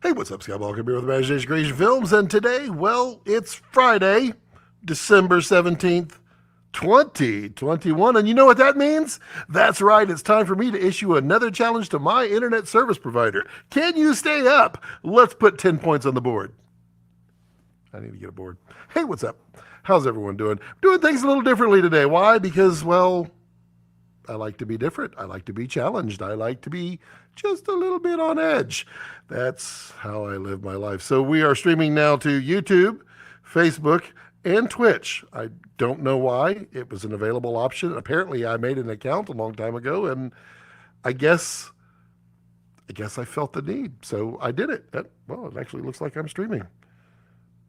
Hey, what's up, Skywalker? I'm here with Imagination Creation Films, and today, well, it's Friday, December 17th, 2021, and you know what that means? That's right, it's time for me to issue another challenge to my internet service provider. Can you stay up? Let's put 10 points on the board. I need to get a board. Hey, what's up? How's everyone doing? Doing things a little differently today. Why? Because, well, I like to be different. I like to be challenged. I like to be just a little bit on edge. That's how I live my life. So we are streaming now to YouTube, Facebook, and Twitch. I don't know why. It was an available option. Apparently, I made an account a long time ago, and I guess I felt the need. So I did it. Well, it actually looks like I'm streaming.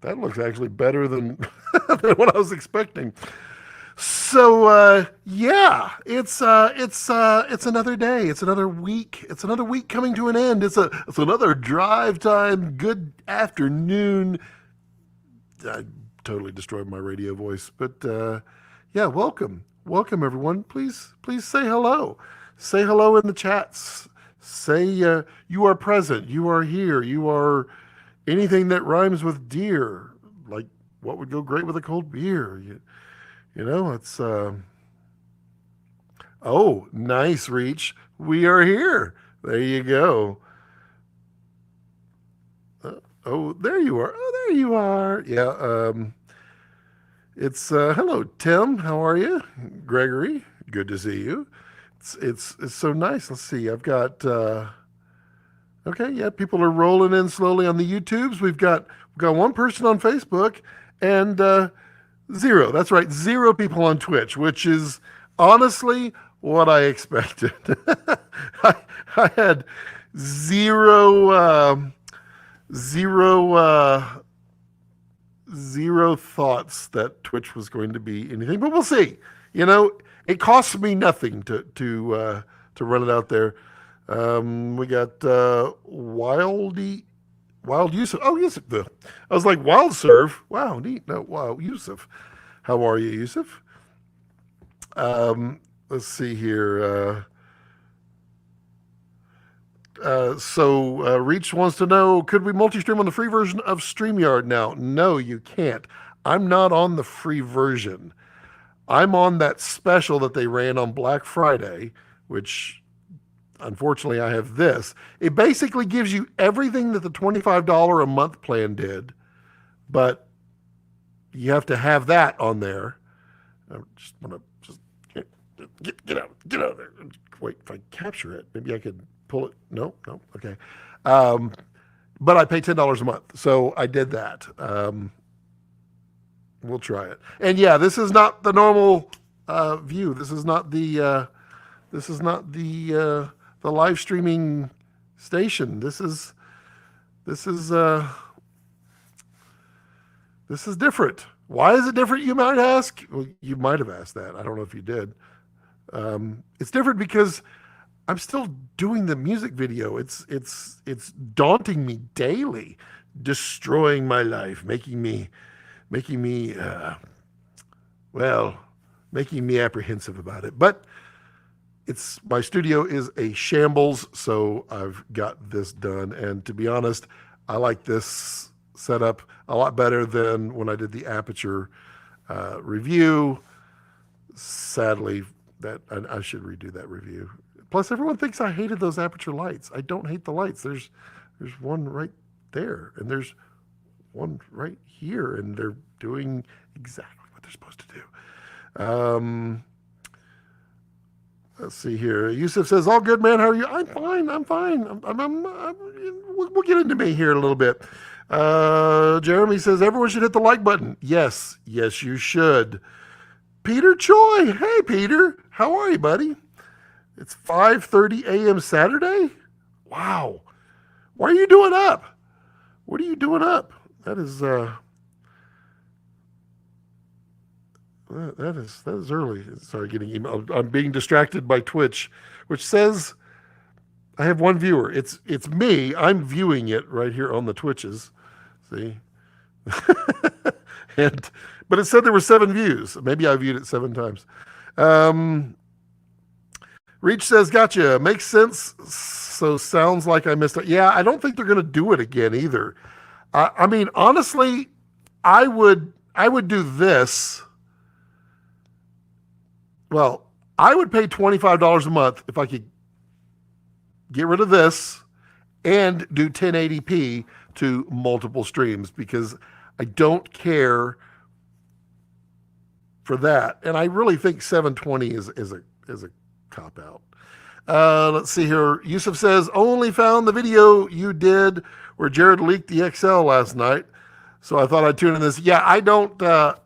That looks actually better than, than what I was expecting. So yeah, it's another day. It's another week. It's another week coming to an end. It's another drive time. Good afternoon. I totally destroyed my radio voice, but yeah, welcome everyone. Please say hello. Say hello in the chats. Say you are present. You are here. You are anything that rhymes with deer. Like what would go great with a cold beer. You know, it's, oh, nice, Reach. We are here. There you go. Oh, there you are. Oh, there you are. Yeah, it's, hello, Tim. How are you? Gregory, good to see you. It's so nice. Let's see. I've got, okay, yeah, people are rolling in slowly on the YouTubes. We've got one person on Facebook and, zero. That's right. Zero people on Twitch, which is honestly what I expected. I had zero thoughts that Twitch was going to be anything, but we'll see. You know, it costs me nothing to run it out there. We got Wild Yusuf. Oh, Yusuf. I was like, Wild Serve. Wow, neat. No, wow, Yusuf. How are you, Yusuf? Let's see here. Reach wants to know, could we multi-stream on the free version of StreamYard now? No, you can't. I'm not on the free version. I'm on that special that they ran on Black Friday, which unfortunately, I have this. It basically gives you everything that the $25 a month plan did, but you have to have that on there. I just want to get out of there. Wait, if I capture it, maybe I could pull it. No, okay. But I pay $10 a month, so I did that. We'll try it. And yeah, this is not the normal view. This is not the live streaming station. This is different. Why is it different, you might ask? Well, you might have asked that. I don't know if you did. It's different because I'm still doing the music video. It's daunting me daily, destroying my life, making me apprehensive about it. But my studio is a shambles, so I've got this done. And to be honest, I like this setup a lot better than when I did the Aperture review. Sadly, I should redo that review. Plus, everyone thinks I hated those Aperture lights. I don't hate the lights. There's one right there, and there's one right here, and they're doing exactly what they're supposed to do. Let's see here. Yusuf says, all good, man. How are you? I'm fine. We'll get into me here in a little bit. Jeremy says, everyone should hit the like button. Yes, you should. Peter Choi. Hey, Peter. How are you, buddy? It's 5:30 a.m. Saturday? Wow. Why are you doing up? What are you doing up? That is early. Sorry, getting email. I'm being distracted by Twitch, which says I have one viewer. It's me. I'm viewing it right here on the Twitches. See? But it said there were 7 views. Maybe I viewed it 7 times. Reach says, gotcha. Makes sense. So sounds like I missed it. Yeah, I don't think they're going to do it again either. I mean, honestly, I would do this. Well, I would pay $25 a month if I could get rid of this and do 1080p to multiple streams, because I don't care for that. And I really think 720 is a cop out. Let's see here. Yusuf says, only found the video you did where Jared leaked the XL last night, so I thought I'd tune in this. Yeah, I don't. That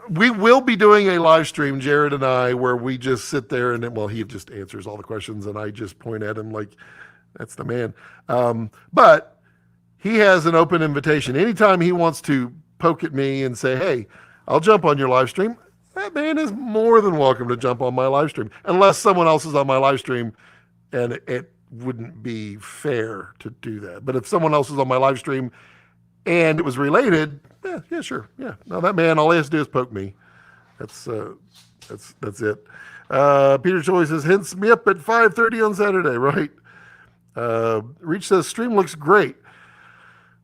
we will be doing a live stream, Jared and I, where we just sit there and well, he just answers all the questions and I just point at him like, that's the man. But he has an open invitation. Anytime he wants to poke at me and say, hey, I'll jump on your live stream, that man is more than welcome to jump on my live stream, unless someone else is on my live stream and it wouldn't be fair to do that. But if someone else is on my live stream and it was related, yeah, sure. Yeah. No, that man, all he has to do is poke me. That's it. Peter Joy says, hints me up at 5:30 on Saturday, right? Reach says, stream looks great.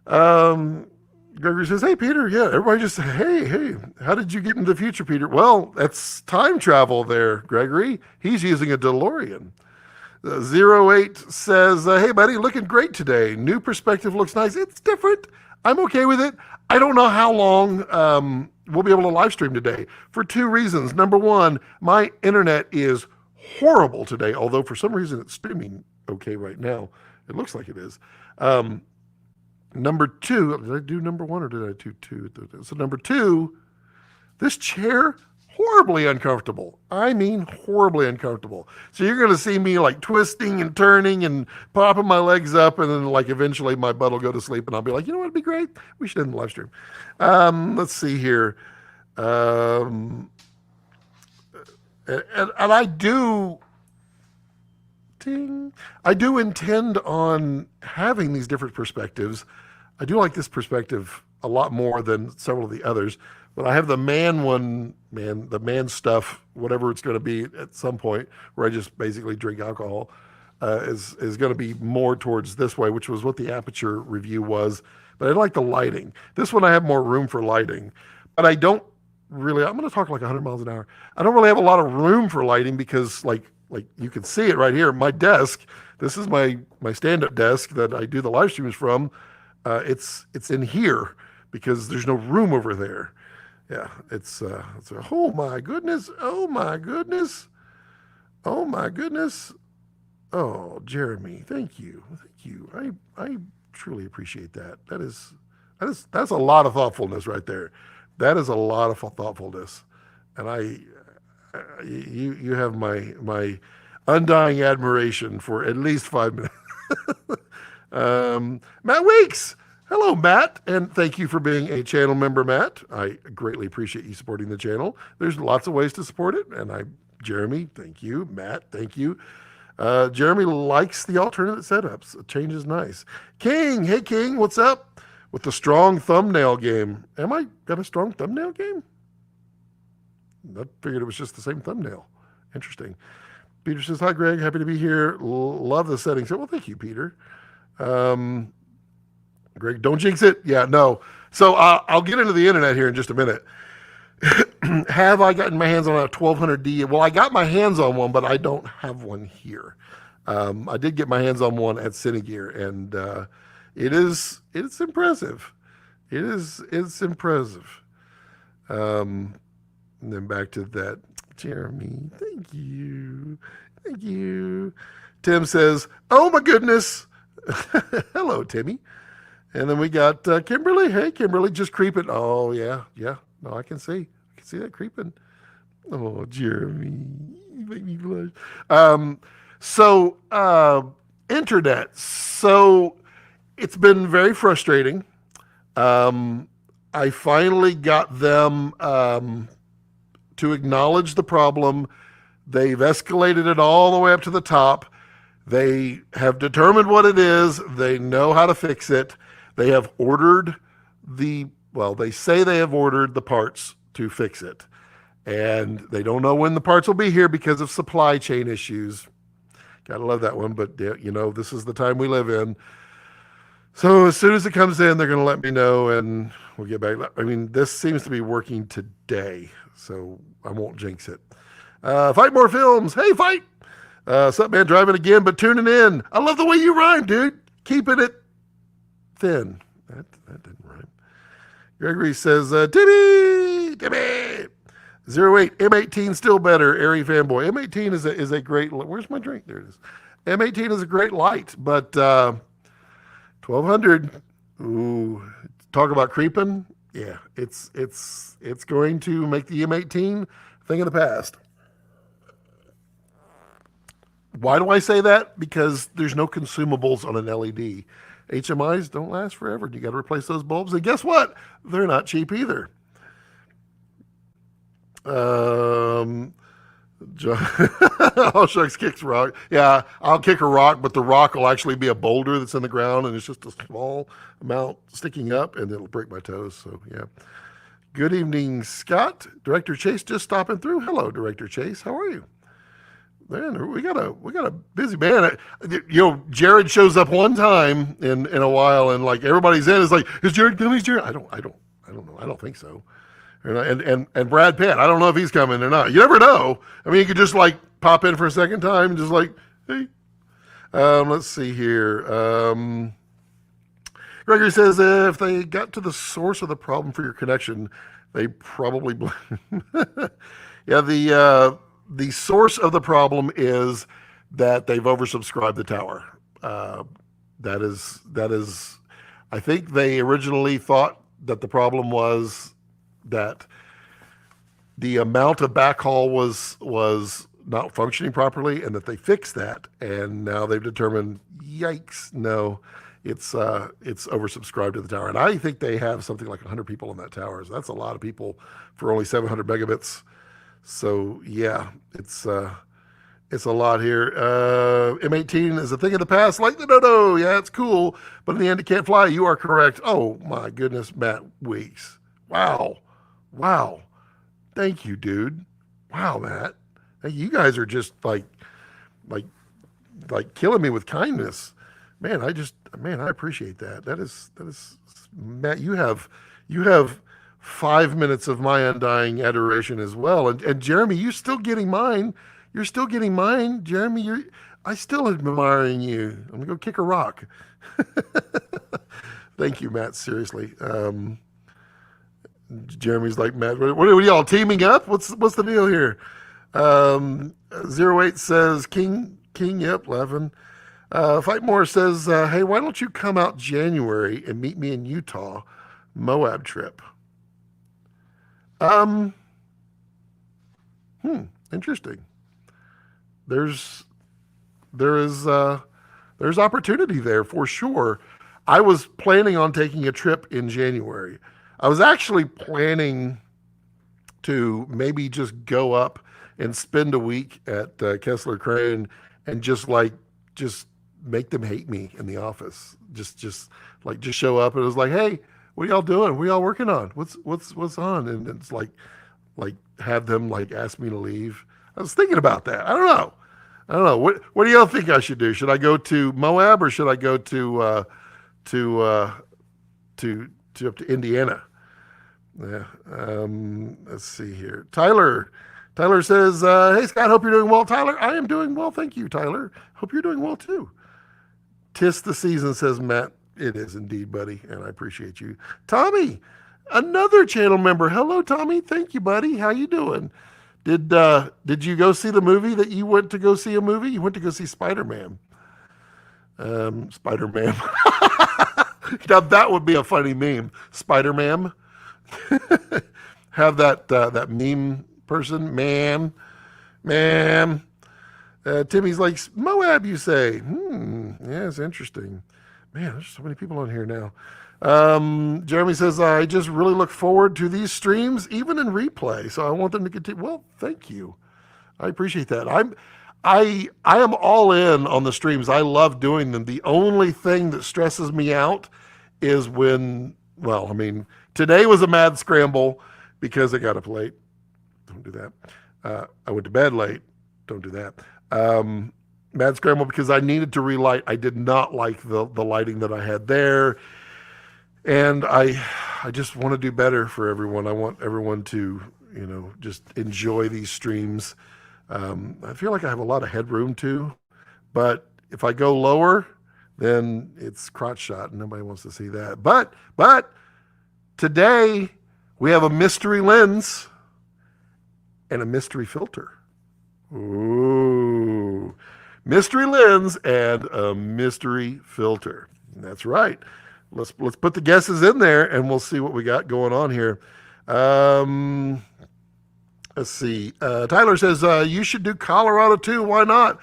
Gregory says, hey, Peter, yeah, everybody just say, hey, how did you get into the future, Peter? Well, that's time travel there, Gregory. He's using a DeLorean. 08 says, hey, buddy, looking great today. New perspective looks nice. It's different. I'm okay with it. I don't know how long we'll be able to live stream today for two reasons. Number one, my internet is horrible today, although for some reason it's streaming okay right now. It looks like it is. Number two, did I do number one or did I do two? So number two, this chair, horribly uncomfortable. I mean, horribly uncomfortable. So you're going to see me like twisting and turning and popping my legs up, and then like eventually my butt will go to sleep and I'll be like, you know what would be great? We should end the live stream. Let's see here. And I do intend on having these different perspectives. I do like this perspective a lot more than several of the others, but I have the the man stuff, whatever it's going to be at some point, where I just basically drink alcohol, is going to be more towards this way, which was what the Aperture review was. But I like the lighting. This one I have more room for lighting, but I don't really, I'm going to talk like 100 miles an hour. I don't really have a lot of room for lighting because like you can see it right here. My desk, this is my stand-up desk that I do the live streams from. It's in here because there's no room over there. Yeah, it's oh my goodness. Oh, Jeremy, thank you. I truly appreciate that. That's a lot of thoughtfulness right there. That is a lot of thoughtfulness, and you have my undying admiration for at least 5 minutes. Matt Weeks. Hello, Matt, and thank you for being a channel member, Matt. I greatly appreciate you supporting the channel. There's lots of ways to support it, and Jeremy, thank you. Matt, thank you. Jeremy likes the alternate setups. A change is nice. King, hey King, what's up? With the strong thumbnail game. Am I got a strong thumbnail game? I figured it was just the same thumbnail. Interesting. Peter says, hi, Greg. Happy to be here. Love the settings. Well, thank you, Peter. Greg, don't jinx it. Yeah, no. So I'll get into the internet here in just a minute. Have I gotten my hands on a 1200D? Well, I got my hands on one, but I don't have one here. I did get my hands on one at Cinegear, and it's impressive. It's impressive. And then back to that. Jeremy, thank you. Tim says, oh my goodness. Hello, Timmy. And then we got Kimberly. Hey, Kimberly, just creeping. Oh, yeah. No, I can see that creeping. Oh, Jeremy, you make me blush. Internet. So it's been very frustrating. I finally got them to acknowledge the problem. They've escalated it all the way up to the top. They have determined what it is. They know how to fix it. They have ordered they say they have ordered the parts to fix it. and they don't know when the parts will be here because of supply chain issues. Gotta love that one, but you know, this is the time we live in. So as soon as it comes in, they're going to let me know, and we'll get back. I mean, this seems to be working today, so I won't jinx it. Fight More Films. Hey, Fight. What's up, man? Driving again, but tuning in. I love the way you rhyme, dude. Keeping it thin. That didn't rhyme. Gregory says, Timmy. 08, M18 still better. Airy fanboy. M18 is a great. Where's my drink? There it is. M18 is a great light, but 1200. Ooh, talk about creeping. Yeah, it's going to make the M18 a thing of the past. Why do I say that? Because there's no consumables on an LED. HMIs don't last forever. You got to replace those bulbs, and guess what? They're not cheap either. Oh, shucks kicks rock. Yeah, I'll kick a rock, but the rock will actually be a boulder that's in the ground, and it's just a small amount sticking up, and it'll break my toes. So, yeah. Good evening, Scott. Director Chase just stopping through. Hello, Director Chase. How are you? Man, we got a busy man. You know, Jared shows up one time in a while, and like everybody's in. It's like, is Jared coming? Is Jared? I don't know. I don't think so. And Brad Pitt, I don't know if he's coming or not. You never know. I mean, you could just like pop in for a second time and just like, hey. Let's see here. Gregory says if they got to the source of the problem for your connection, they probably yeah, the source of the problem is that they've oversubscribed the tower. That is. I think they originally thought that the problem was that the amount of backhaul was not functioning properly, and that they fixed that, and now they've determined, yikes, no, it's oversubscribed to the tower. And I think they have something like 100 people in that tower. So that's a lot of people for only 700 megabits. So yeah, it's a lot here. M18 is a thing of the past, like the dodo. Yeah, it's cool, but in the end, it can't fly. You are correct. Oh my goodness, Matt Weeks. Wow. Thank you, dude. Wow, Matt. Hey, you guys are just like killing me with kindness. Man, I appreciate that. That is Matt, you have 5 minutes of my undying adoration as well. And Jeremy, you're still getting mine. You're still getting mine. Jeremy, I still admiring you. I'm gonna go kick a rock. Thank you, Matt. Seriously. Jeremy's like, Matt, what are y'all teaming up? What's the deal here? 08 says King, yep, laughing. Fight More says, hey, why don't you come out January and meet me in Utah, Moab trip? Interesting. There is opportunity there for sure. I was planning on taking a trip in January. I was actually planning to maybe just go up and spend a week at Kessler Crane and just make them hate me in the office. Just show up, and it was like, hey, what are y'all doing? What are y'all working on? What's on? And it's like have them like ask me to leave. I was thinking about that. I don't know. What do y'all think I should do? Should I go to Moab, or should I go to up to Indiana? Yeah. Let's see here. Tyler says, hey, Scott, hope you're doing well. Tyler, I am doing well. Thank you, Tyler. Hope you're doing well, too. 'Tis the season, says Matt. It is indeed, buddy, and I appreciate you. Tommy, another channel member. Hello, Tommy. Thank you, buddy. How you doing? Did you go see the movie that you went to go see a movie? You went to go see Spider-Man. Spider-Man. Now, that would be a funny meme. Spider-Man. Have that meme person, man. Timmy's like, Moab, you say? Yeah, it's interesting. Man, there's so many people on here now. Jeremy says, I just really look forward to these streams, even in replay. So I want them to continue. Well, thank you. I appreciate that. I am all in on the streams. I love doing them. The only thing that stresses me out is when, today was a mad scramble because I got up late. Don't do that. I went to bed late. Don't do that. Mad scramble because I needed to relight. I did not like the lighting that I had there, and I just want to do better for everyone. I want everyone to just enjoy these streams. I feel like I have a lot of headroom too, but if I go lower, then it's crotch shot, and nobody wants to see that. But today we have a mystery lens and a mystery filter. Ooh, mystery lens and a mystery filter. That's right. Let's put the guesses in there, and we'll see what we got going on here. Let's see. Tyler says you should do Colorado too. Why not?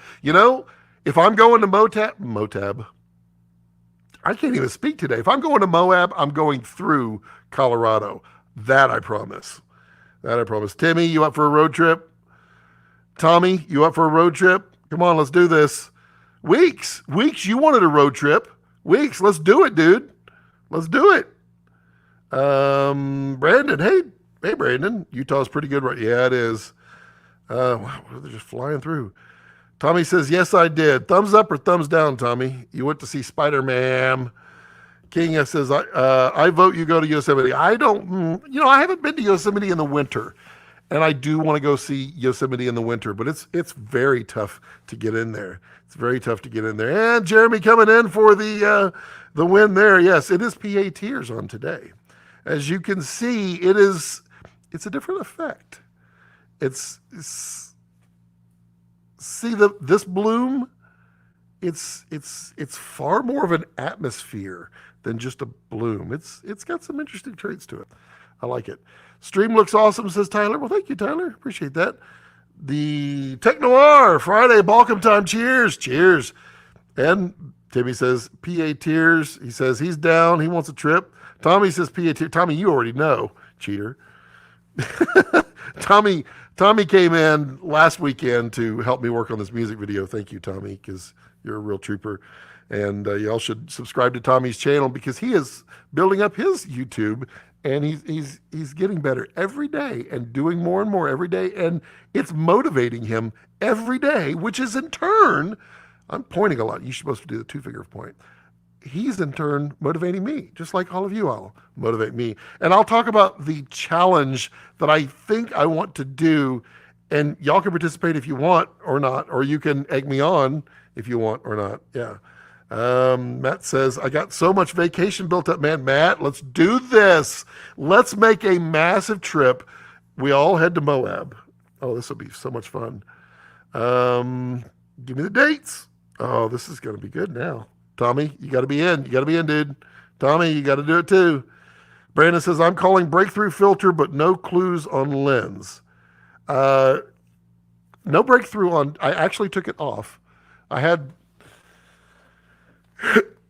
If I'm going to Moab, I can't even speak today. If I'm going to Moab, I'm going through Colorado. That I promise. Timmy, you up for a road trip? Tommy, you up for a road trip? Come on, let's do this. Weeks, you wanted a road trip. Weeks, let's do it, dude. Let's do it. Brandon, hey, Brandon, Utah's pretty good, right? Yeah, it is. Wow, they're just flying through. Tommy says, yes, I did. Thumbs up or thumbs down, Tommy? You went to see Spider-Man. King says, I vote you go to Yosemite. I don't, I haven't been to Yosemite in the winter, and I do want to go see Yosemite in the winter, but it's very tough to get in there. It's very tough to get in there. And Jeremy coming in for the win there. Yes, it is PA Tears on today. As you can see, it's a different effect. See this bloom. It's far more of an atmosphere than just a bloom. It's got some interesting traits to it. I like it. Stream looks awesome, says Tyler. Well, thank you, Tyler. Appreciate that. The Tech Noir Friday Balcom time. Cheers. And Timmy says PA Tears. He says he's down. He wants a trip. Tommy says PA Tears. Tommy, you already know, cheater. Tommy came in last weekend to help me work on this music video. Thank you, Tommy, because you're a real trooper. And y'all should subscribe to Tommy's channel because he is building up his YouTube, and he's getting better every day and doing more and more every day. And it's motivating him every day, which is in turn, I'm pointing a lot. You're supposed to do the two-finger point. He's in turn motivating me, just like all of you all motivate me. And I'll talk about the challenge that I think I want to do, and y'all can participate if you want or not, or you can egg me on if you want or not. Yeah. Matt says, I got so much vacation built up, man. Matt, let's do this. Let's make a massive trip. We all head to Moab. Oh, this will be so much fun. Give me the dates. Oh, this is going to be good now. Tommy, you got to be in. You got to be in, dude. Tommy, you got to do it too. Brandon says, I'm calling breakthrough filter, but no clues on lens. No breakthrough on, I actually took it off. I had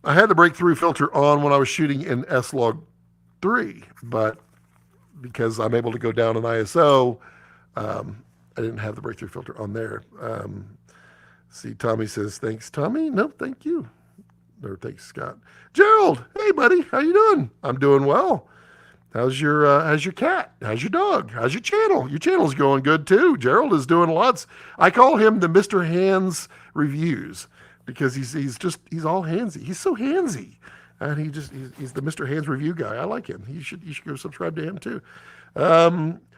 the breakthrough filter on when I was shooting in S-Log 3, but because I'm able to go down in ISO, I didn't have the breakthrough filter on there. See, Tommy says, thanks, Tommy. No, thank you. Or thanks, Scott. Gerald, hey, buddy. How you doing? I'm doing well. How's your cat? How's your dog? How's your channel? Your channel's going good, too. Gerald is doing lots. I call him the Mr. Hands Reviews because he's all handsy. He's so handsy. And he's the Mr. Hands Review guy. I like him. You should go subscribe to him, too.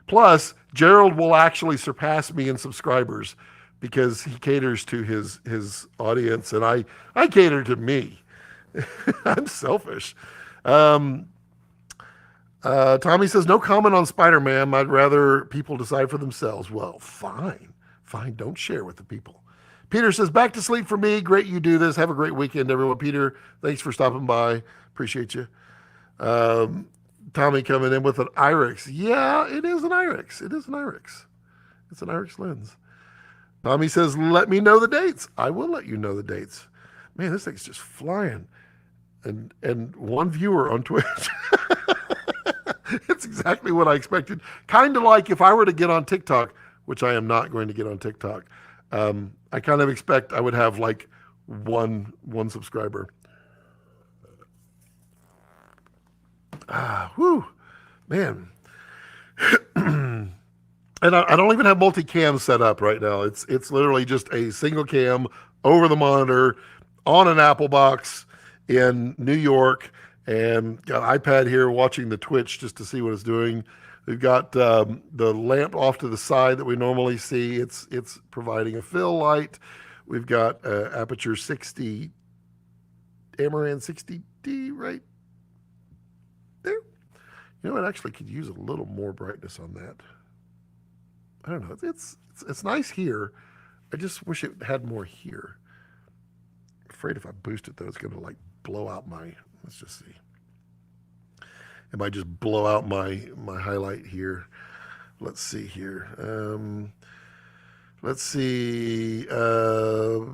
Plus, Gerald will actually surpass me in subscribers because he caters to his audience, and I cater to me. I'm selfish. Tommy says, no comment on Spider-Man. I'd rather people decide for themselves. Well, fine. Don't share with the people. Peter says, back to sleep for me. Great you do this. Have a great weekend, everyone. Peter, thanks for stopping by. Appreciate you. Tommy coming in with an Iris. Yeah, it is an Iris. It's an Iris lens. Tommy says, let me know the dates. I will let you know the dates. Man, this thing's just flying. And one viewer on Twitch. It's exactly what I expected. Kind of like if I were to get on TikTok, which I am not going to get on TikTok. I kind of expect I would have like one subscriber. Whew, man. And I don't even have multicam set up right now. It's literally just a single cam over the monitor on an Apple box in New York, and got an iPad here watching the Twitch just to see what it's doing. We've got the lamp off to the side that we normally see. It's providing a fill light. We've got aperture 60, Amaran 60D right there. You know, it actually could use a little more brightness on that. I don't know. It's nice here. I just wish it had more here. I'm afraid if I boost it though, it's going to like blow out my. Let's just see. It might just blow out my highlight here. Let's see here. Let's see. Let's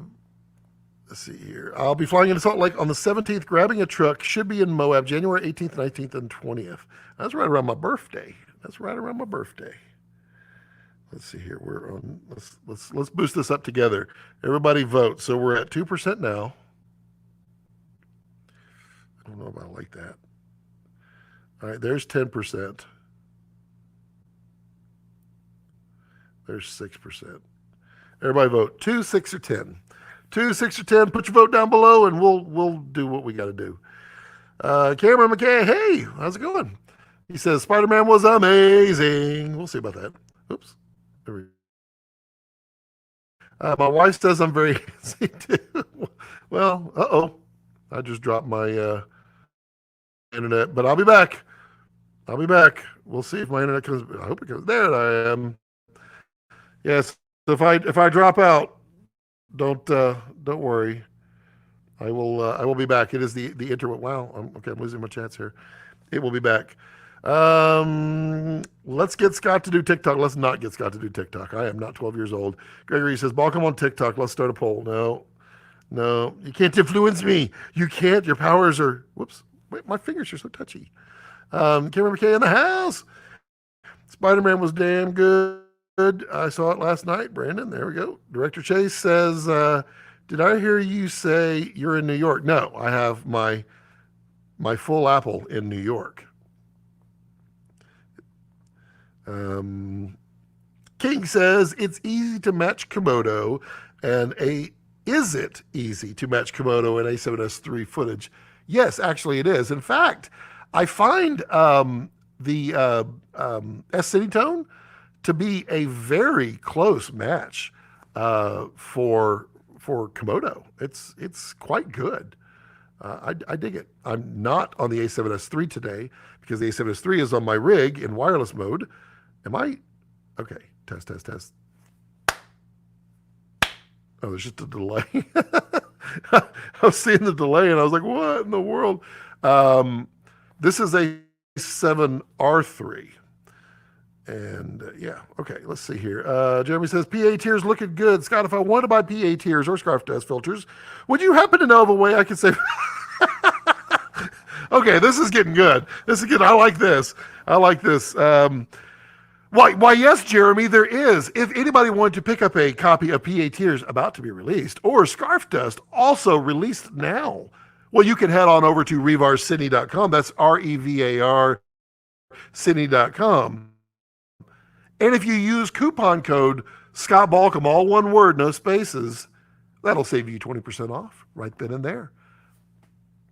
see here. I'll be flying into Salt Lake on the 17th, grabbing a truck. Should be in Moab, January 18th, 19th, and 20th. That's right around my birthday. That's right around my birthday. Let's see here. We're on. Let's boost this up together. Everybody vote. So we're at 2% now. I don't know if I like that. All right, there's 10%. There's 6%. Everybody vote 2, 6, or 10. 2, 6, or 10. Put your vote down below, and we'll do what we got to do. Cameron McKay, hey, how's it going? He says Spider-Man was amazing. We'll see about that. Oops. There we go. My wife says I'm very easy too. Well, I just dropped my internet, but I'll be back. I'll be back. We'll see if my internet comes. I hope it comes. There I am. Yes. So if I drop out, don't worry. I will be back. It is the internet. Wow. I'm losing my chance here. It will be back. Let's get Scott to do TikTok. Let's not get Scott to do TikTok. I am not 12 years old. Gregory says, Balcom on TikTok. Let's start a poll. No, you can't influence me. You can't. Your powers are, whoops. Wait, my fingers are so touchy. Cameron McKay in the house. Spider-Man was damn good. I saw it last night, Brandon. There we go. Director Chase says, did I hear you say you're in New York? No, I have my full Apple in New York. King says, it's easy to match Komodo, and is it easy to match Komodo and A7S III footage? Yes, actually it is. In fact, I find the S-Cinetone to be a very close match for Komodo. It's quite good. I dig it. I'm not on the A7S III today because the A7S III is on my rig in wireless mode. Am I? Okay, test. Oh, there's just a delay. I was seeing the delay and I was like, what in the world? This is a 7R3. And yeah, okay, let's see here. Jeremy says, PA tiers looking good. Scott, if I want to buy PA tiers or Scarf Dust filters, would you happen to know of a way I could save? Okay, this is getting good. This is good. I like this. Why, yes, Jeremy, there is. If anybody wanted to pick up a copy of PA Tiers about to be released, or Scarf Dust, also released now, well, you can head on over to revarcine.com. That's REVAR Cine.com. And if you use coupon code Scott Balcom, all one word, no spaces, that'll save you 20% off right then and there.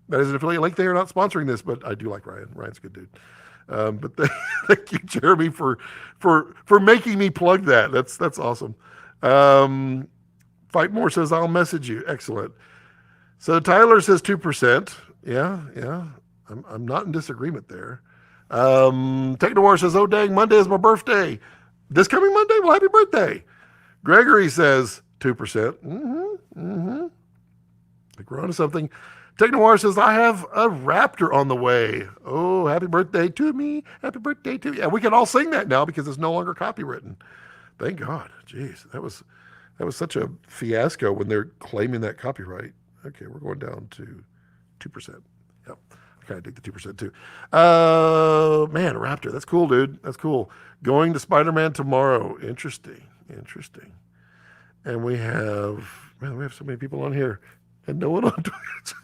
That is an affiliate link. They are not sponsoring this, but I do like Ryan. Ryan's a good dude. But thank you, Jeremy, for making me plug that. That's awesome. Fight More says, I'll message you. Excellent. So Tyler says 2%. Yeah. I'm not in disagreement there. Technowar says, oh, dang, Monday is my birthday. This coming Monday? Well, happy birthday. Gregory says 2%. I think we're on to something. Technowar says, I have a raptor on the way. Oh, happy birthday to me. Happy birthday to you. Yeah, we can all sing that now because it's no longer copywritten. Thank God. Jeez, that was such a fiasco when they're claiming that copyright. Okay, we're going down to 2%. Yep. I kind of dig the 2% too. Man, a raptor. That's cool, dude. That's cool. Going to Spider-Man tomorrow. Interesting. And we have so many people on here and no one on Twitch.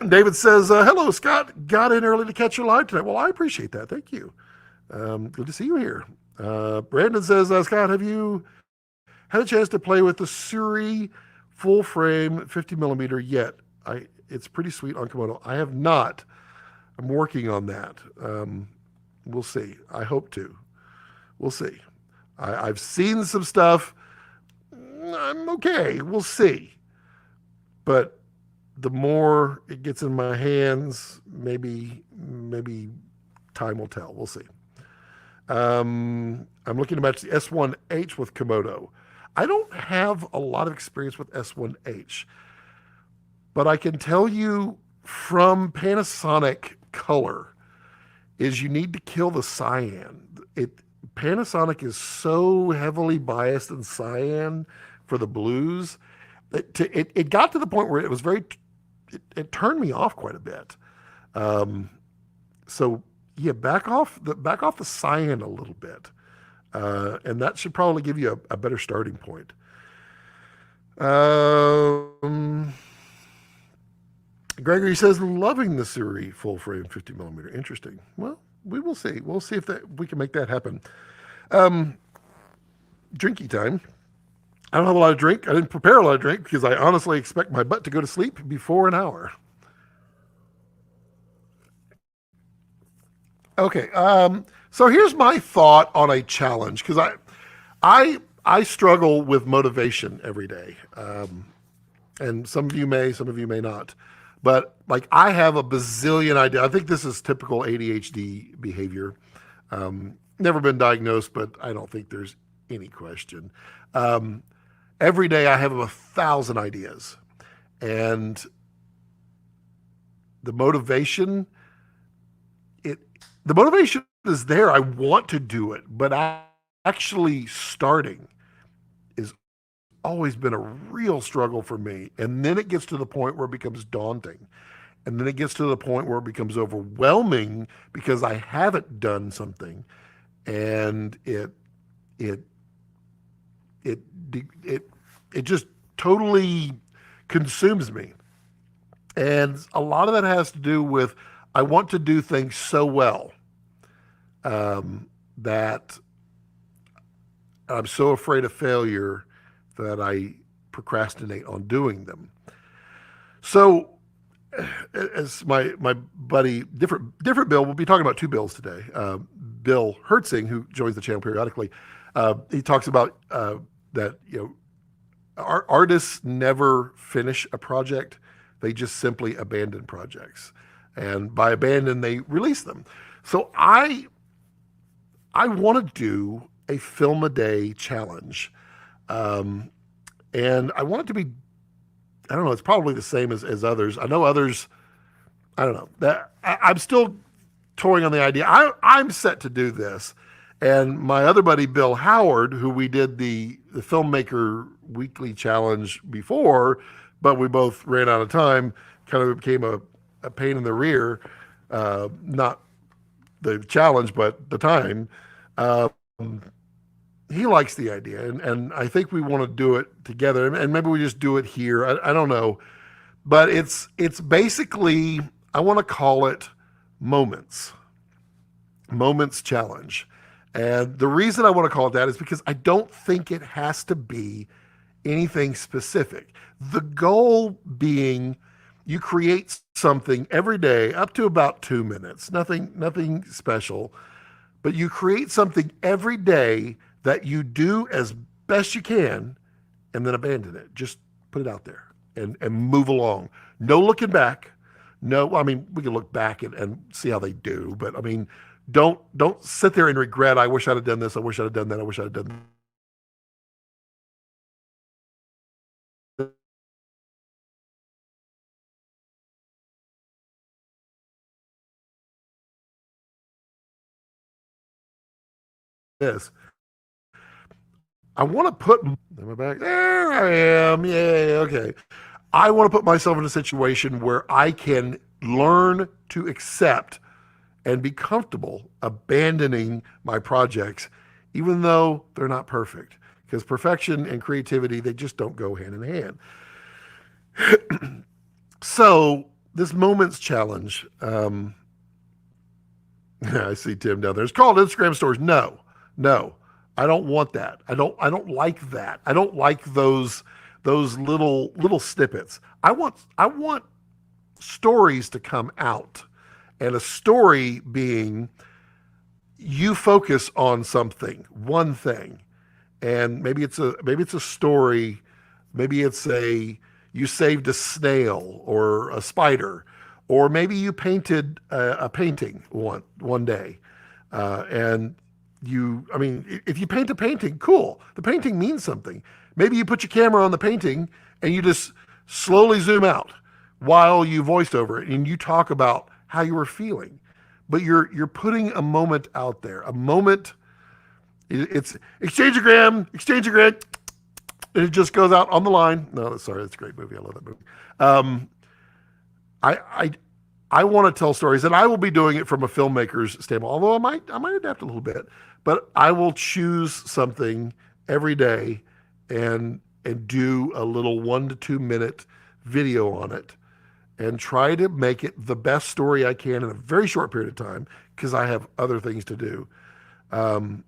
David says, hello, Scott. Got in early to catch your live tonight. Well, I appreciate that. Thank you. Good to see you here. Brandon says, Scott, have you had a chance to play with the Suri full frame 50 millimeter yet? It's pretty sweet on Komodo. I have not. I'm working on that. We'll see. I hope to. We'll see. I've seen some stuff. I'm okay. We'll see. But the more it gets in my hands, maybe time will tell. We'll see. I'm looking to match the S1H with Komodo. I don't have a lot of experience with S1H, but I can tell you from Panasonic color is you need to kill the cyan. Panasonic is so heavily biased in cyan for the blues. It got to the point where it was it turned me off quite a bit. So yeah, back off the cyan a little bit. And that should probably give you a better starting point. Gregory says, loving the Suri full frame 50 millimeter. Interesting. Well, we will see. We'll see if we can make that happen. Drinky time. I don't have a lot of drink. I didn't prepare a lot of drink because I honestly expect my butt to go to sleep before an hour. Okay. So here's my thought on a challenge because I struggle with motivation every day. And some of you may not. But like I have a bazillion ideas. I think this is typical ADHD behavior. Never been diagnosed, but I don't think there's any question. Every day I have 1,000 ideas. And the motivation is there. I want to do it, but actually starting is always been a real struggle for me. And then it gets to the point where it becomes daunting. And then it gets to the point where it becomes overwhelming because I haven't done something. And it just totally consumes me. And a lot of that has to do with I want to do things so well that I'm so afraid of failure that I procrastinate on doing them. So, as my buddy, different Bill, we'll be talking about two Bills today. Bill Hertzing, who joins the channel periodically, he talks about that artists never finish a project; they just simply abandon projects, and by abandon, they release them. So I want to do a film a day challenge. And I want it to be, I don't know, it's probably the same as others. I know others, I don't know. I'm still toying on the idea. I'm set to do this. And my other buddy, Bill Howard, who we did the Filmmaker Weekly Challenge before, but we both ran out of time, kind of became a pain in the rear. Not the challenge, but the time. He likes the idea, and I think we want to do it together, and maybe we just do it here. I don't know, but it's basically, I want to call it Moments Challenge. And the reason I want to call it that is because I don't think it has to be anything specific. The goal being you create something every day up to about 2 minutes, nothing special, but you create something every day that you do as best you can and then abandon it. Just put it out there and move along. No looking back. No, I mean, we can look back and see how they do, but I mean, don't sit there and regret, I wish I'd have done this, I wish I'd have done that, I wish I'd have done this. I want to put, am I back? There I am. Yay. Okay. I want to put myself in a situation where I can learn to accept and be comfortable abandoning my projects, even though they're not perfect. Because perfection and creativity, they just don't go hand in hand. So this Moments Challenge, I see Tim down there. It's called Instagram stories. No, no, I don't want that. I don't like that. I don't like those little snippets. I want stories to come out, and a story being you focus on something, one thing, and maybe it's a story, maybe it's a you saved a snail or a spider, or maybe you painted a painting one day, and I mean, if you paint a painting, cool. The painting means something. Maybe you put your camera on the painting and you just slowly zoom out while you voiced over it and you talk about how you were feeling. But you're putting a moment out there, a moment. It's exchange a gram, and it just goes out on the line. No, sorry, that's a great movie. I love that movie. I want to tell stories, and I will be doing it from a filmmaker's standpoint. Although I might adapt a little bit, but I will choose something every day and do a little 1 to 2 minute video on it and try to make it the best story I can in a very short period of time because I have other things to do, and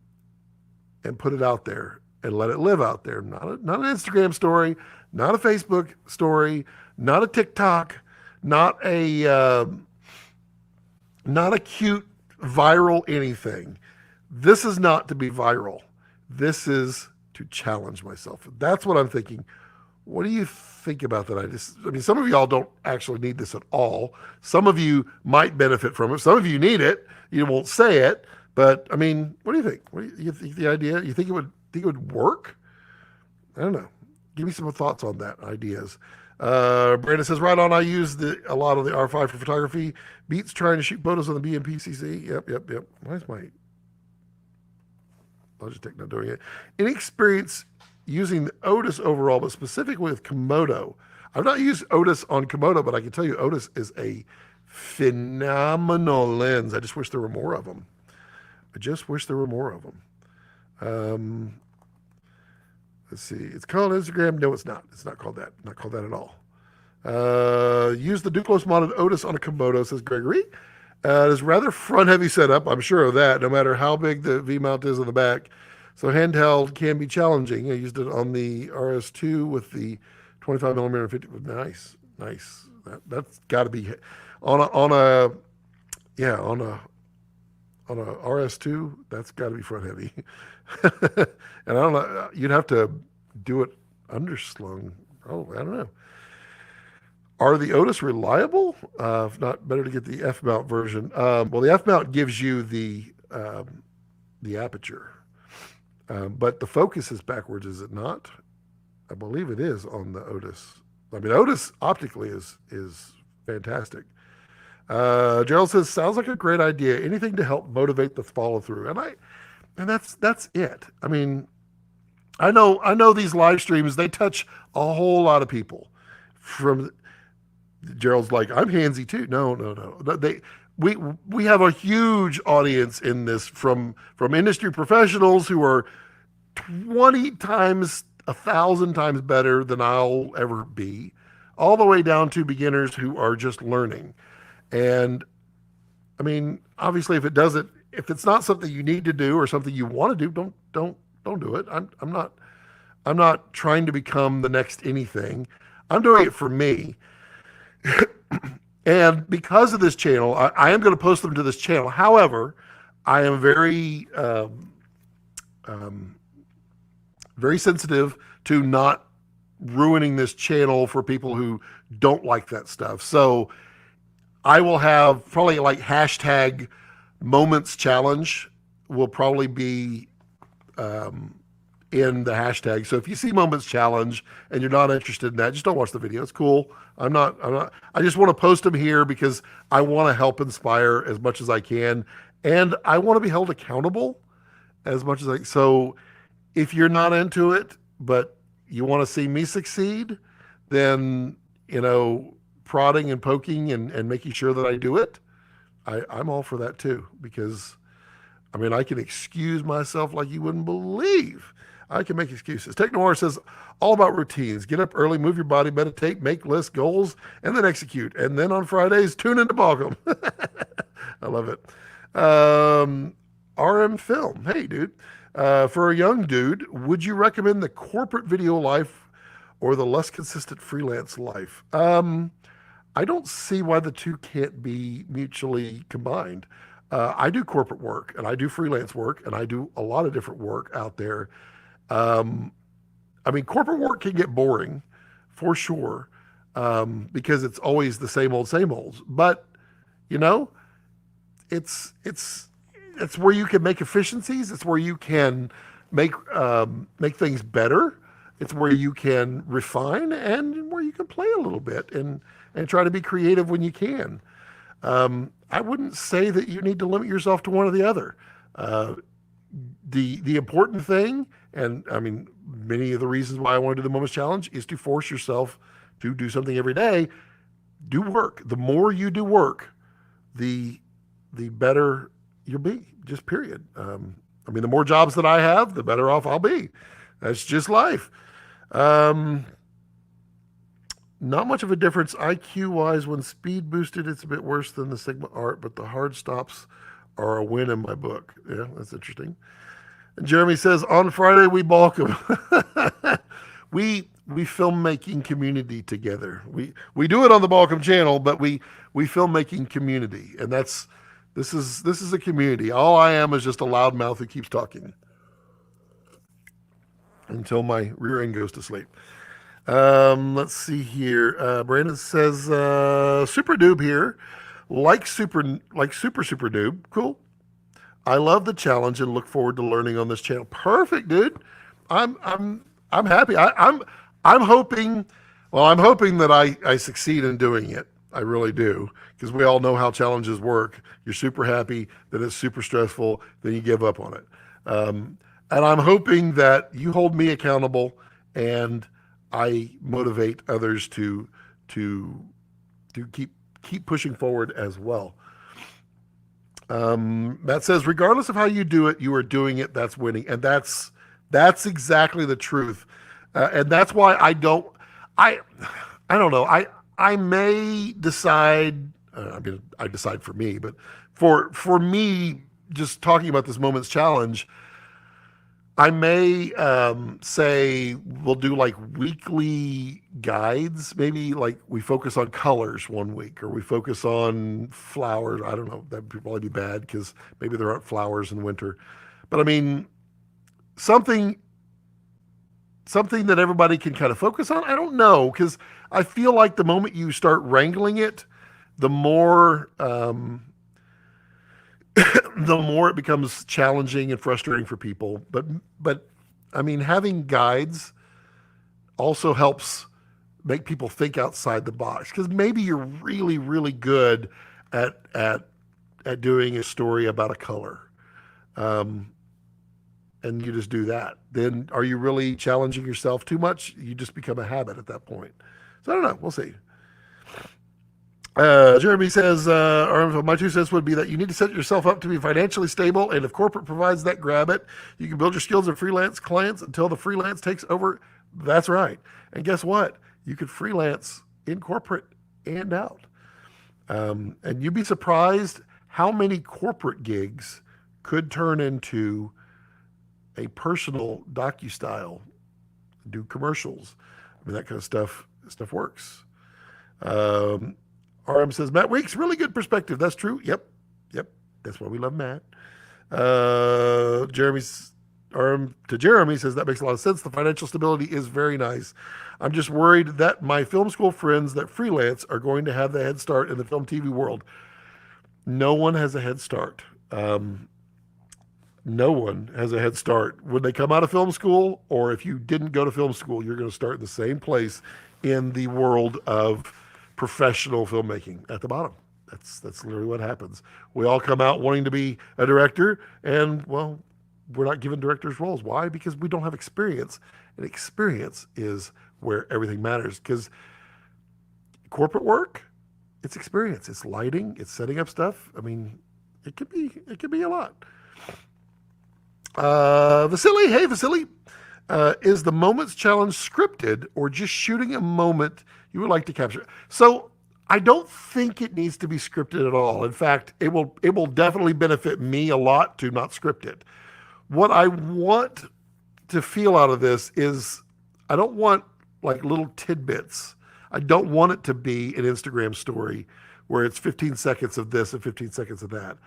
put it out there and let it live out there. Not an Instagram story, not a Facebook story, not a TikTok, not a cute viral anything. This is not to be viral. This is to challenge myself. That's what I'm thinking. What do you think about that? I mean, some of y'all don't actually need this at all. Some of you might benefit from it. Some of you need it. You won't say it, but I mean, what do you think? What do you think the idea? You think it would work? I don't know. Give me some thoughts on that. Ideas. Brandon says, right on. I use a lot of the R5 for photography. Beats trying to shoot photos on the BMPCC. Yep. Why is my Logitech not doing it? Any experience using the Otis overall, but specifically with Komodo? I've not used Otis on Komodo, but I can tell you Otis is a phenomenal lens. I just wish there were more of them. Let's see. It's called Instagram. No, it's not. It's not called that. Not called that at all. Use the Duclos mounted Otis on a Komodo, says Gregory. It is rather front-heavy setup. I'm sure of that, no matter how big the V-mount is on the back. So handheld can be challenging. I used it on the RS2 with the 25 millimeter and 50. Nice. That's got to be on a RS2. That's got to be front-heavy. And I don't know. You'd have to do it underslung. Oh, I don't know. Are the Otis reliable? If not, better to get the F-mount version. Well, the F-mount gives you the aperture, but the focus is backwards, is it not? I believe it is on the Otis. I mean, Otis optically is fantastic. Gerald says, sounds like a great idea. Anything to help motivate the follow through, and that's it. I mean, I know these live streams, they touch a whole lot of people. From Gerald's like, I'm handsy too. No. We have a huge audience in this from industry professionals who are 20 times, 1,000 times better than I'll ever be, all the way down to beginners who are just learning. And I mean, obviously, if it's not something you need to do or something you want to do, don't do it. I'm not trying to become the next anything. I'm doing it for me. And because of this channel, I am going to post them to this channel. However, I am very sensitive to not ruining this channel for people who don't like that stuff. So I will have probably like hashtag moments challenge will probably be in the hashtag. So if you see moments challenge and you're not interested in that, just don't watch the video. It's cool. I just want to post them here because I want to help inspire as much as I can. And I want to be held accountable as much as so if you're not into it, but you want to see me succeed, then, prodding and poking and making sure that I do it, I'm all for that too, because I mean, I can excuse myself like you wouldn't believe. I can make excuses. Tech Noir says, all about routines. Get up early, move your body, meditate, make lists, goals, and then execute. And then on Fridays, tune into Bogum. I love it. Um, RM Film. Hey, dude. For a young dude, would you recommend the corporate video life or the less consistent freelance life? I don't see why the two can't be mutually combined. I do corporate work and I do freelance work and I do a lot of different work out there. Um, I mean, corporate work can get boring for sure, because it's always the same old. But you know, it's it's it's where you can make efficiencies. It's where you can make things better. It's where you can refine and where you can play a little bit and try to be creative when you can. I wouldn't say that you need to limit yourself to one or the other. Uh, the important thing, and I mean, many of the reasons why I want to do the Moments Challenge is to force yourself to do something every day. Do work. The more you do work, the the better you'll be. Just period. I mean, the more jobs that I have, the better off I'll be. That's just life. Um, Not much of a difference IQ wise. When speed boosted, it's a bit worse than the Sigma Art, but the hard stops are a win in my book. Yeah, that's interesting. And Jeremy says on Friday we balk them. we filmmaking community together. We do it on the Balcom channel, but we filmmaking community, and this is a community. All I am is just a loudmouth who keeps talking until my rear end goes to sleep. Let's see here. Brandon says super doob here, super doob. Cool. I love the challenge and look forward to learning on this channel. Perfect, dude. I'm happy. I'm hoping. Well, I'm hoping that I succeed in doing it. I really do, because we all know how challenges work. You're super happy, then it's super stressful, then you give up on it. And I'm hoping that you hold me accountable and I motivate others to keep pushing forward as well. Matt says, regardless of how you do it, you are doing it. That's winning, and that's exactly the truth. And that's why I don't know. I may decide. I mean, I decide for me, but for me, just talking about this Moments Challenge, I may say we'll do like weekly guides. Maybe like we focus on colors one week, or we focus on flowers. I don't know. That'd probably be bad because maybe there aren't flowers in winter. But I mean, something that everybody can kind of focus on. I don't know, because I feel like the moment you start wrangling it, the more the more it becomes challenging and frustrating for people. But I mean, having guides also helps make people think outside the box, because maybe you're really good at doing a story about a color, and you just do that. Then are you really challenging yourself too much? You just become a habit at that point. So I don't know. We'll see. Jeremy says, or my 2 cents would be that you need to set yourself up to be financially stable, and if corporate provides that, grab it. You can build your skills as freelance clients until the freelance takes over. That's right. And guess what? You could freelance in corporate and out. And you'd be surprised how many corporate gigs could turn into a personal docu-style, do commercials. I mean, that kind of stuff works. RM says, Matt Weeks, really good perspective. That's true. Yep. That's why we love Matt. Jeremy says, that makes a lot of sense. The financial stability is very nice. I'm just worried that my film school friends that freelance are going to have the head start in the film TV world. No one has a head start. No one has a head start. When they come out of film school, or if you didn't go to film school, you're going to start in the same place in the world of professional filmmaking, at the bottom. That's literally what happens. We all come out wanting to be a director, and well, we're not given directors roles. Why? Because we don't have experience, and experience is where everything matters. Because corporate work, it's experience, it's lighting, it's setting up stuff. I mean, it could be a lot. Vasily, hey Vasily, is the Moments Challenge scripted or just shooting a moment you would like to capture? So I don't think it needs to be scripted at all. In fact, it will definitely benefit me a lot to not script it. What I want to feel out of this is I don't want like little tidbits. I don't want it to be an Instagram story where it's 15 seconds of this and 15 seconds of that.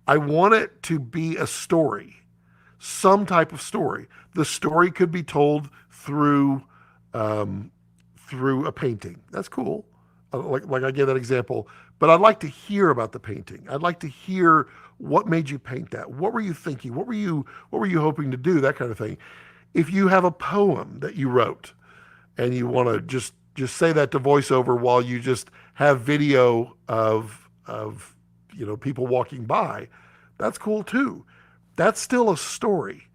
I want it to be a story, some type of story. The story could be told um, through a painting. That's cool. Like I gave that example, but I'd like to hear about the painting. I'd like to hear what made you paint that. What were you thinking? What were you hoping to do? That kind of thing. If you have a poem that you wrote and you want to just say that to voiceover while you just have video of people walking by, that's cool too. That's still a story.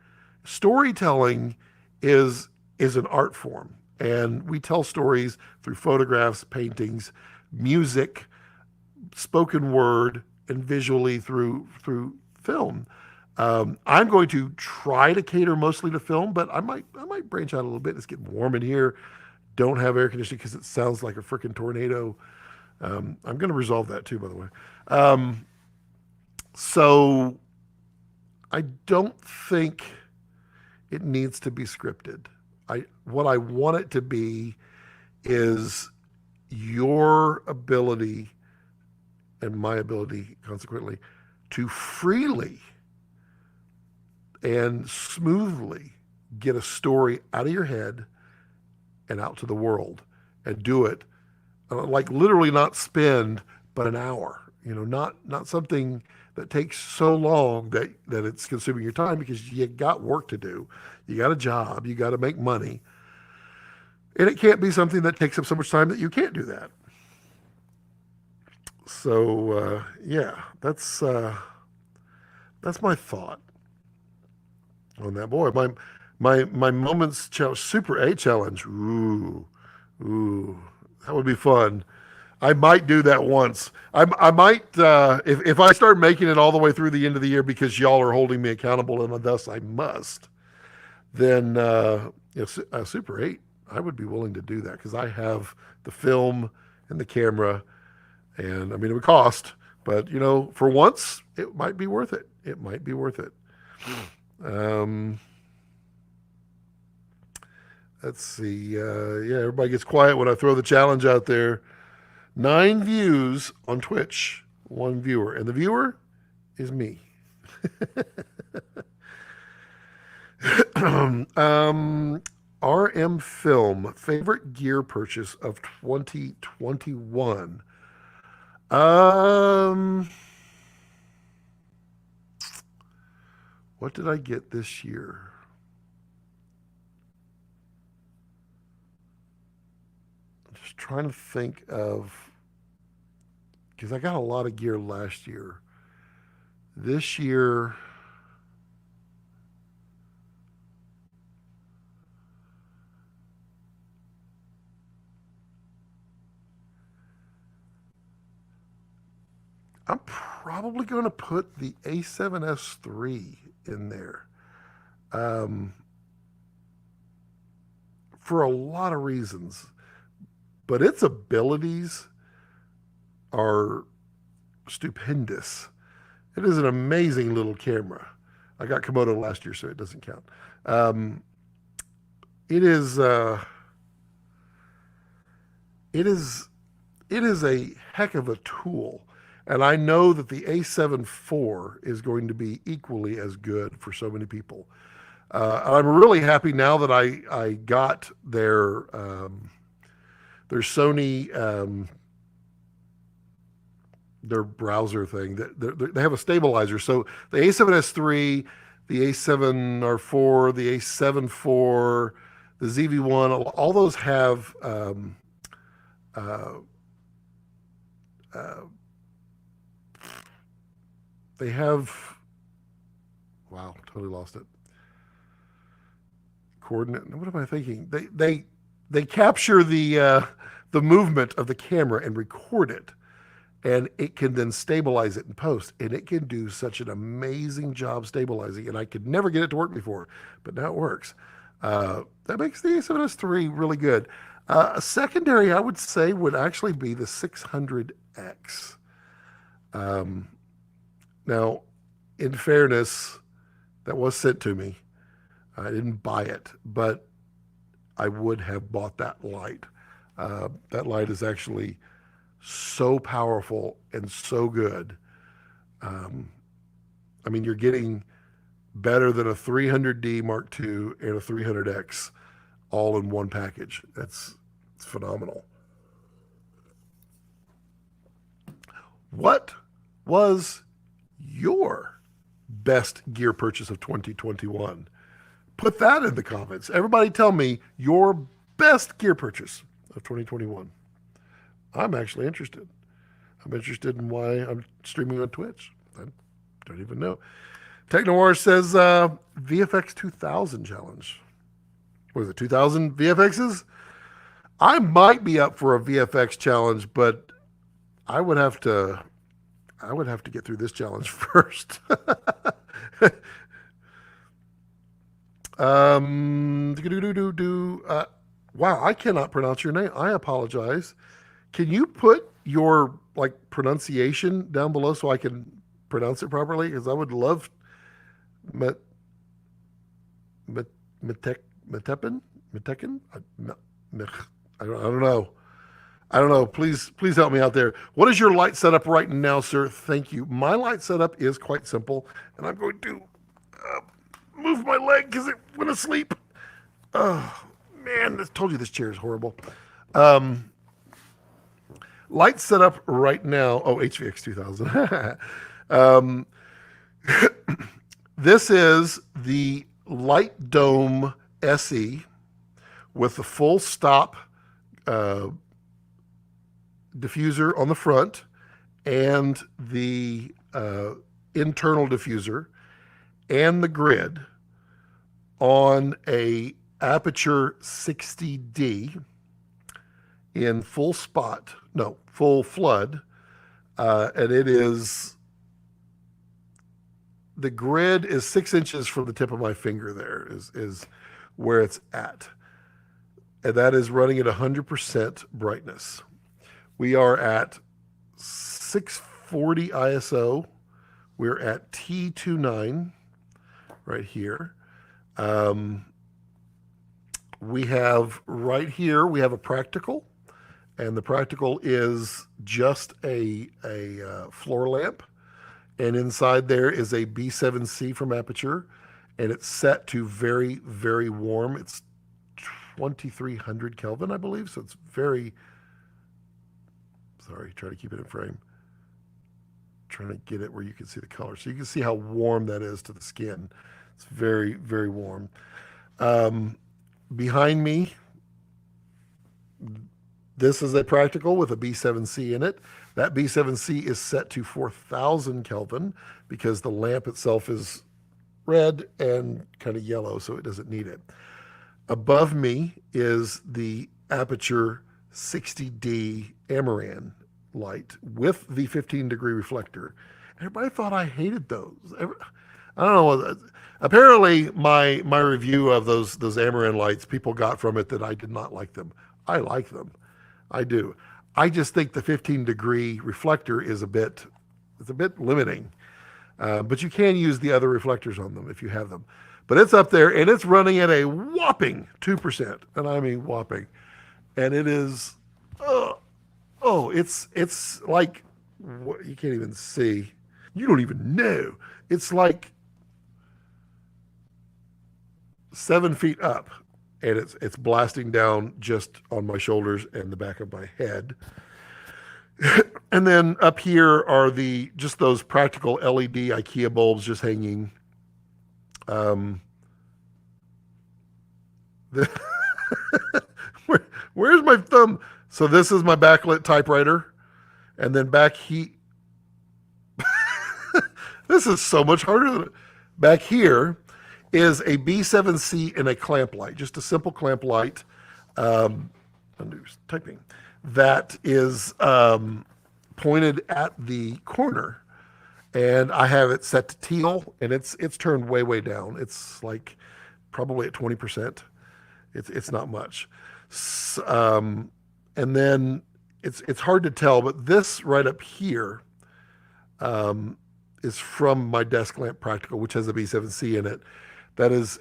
Storytelling is an art form, and we tell stories through photographs, paintings, music, spoken word, and visually through film. I'm going to try to cater mostly to film, but I might branch out a little bit. It's getting warm in here. Don't have air conditioning because it sounds like a freaking tornado. I'm going to resolve that too, by the way. So I don't think it needs to be scripted. What I want it to be is your ability and my ability, consequently, to freely and smoothly get a story out of your head and out to the world and do it like literally not spend but an hour, not something that takes so long that it's consuming your time because you got work to do. You got a job, you got to make money. And it can't be something that takes up so much time that you can't do that. So yeah, that's my thought on that. Boy, my moments challenge, Super 8 challenge. Ooh, that would be fun. I might do that once. I might if I start making it all the way through the end of the year because y'all are holding me accountable and thus I must. Then Super 8, I would be willing to do that because I have the film and the camera, and I mean it would cost, but for once it might be worth it. It might be worth it. Um, let's see. Yeah, everybody gets quiet when I throw the challenge out there. 9 views on Twitch, 1 viewer, and the viewer is me. RM Film, favorite gear purchase of 2021. What did I get this year? I'm just trying to think of, because I got a lot of gear last year. This year, I'm probably going to put the A7S3 in there um, for a lot of reasons. But its abilities are stupendous. It is an amazing little camera. I got Komodo last year, so it doesn't count. Um, it is it is it is a heck of a tool. And I know that the A7 IV is going to be equally as good for so many people. And I'm really happy now that I got their Sony their browser thing. They have a stabilizer. So the A7S3, the A7R4, the A7 IV, the ZV-1, all those have uh, uh, they have, wow, totally lost it. Coordinate. What am I thinking? They capture the movement of the camera and record it, and it can then stabilize it in post, and it can do such an amazing job stabilizing. And I could never get it to work before, but now it works. That makes the A7S3 really good. A secondary, I would say, would actually be the 600X. Um, Now, in fairness, that was sent to me. I didn't buy it, but I would have bought that light. That light is actually so powerful and so good. Um, I mean, you're getting better than a 300D Mark II and a 300X all in one package. It's phenomenal. What was your best gear purchase of 2021? Put that in the comments. Everybody tell me your best gear purchase of 2021. I'm actually interested. I'm interested in why I'm streaming on Twitch. I don't even know. Technowar says VFX 2000 challenge. What is it, 2000 VFXs? I might be up for a VFX challenge, but I would have to get through this challenge first. Wow, I cannot pronounce your name. I apologize. Can you put your like pronunciation down below so I can pronounce it properly? Because I would love Met, Met, Metepen? Metekin? I don't know. I don't know. Please help me out there. What is your light setup right now, sir? Thank you. My light setup is quite simple, and I'm going to move my leg because it went asleep. Oh, man, I told you this chair is horrible. Light setup right now. Oh, HVX 2000. This is the Light Dome SE with the full stop diffuser on the front and the internal diffuser and the grid on a aperture 60D in full flood, and it is, the grid is 6 inches from the tip of my finger. There is where it's at, and that is running at 100% brightness. We are at 640 ISO. We're at T29 right here. We have right here, we have a practical, and the practical is just a floor lamp. And inside there is a B7C from Aperture, and it's set to very, very warm. It's 2300 Kelvin, I believe. So it's very, sorry, try to keep it in frame. Trying to get it where you can see the color. So you can see how warm that is to the skin. It's very, very warm. Behind me, this is a practical with a B7C in it. That B7C is set to 4000 Kelvin because the lamp itself is red and kind of yellow, so it doesn't need it. Above me is the Aperture 60D Amaran light with the 15-degree reflector. Everybody thought I hated those. I don't know. Apparently, my review of those Amaran lights, people got from it that I did not like them. I like them. I do. I just think the 15-degree reflector is a bit limiting. But you can use the other reflectors on them if you have them. But it's up there, and it's running at a whopping 2%, and I mean whopping. And it is, it's like, what, you can't even see. You don't even know. It's like 7 feet up, and it's blasting down just on my shoulders and the back of my head. And then up here are just those practical LED IKEA bulbs just hanging. Where's my thumb? So this is my backlit typewriter, and then back this is so much harder than back here is a B7C and a clamp light, just a simple clamp light. Typing that is pointed at the corner, and I have it set to teal, and it's turned way down. It's like probably at 20%. It's not much. And then it's hard to tell, but this right up here is from my desk lamp practical, which has a B7C in it. That is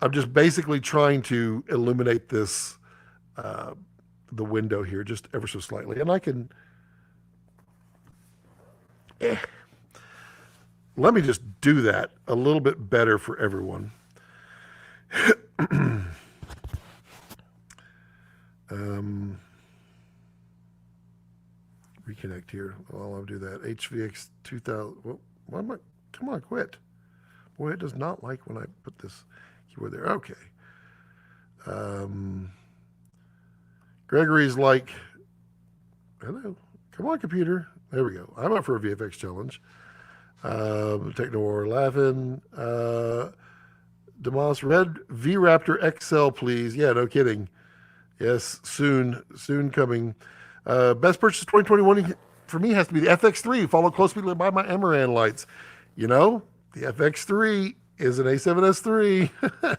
I'm just basically trying to illuminate this the window here just ever so slightly, and I can. Let me just do that a little bit better for everyone. Reconnect here. Well, I'll do that. HVX 2000. Well, why am I? Come on, quit. Boy, it does not like when I put this keyword there. Okay. Gregory's like, hello. Come on, computer. There we go. I'm up for a VFX challenge. Techno War laughing. Demas, red V-Raptor XL, please. Yeah, no kidding. Yes, soon coming. Best purchase 2021 for me has to be the FX3, followed closely by my Amaran lights. You know, the FX3 is an A7S3.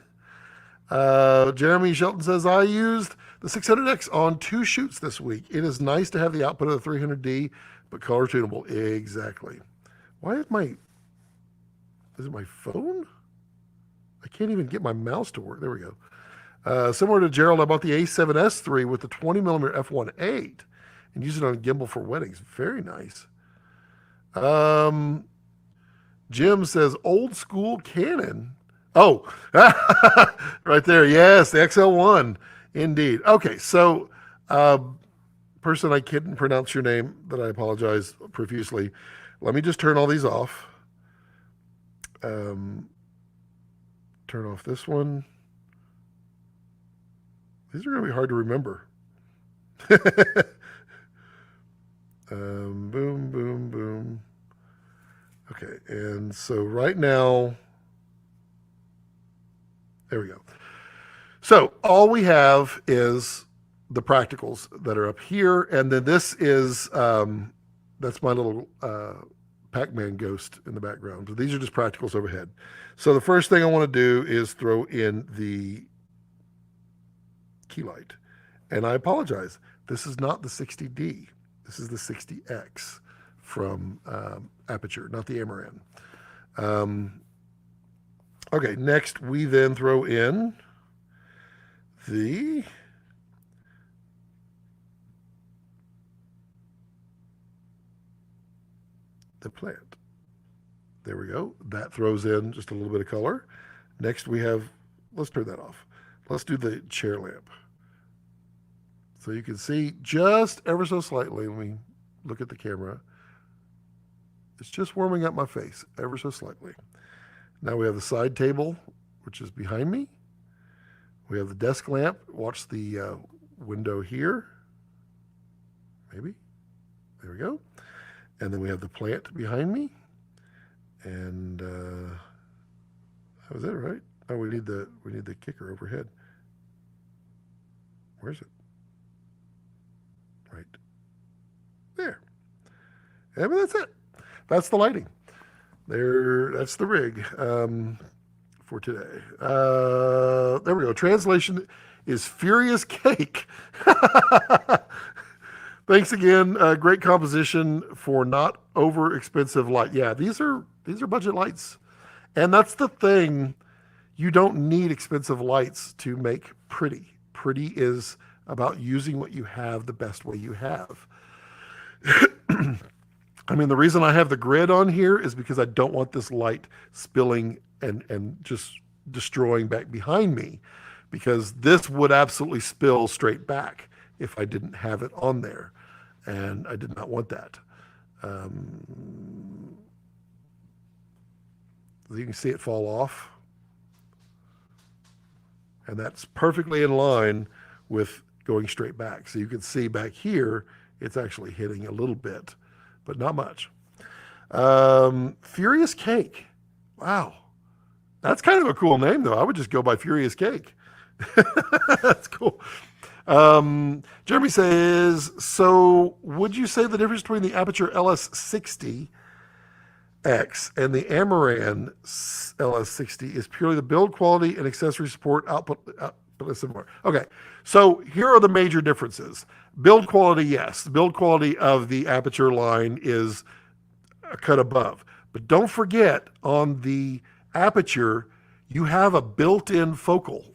Jeremy Shelton says, I used the 600X on 2 shoots this week. It is nice to have the output of the 300D, but color tunable. Exactly. Why is it my phone? I can't even get my mouse to work. There we go. Similar to Gerald, I bought the A7S3 with the 20mm f1.8 and used it on gimbal for weddings. Very nice. Jim says, old school Canon. Oh, right there. Yes, the XL1. Indeed. Okay, so person, I couldn't pronounce your name, that I apologize profusely. Let me just turn all these off. Turn off this one. These are going to be hard to remember. Boom, boom, boom. Okay, and so right now, there we go. So all we have is the practicals that are up here, and then this is, that's my little Pac-Man ghost in the background. So these are just practicals overhead. So the first thing I want to do is throw in the key light. And I apologize. This is not the 60D. This is the 60X from Aperture, not the Amaran. Okay, next we then throw in the plant. There we go. That throws in just a little bit of color. Next we have, let's turn that off. Let's do the chair lamp. So you can see just ever so slightly when we look at the camera, it's just warming up my face ever so slightly. Now we have the side table, which is behind me. We have the desk lamp. Watch the window here. Maybe. There we go. And then we have the plant behind me. And that was it, right? Oh, we need the kicker overhead. Where's it? Right there. And that's it. That's the lighting. That's the rig for today. There we go. Translation is Furious Cake. Thanks again. Great composition for not over expensive light. Yeah, these are budget lights. And that's the thing. You don't need expensive lights to make pretty. Pretty is about using what you have the best way you have. I mean, the reason I have the grid on here is because I don't want this light spilling and just destroying back behind me, because this would absolutely spill straight back if I didn't have it on there. And I did not want that. You can see it fall off. And that's perfectly in line with going straight back. So you can see back here, it's actually hitting a little bit, but not much. Furious Cake. Wow. That's kind of a cool name, though. I would just go by Furious Cake. That's cool. Jeremy says, so would you say the difference between the Aperture LS60X and the Amaran LS60 is purely the build quality and accessory support output but listen more. Okay, so here are the major differences. Build quality, yes. The build quality of the Aperture line is a cut above. But don't forget, on the Aperture, you have a built-in focal.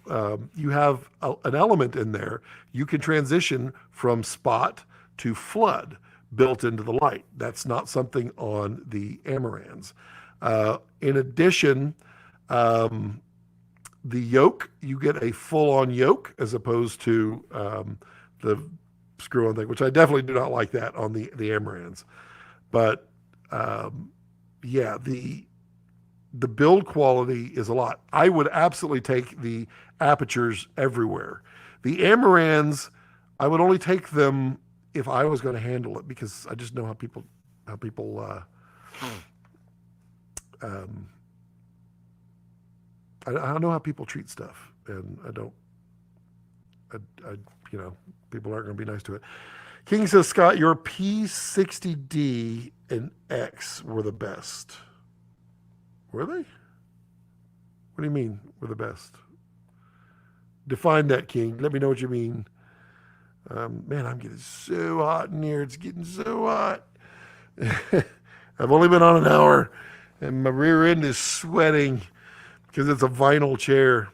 You have an element in there. You can transition from spot to flood built into the light. That's not something on the Amarans. In addition, the yoke, you get a full-on yoke as opposed to the screw-on thing, which I definitely do not like that on the Amarans. But yeah, the build quality is a lot. I would absolutely take the Apertures everywhere. The Amarans, I would only take them if I was going to handle it, because I just know how people I know how people treat stuff, and people aren't going to be nice to it. King says, Scott, your P60D and X were the best. Were they? What do you mean were the best? Define that, King. Let me know what you mean. Man, I'm getting so hot in here. It's getting so hot. I've only been on an hour, and my rear end is sweating because it's a vinyl chair.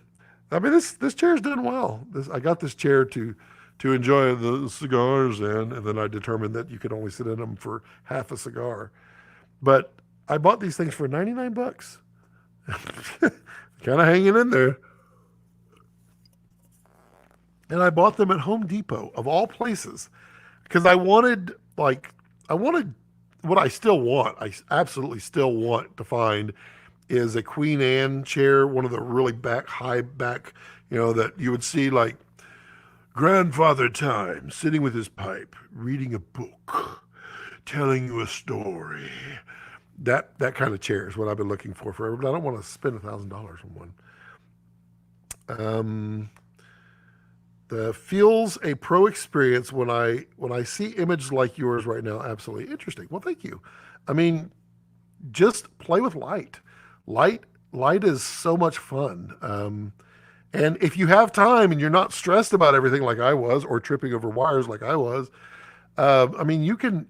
I mean, this chair's done well. I got this chair to enjoy the cigars in, and then I determined that you could only sit in them for half a cigar. But I bought these things for $99. Kind of hanging in there. And I bought them at Home Depot, of all places, because I wanted what I still want. I absolutely still want to find is a Queen Anne chair, one of the really high back, that you would see like Grandfather Time sitting with his pipe, reading a book, telling you a story. That kind of chair is what I've been looking for forever, but I don't want to spend $1,000 on one. The feels a pro experience when I see images like yours right now. Absolutely interesting. Well, thank you. I mean, just play with light. Light is so much fun. And if you have time and you're not stressed about everything like I was, or tripping over wires like I was, I mean, you can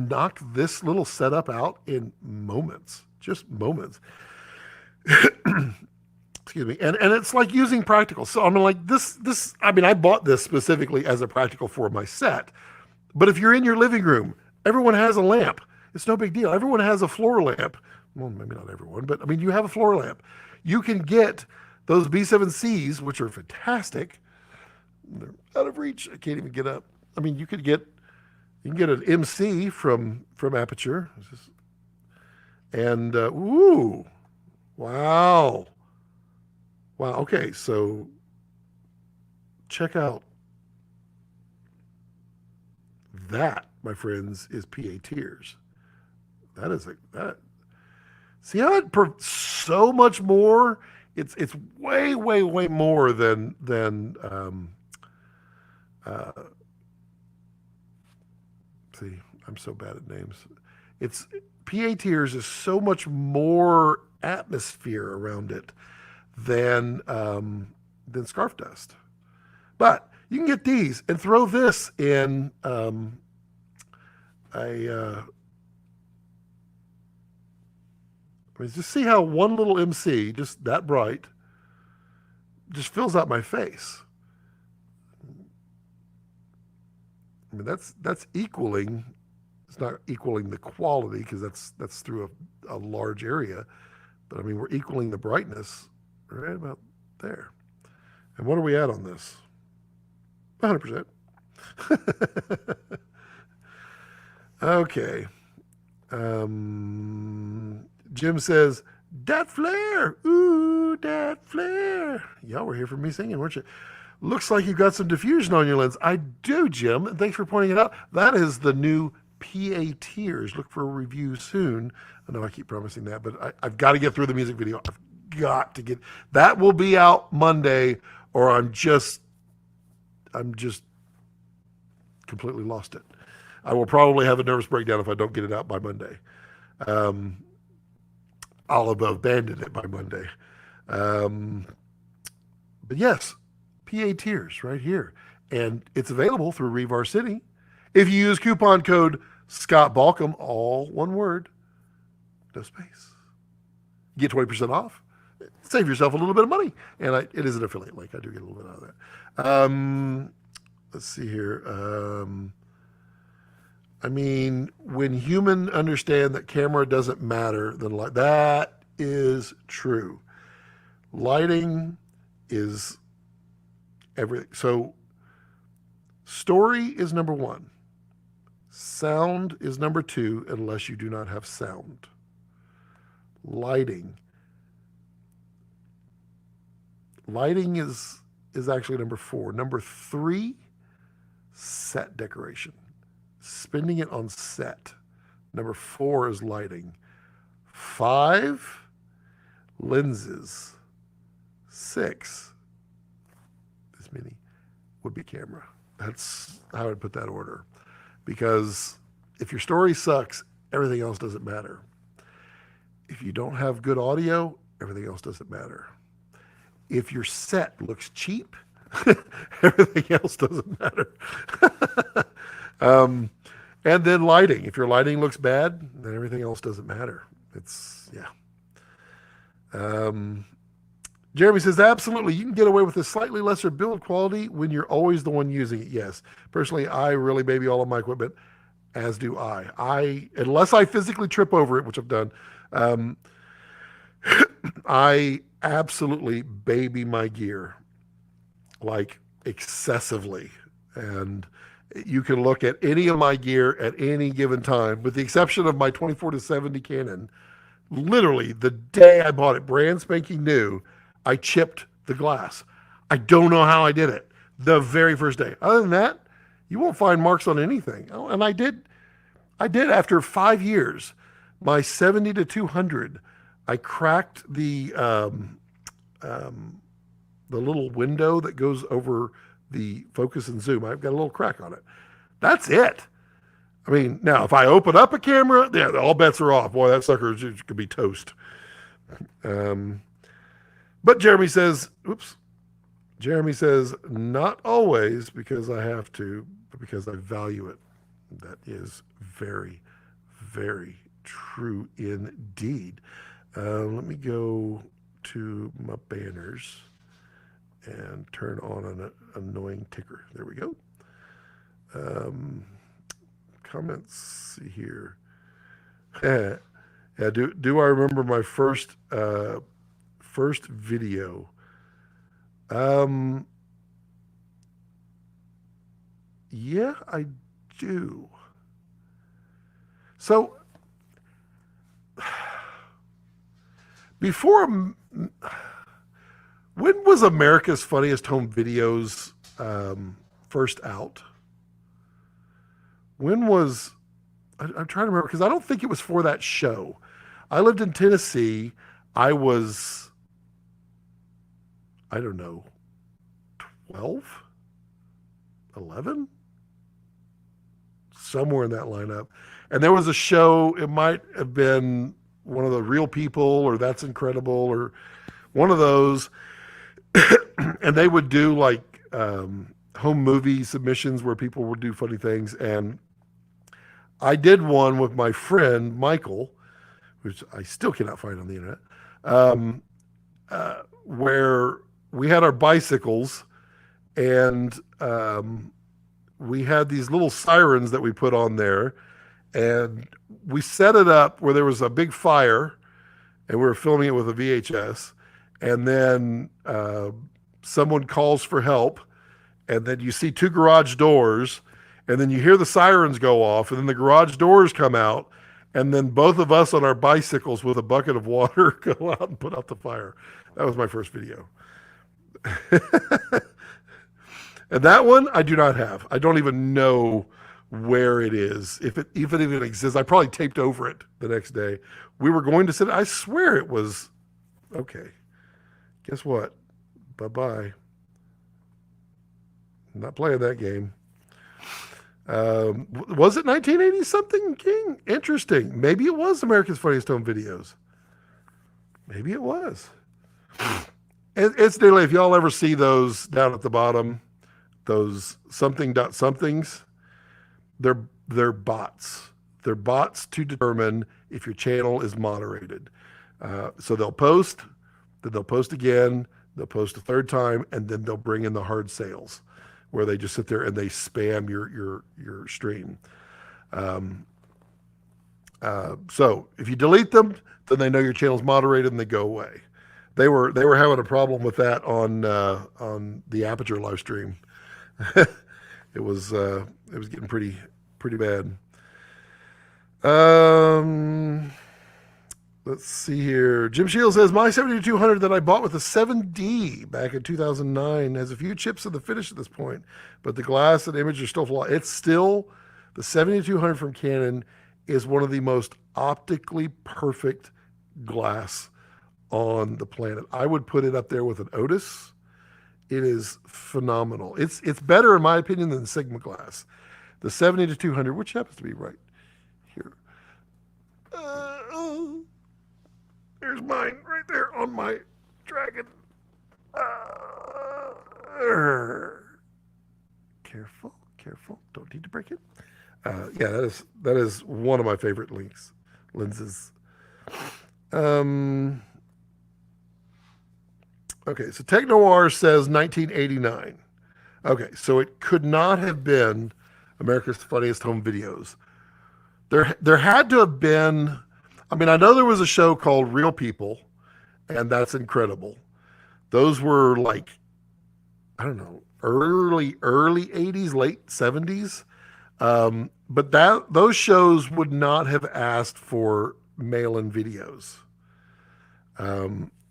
knock this little setup out in moments, just moments. Excuse me. And it's like using practical. So I'm like I bought this specifically as a practical for my set. But if you're in your living room, everyone has a lamp. It's no big deal. Everyone has a floor lamp. Well, maybe not everyone, but I mean, you have a floor lamp. You can get those B7Cs, which are fantastic. They're out of reach. I can't even get up. I mean, you can get an MC from Aperture. And ooh, wow. Wow. Okay, so check out that, my friends, is PA Tears. That is that. See how so much more. It's way more than see, I'm so bad at names. It's PA Tears is so much more atmosphere around it than Scarf Dust. But you can get these and throw this in just see how one little MC, just that bright, just fills out my face. I mean, that's equaling. It's not equaling the quality, because that's through a large area, but I mean, we're equaling the brightness right about there. And what are we at on this? 100%. Okay. Jim says, "Dat flare, ooh, dat flare." Y'all were here for me singing, weren't you? Looks like you've got some diffusion on your lens. I do, Jim. And thanks for pointing it out. That is the new PA Tears. Look for a review soon. I know I keep promising that, but I've got to get through the music video. I've got to get that. Will be out Monday, or I'm just completely lost it. I will probably have a nervous breakdown if I don't get it out by Monday. I'll have abandoned it by Monday. But yes, PA Tiers right here. And it's available through Revar City. If you use coupon code Scott Balcom, all one word, no space, get 20% off. Save yourself a little bit of money. And it is an affiliate link. I do get a little bit out of that. Let's see here. I mean, when humans understand that camera doesn't matter, then that is true. Lighting is everything. So story is number one. Sound is number two, unless you do not have sound. Lighting is actually number four. Number three, set decoration. Spending it on set. Number four is lighting. 5, lenses. 6, this mini, would be camera. That's how I'd put that order. Because if your story sucks, everything else doesn't matter. If you don't have good audio, everything else doesn't matter. If your set looks cheap, everything else doesn't matter. And then lighting. If your lighting looks bad, then everything else doesn't matter. Jeremy says, absolutely. You can get away with a slightly lesser build quality when you're always the one using it. Yes. Personally, I really baby all of my equipment, as do I. Unless I physically trip over it, which I've done, I absolutely baby my gear, like excessively. And you can look at any of my gear at any given time, with the exception of my 24-70 Canon. Literally, the day I bought it, brand spanking new, I chipped the glass. I don't know how I did it. The very first day. Other than that, you won't find marks on anything. Oh, and I did after 5 years. My 70-200, I cracked the little window that goes over the focus and zoom. I've got a little crack on it. That's it. I mean, now if I open up a camera, yeah, all bets are off. Boy, that sucker could be toast. But Jeremy says, not always because I have to, but because I value it. That is very, very true indeed. Let me go to my banners and turn on an annoying ticker. There we go. Comments, see here. Yeah, do I remember my first video? Yeah, I do. So before, when was America's Funniest Home Videos first out? When was, I'm trying to remember, because I don't think it was for that show. I lived in Tennessee. I was, I don't know, 12, 11, somewhere in that lineup. And there was a show, it might have been one of the Real People or That's Incredible or one of those. And they would do like home movie submissions where people would do funny things. And I did one with my friend, Michael, which I still cannot find on the internet, where we had our bicycles and we had these little sirens that we put on there, and we set it up where there was a big fire and we were filming it with a VHS, and then someone calls for help, and then you see 2 garage doors, and then you hear the sirens go off, and then the garage doors come out, and then both of us on our bicycles with a bucket of water go out and put out the fire. That was my first video. And that one I do not have. I don't even know where it is. If it even exists, I probably taped over it the next day. We were going to sit, I swear it was, okay. Guess what? Bye-bye. I'm not playing that game. Was it 1980 something, King? Interesting. Maybe it was America's Funniest Home Videos. Maybe it was. Incidentally, if y'all ever see those down at the bottom, those somethings, they're bots. They're bots to determine if your channel is moderated. So they'll post, then they'll post again, they'll post a third time, and then they'll bring in the hard sales, where they just sit there and they spam your stream. So if you delete them, then they know your channel's moderated and they go away. They were having a problem with that on the Aperture live stream. It was getting pretty bad. Let's see here. Jim Shields says, my 7200 that I bought with a 7D back in 2009 has a few chips in the finish at this point, but the glass and image are still flawed. It's still, the 7200 from Canon is one of the most optically perfect glass on the planet. I would put it up there with an Otis. It is phenomenal. It's better, in my opinion, than Sigma glass. The 70-200, which happens to be right here. There's mine right there on my Dragon. Careful. Don't need to break it. Yeah, that is one of my favorite lenses. Okay, so Tech Noir says 1989. Okay, so it could not have been America's Funniest Home Videos. There had to have been, I mean, I know there was a show called Real People, and that's incredible. Those were like, I don't know, early 80s, late 70s. But those shows would not have asked for mail-in videos.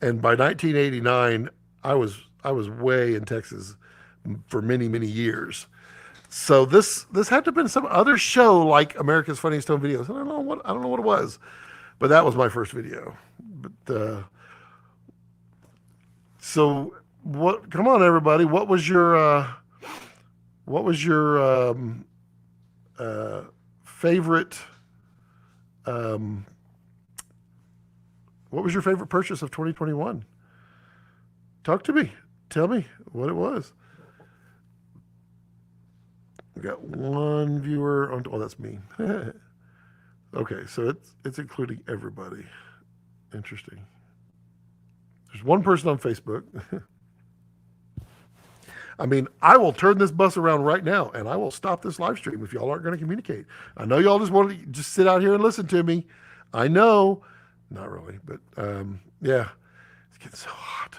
And by 1989, I was way in Texas for many years. So this had to have been some other show like America's Funniest Home Videos. I don't know what it was, but that was my first video. But so what? Come on, everybody! What was your favorite? What was your favorite purchase of 2021? Talk to me. Tell me what it was. We got one viewer on. Oh, that's me. Okay, so it's including everybody. Interesting. There's one person on Facebook. I mean, I will turn this bus around right now, and I will stop this live stream if y'all aren't going to communicate. I know y'all just want to just sit out here and listen to me. I know. Not really, but yeah, it's getting so hot.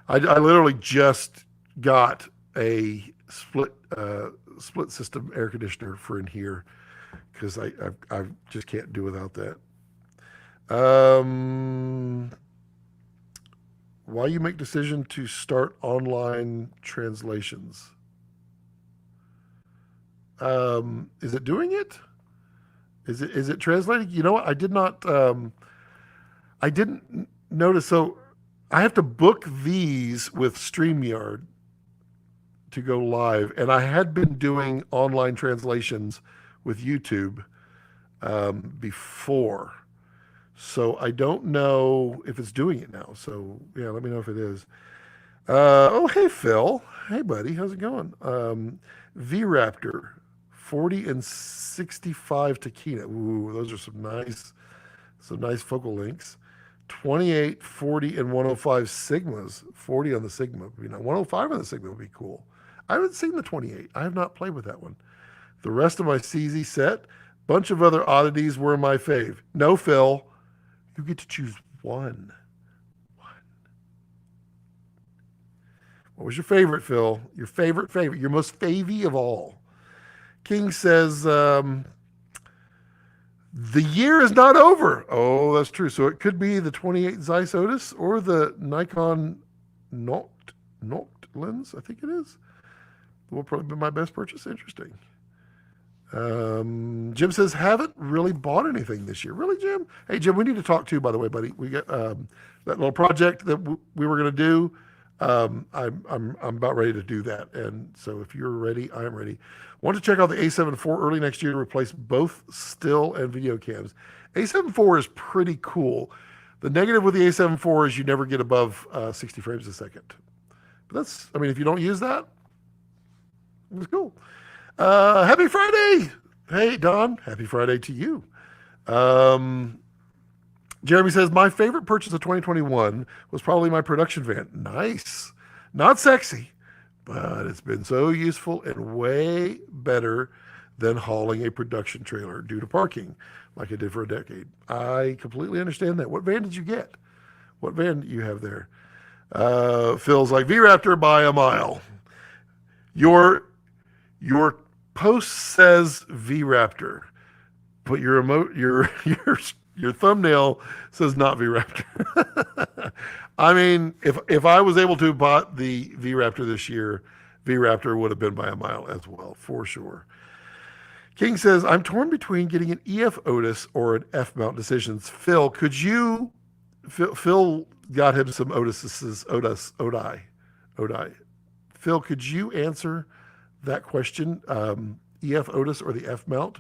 I literally just got a split system air conditioner for in here because I just can't do without that. Why you make decision to start online translations? Is it doing it? Is it translating? You know what? I did not. I didn't notice. So I have to book these with StreamYard to go live. And I had been doing online translations with YouTube before. So I don't know if it's doing it now. So yeah, let me know if it is. Oh, hey, Phil. Hey, buddy. How's it going? V-Raptor 40 and 65 Taquina. Ooh, those are some nice focal lengths. 28, 40, and 105 Sigmas. 40 on the Sigma. 105 on the Sigma would be cool. I haven't seen the 28. I have not played with that one. The rest of my CZ set, bunch of other oddities were my fave. No, Phil. You get to choose one. What was your favorite, Phil? Your favorite, your most favy of all. King says, the year is not over. Oh, that's true. So it could be the 28 Zeiss Otis or the Nikon Noct lens, I think it is. Will probably be my best purchase. Interesting. Jim says, haven't really bought anything this year. Really, Jim? Hey, Jim, we need to talk too, by the way, buddy. We got that little project that we were going to do. I'm about ready to do that. And so if you're ready, I am ready. Want to check out the A7 IV early next year to replace both still and video cams. A7 IV is pretty cool. The negative with the A7 IV is you never get above 60 frames a second. But that's, I mean, if you don't use that, it's cool. Happy Friday! Hey, Don, happy Friday to you. Jeremy says, my favorite purchase of 2021 was probably my production van. Nice. Not sexy, but it's been so useful and way better than hauling a production trailer due to parking like I did for a decade. I completely understand that. What van did you get? What van do you have there? Phil's like, V-Raptor by a mile. Your post says V-Raptor, but your thumbnail says not V-Raptor. I mean, if I was able to bought the V-Raptor this year, V-Raptor would have been by a mile as well, for sure. King says, I'm torn between getting an EF Otis or an F-mount decisions. Phil, could you, Phil got him some Odi. Phil, could you answer that question? EF Otis or the F-mount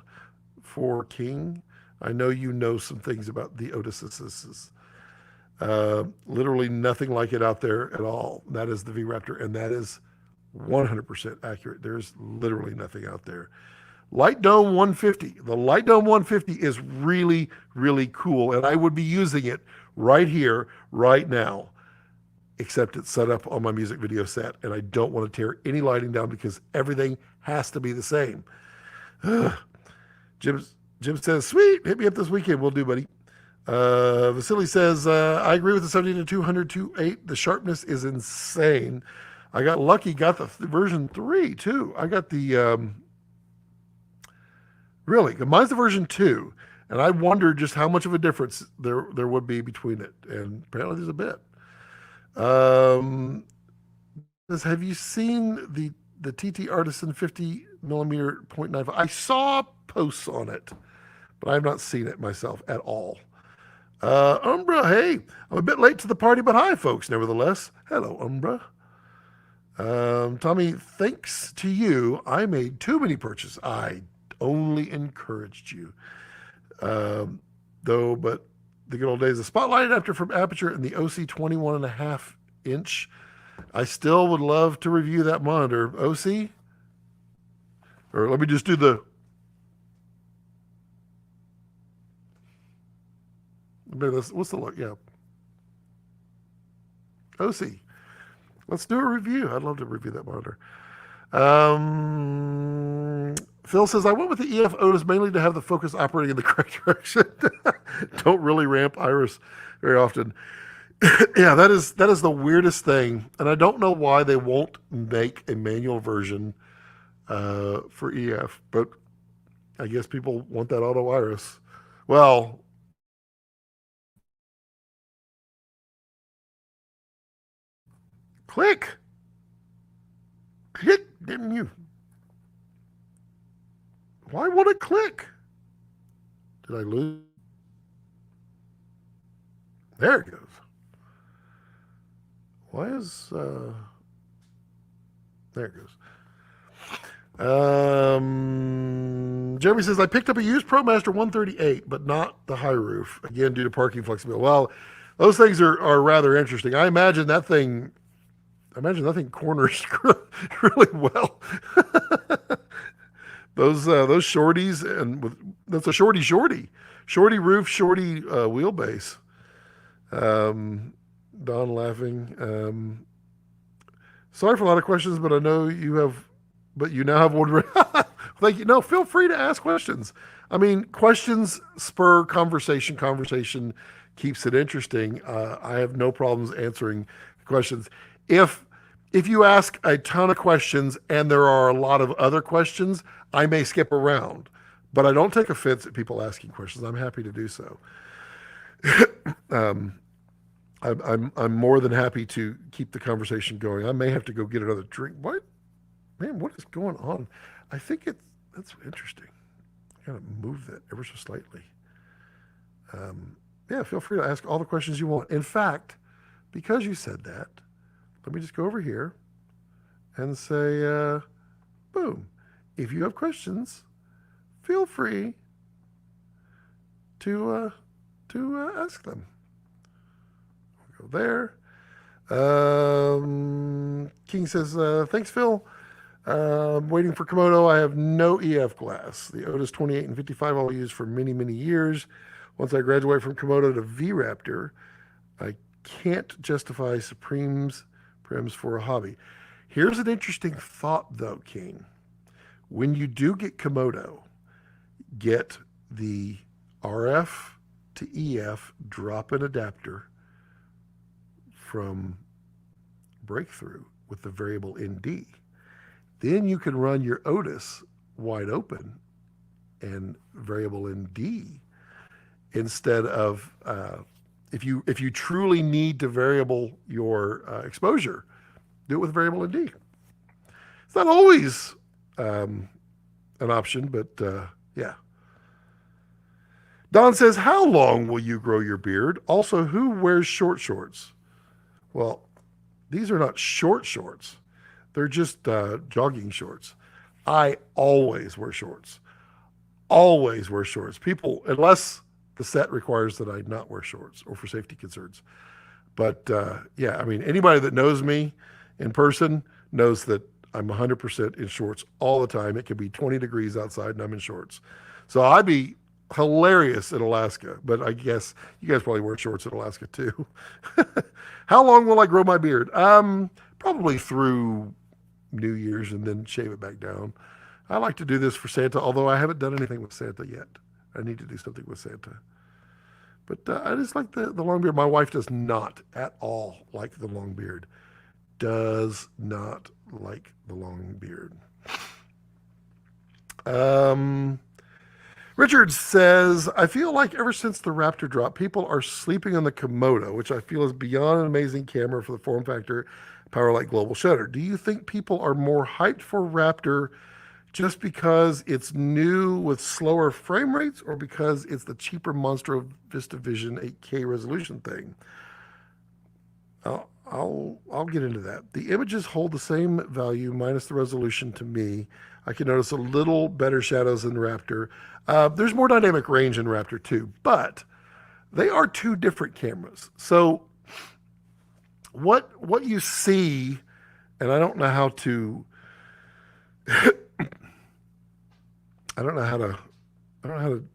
for King? I know you know some things about the Otises. Literally nothing like it out there at all. That is the V-Raptor, and that is 100% accurate. There's literally nothing out there. Light Dome 150. The Light Dome 150 is really, really cool, and I would be using it right here, right now, except it's set up on my music video set, and I don't want to tear any lighting down because everything has to be the same. Jim says, sweet, hit me up this weekend. We'll do, buddy. Vasily says, I agree with the 70-200 2.8. The sharpness is insane. I got lucky, got the version 3 too. I got the, really, mine's the version 2. And I wondered just how much of a difference there would be between it. And apparently there's a bit. Have you seen the TT Artisan 50mm 0.95? I saw posts on it, but I have not seen it myself at all. Umbra, hey, I'm a bit late to the party, but hi, folks, nevertheless. Hello, Umbra. Tommy, thanks to you, I made too many purchases. I only encouraged you. Though, but the good old days, the spotlight adapter from Aperture and the OC 21.5 inch. I still would love to review that monitor. OC? Or let me just do the... What's the look? Yeah. OC. Let's do a review. I'd love to review that monitor. Phil says, I went with the EF Otis mainly to have the focus operating in the correct direction. Don't really ramp iris very often. Yeah, that is the weirdest thing. And I don't know why they won't make a manual version for EF, but I guess people want that auto iris. Well, click, didn't you? Why won't it click? Did I lose? There it goes. Why is, there it goes. Jeremy says, I picked up a used ProMaster 138, but not the high roof, again, due to parking flexibility. Well, those things are rather interesting. I imagine that thing corners really well. Those shorties, and that's a shorty roof, shorty wheelbase. Don laughing. Sorry for a lot of questions, but I know you now have one. Thank you. No, feel free to ask questions. I mean, questions spur conversation. Conversation keeps it interesting. I have no problems answering questions. If you ask a ton of questions and there are a lot of other questions, I may skip around, but I don't take offense at people asking questions. I'm happy to do so. I'm more than happy to keep the conversation going. I may have to go get another drink. What? Man, what is going on? I think that's interesting. I gotta move that ever so slightly. Yeah, feel free to ask all the questions you want. In fact, because you said that, let me just go over here and say, boom. If you have questions, feel free to ask them. there. King says, thanks, Phil. Waiting for Komodo. I have no EF glass. The Otis 28 and 55 I'll use for many, many years. Once I graduate from Komodo to V-Raptor, I can't justify Supreme's prims for a hobby. Here's an interesting thought, though, King. When you do get Komodo, get the RF to EF drop-in adapter from Breakthrough with the variable ND. Then you can run your Otis wide open and variable ND instead of if you truly need to variable your exposure, do it with variable ND. It's not always an option, but yeah. Don says, how long will you grow your beard? Also, who wears short shorts? Well, these are not short shorts. They're just jogging shorts. I always wear shorts. Always wear shorts. People, unless the set requires that I not wear shorts or for safety concerns. But yeah, I mean, anybody that knows me in person knows that I'm 100% in shorts all the time. It can be 20 degrees outside and I'm in shorts. So I'd be hilarious in Alaska, but I guess you guys probably wear shorts in Alaska too. How long will I grow my beard? Probably through New Year's and then shave it back down. I like to do this for Santa, although I haven't done anything with Santa yet. I need to do something with Santa. But I just like the long beard. My wife does not at all like the long beard. Does not like the long beard. Richard says, I feel like ever since the Raptor drop, people are sleeping on the Komodo, which I feel is beyond an amazing camera for the form factor, power like global shutter. Do you think people are more hyped for Raptor just because it's new with slower frame rates or because it's the cheaper Monstro VistaVision 8K resolution thing? I'll get into that. The images hold the same value minus the resolution to me. I can notice a little better shadows in Raptor. There's more dynamic range in Raptor too, but they are two different cameras. So what you see, and I don't know how to I don't know how to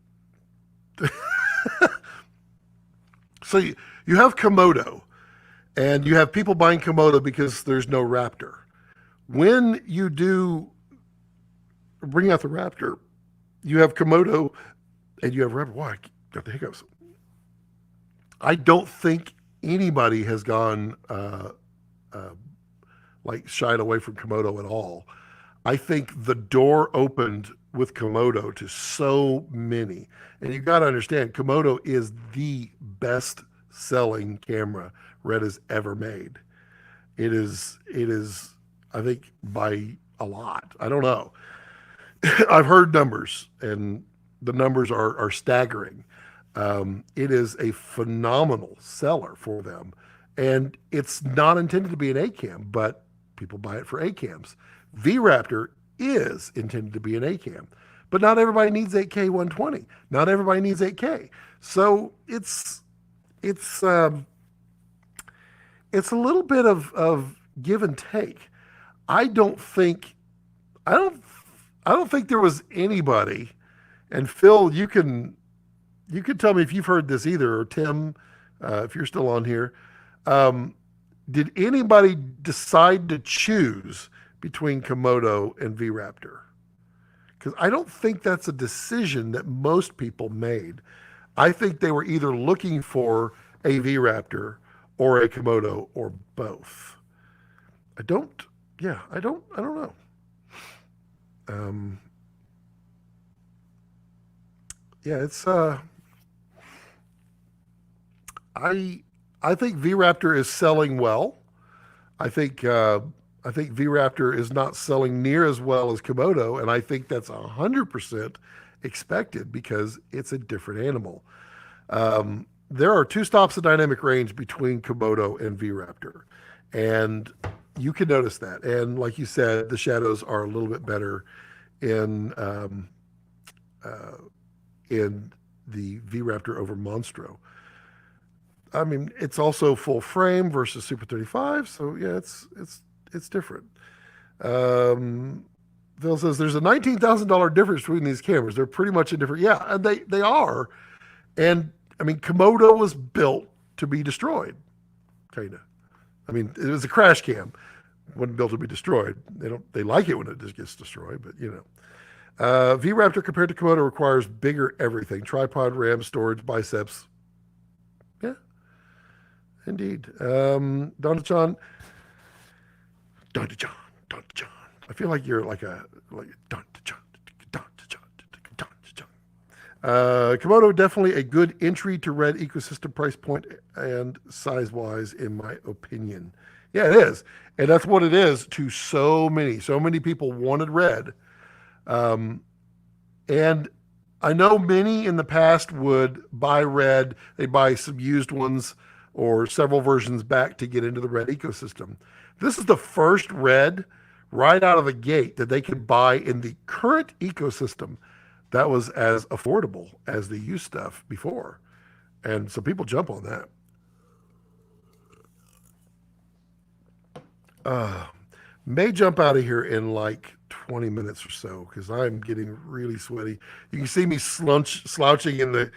so you have Komodo, and you have people buying Komodo because there's no Raptor. When you do bring out the Raptor, you have Komodo and you have Raptor. Wow, I got the hiccups. I don't think anybody has gone like shied away from Komodo at all. I think the door opened with Komodo to so many. And you got to understand, Komodo is the best selling camera Red has ever made. It is, I think, by a lot. I don't know. I've heard numbers, and the numbers are staggering. It is a phenomenal seller for them. And it's not intended to be an A-cam, but people buy it for A-cams. V-Raptor is intended to be an A-cam, but not everybody needs 8K 120. Not everybody needs 8K. So it's a little bit of give and take. I don't think there was anybody, and Phil, you can tell me if you've heard this either, or Tim, if you're still on here. Did anybody decide to choose between Komodo and V-Raptor? Because I don't think that's a decision that most people made. I think they were either looking for a V-Raptor or a Komodo or both. I don't know. Yeah, it's I think V-Raptor is selling well. I think V-Raptor is not selling near as well as Komodo, and I think that's 100% expected because it's a different animal. There are two stops of dynamic range between Komodo and V-Raptor, and you can notice that. And like you said, the shadows are a little bit better in the V-Raptor over Monstro. I mean, it's also full frame versus Super 35, so yeah, it's different. Um, Phil says there's a $19,000 difference between these cameras. They're pretty much a different. Yeah, and they are. And I mean, Komodo was built to be destroyed, kind of. I mean, it was a crash cam. It wasn't built to be destroyed. They like it when it just gets destroyed, but you know. V-Raptor compared to Komodo requires bigger everything: tripod, RAM, storage, biceps. Yeah, indeed. Donna John. I feel like you're like Donna John. Komodo definitely a good entry to Red ecosystem price point and size wise, in my opinion. Yeah, it is, and that's what it is to so many. So many people wanted Red. And I know many in the past would buy Red. They buy some used ones or several versions back to get into the Red ecosystem. This is the first Red right out of the gate that they could buy in the current ecosystem that was as affordable as the used stuff before. And so people jump on that. May jump out of here in like 20 minutes or so because I'm getting really sweaty. You can see me slouching in the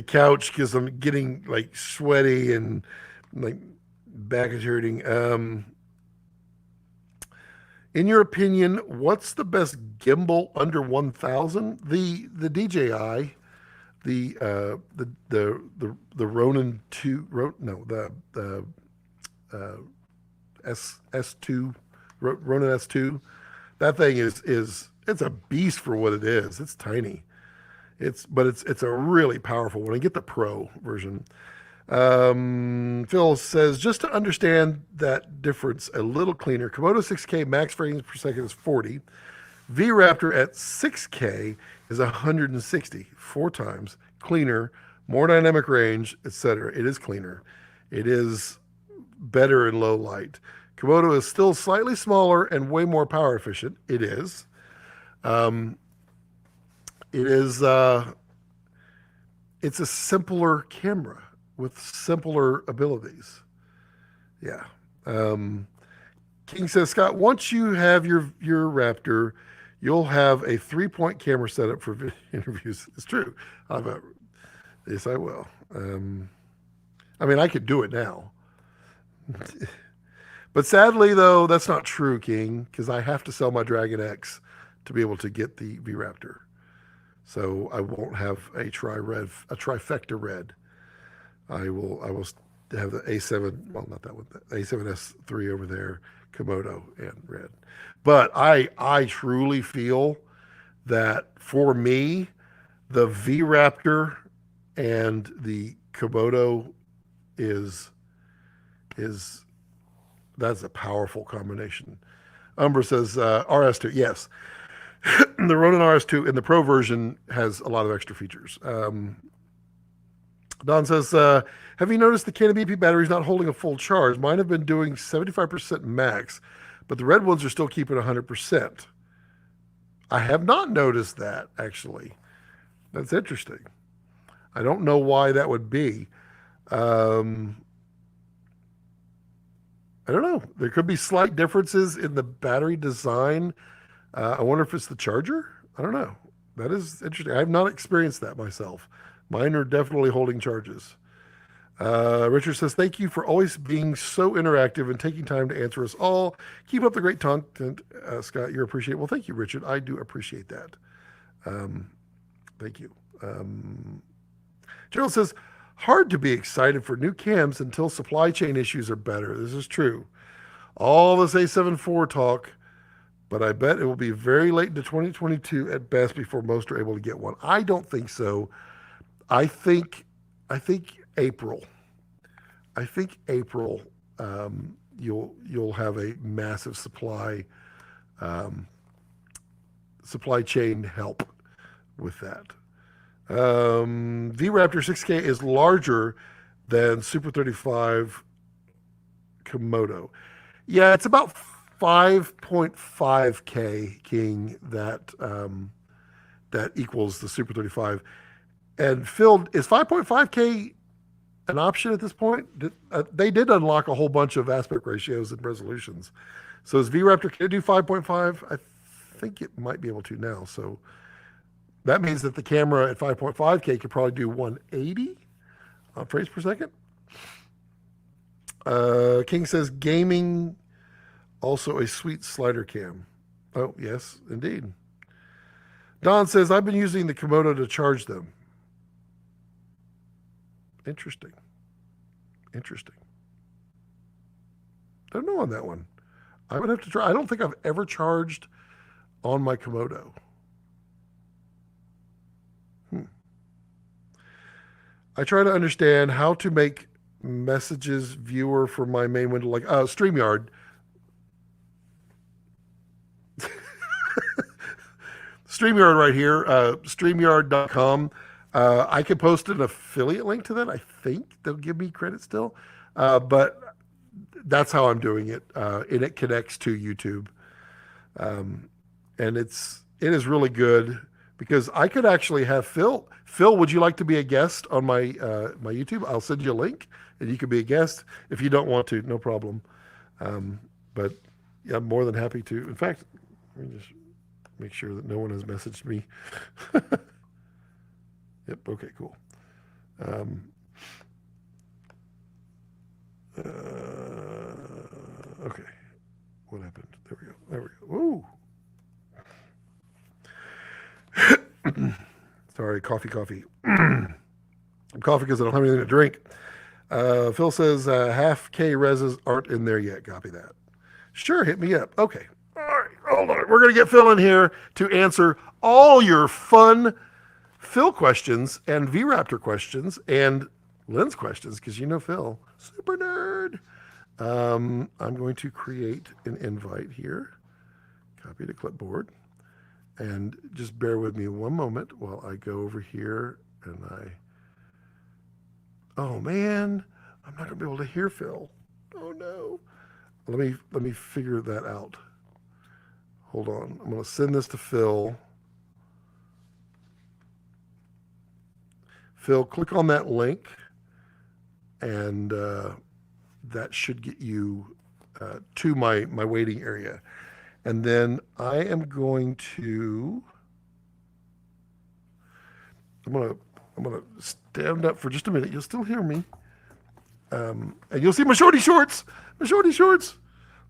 couch because I'm getting like sweaty and like back is hurting. In your opinion, what's the best gimbal under 1,000? The DJI, the Ronin 2, the S2, Ronin S2. That thing is it's a beast for what it is. It's tiny. But it's a really powerful one. I get the Pro version. Phil says, just to understand that difference a little cleaner, Komodo 6K max frames per second is 40. V-Raptor at 6K is 160, 4 times cleaner, more dynamic range, etc. It is cleaner. It is better in low light. Komodo is still slightly smaller and way more power efficient. It is. It's a simpler camera with simpler abilities. Yeah. King says, Scott, once you have your Raptor, you'll have a 3-point camera setup for video interviews. It's true. Yes, I will. I mean, I could do it now. But sadly, though, that's not true, King, because I have to sell my Dragon X to be able to get the V-Raptor. So I won't have a trifecta Red. I will have the A7, well, not that one, the A7S3 over there, Komodo and Red. But I truly feel that for me, the V-Raptor and the Komodo that's a powerful combination. Umbra says RS2, yes. The Ronin RS2 in the Pro version has a lot of extra features. Don says, have you noticed the Canon BP battery is not holding a full charge? Mine have been doing 75% max, but the red ones are still keeping 100%. I have not noticed that, actually. That's interesting. I don't know why that would be. I don't know. There could be slight differences in the battery design. I wonder if it's the charger. I don't know. That is interesting. I have not experienced that myself. Mine are definitely holding charges. Richard says, thank you for always being so interactive and taking time to answer us all. Keep up the great content, Scott. You're appreciated. Well, thank you, Richard. I do appreciate that. Thank you. Gerald says, hard to be excited for new cams until supply chain issues are better. This is true. All this A7 IV talk, but I bet it will be very late into 2022 at best before most are able to get one. I don't think so. I think April. I think April. You'll have a massive supply chain help with that. V-Raptor 6K is larger than Super 35 Komodo. Yeah, it's about 5.5K, King, that equals the Super 35. And Phil, is 5.5K an option at this point? They did unlock a whole bunch of aspect ratios and resolutions. So is VRaptor, can it do 5.5? I think it might be able to now. So that means that the camera at 5.5K could probably do 180 frames per second. King says gaming, also a sweet slider cam. Oh, yes, indeed. Don says, I've been using the Komodo to charge them. Interesting. Don't know on that one. I would have to try. I don't think I've ever charged on my Komodo. I try to understand how to make messages viewer for my main window, like StreamYard. StreamYard right here, StreamYard.com. I could post an affiliate link to that. I think they'll give me credit still. But that's how I'm doing it. And it connects to YouTube. And it is really good because I could actually have Phil. Phil, would you like to be a guest on my my YouTube? I'll send you a link and you can be a guest. If you don't want to, no problem. But yeah, I'm more than happy to. In fact, let me just make sure that no one has messaged me. Yep. Okay, cool. Okay. What happened? There we go. Ooh. Sorry, coffee. I'm coughing because I don't have anything to drink. Phil says half K reses aren't in there yet. Copy that. Sure, hit me up. Okay. All right, hold on. We're going to get Phil in here to answer all your fun Phil questions and VRaptor questions and lens questions because you know Phil, super nerd. I'm going to create an invite here. Copy to clipboard. And just bear with me one moment while I go over here and oh man, I'm not gonna be able to hear Phil. Oh no. Let me figure that out. Hold on. I'm gonna send this to Phil. Phil, click on that link and that should get you to my waiting area. And then I am going to, I'm gonna stand up for just a minute. You'll still hear me. And you'll see my shorty shorts.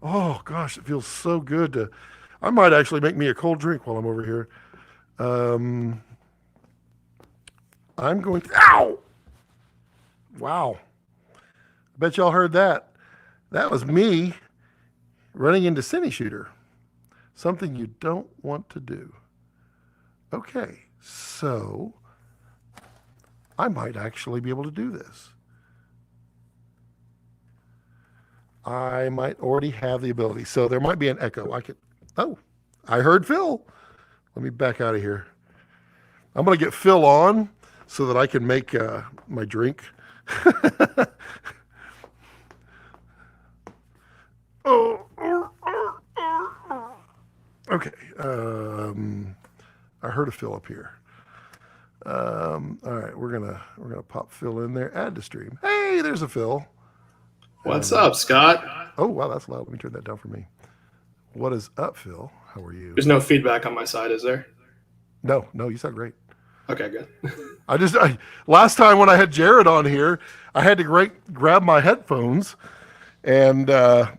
Oh gosh, it feels so good to, I might actually make me a cold drink while I'm over here. I'm going to, ow! Wow. I bet y'all heard that. That was me running into Cine Shooter. Something you don't want to do. Okay, so I might actually be able to do this. I might already have the ability. So there might be an echo. I heard Phil. Let me back out of here. I'm going to get Phil on so that I can make my drink. Okay. I heard a Phil up here. All right, we're gonna pop Phil in there. Add to stream. Hey, there's a Phil. What's up, Scott? Oh wow, that's loud. Let me turn that down for me. What is up, Phil? How are you? There's no feedback on my side, is there? No, you sound great. Okay, good. Last time when I had Jared on here, I had to grab my headphones, and they're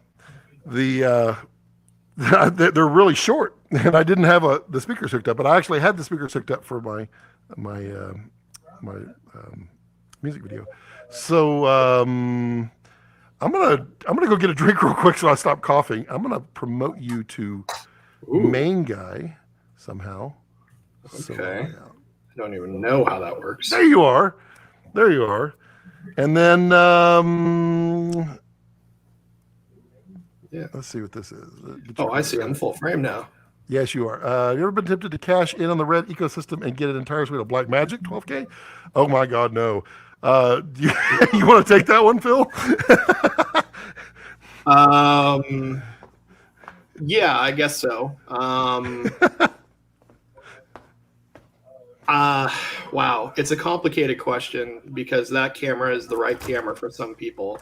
really short, and I didn't have the speakers hooked up, but I actually had the speakers hooked up for my music video. So I'm gonna go get a drink real quick so I stop coughing. I'm gonna promote you to main guy somehow. Okay. I don't even know how that works. There you are. And then yeah. Let's see what this is. Oh, I see. I'm full frame now. Yes, you are. You ever been tempted to cash in on the red ecosystem and get an entire suite of Black Magic 12K? Oh my God, no. You want to take that one, Phil? Yeah, I guess so. Wow. It's a complicated question because that camera is the right camera for some people.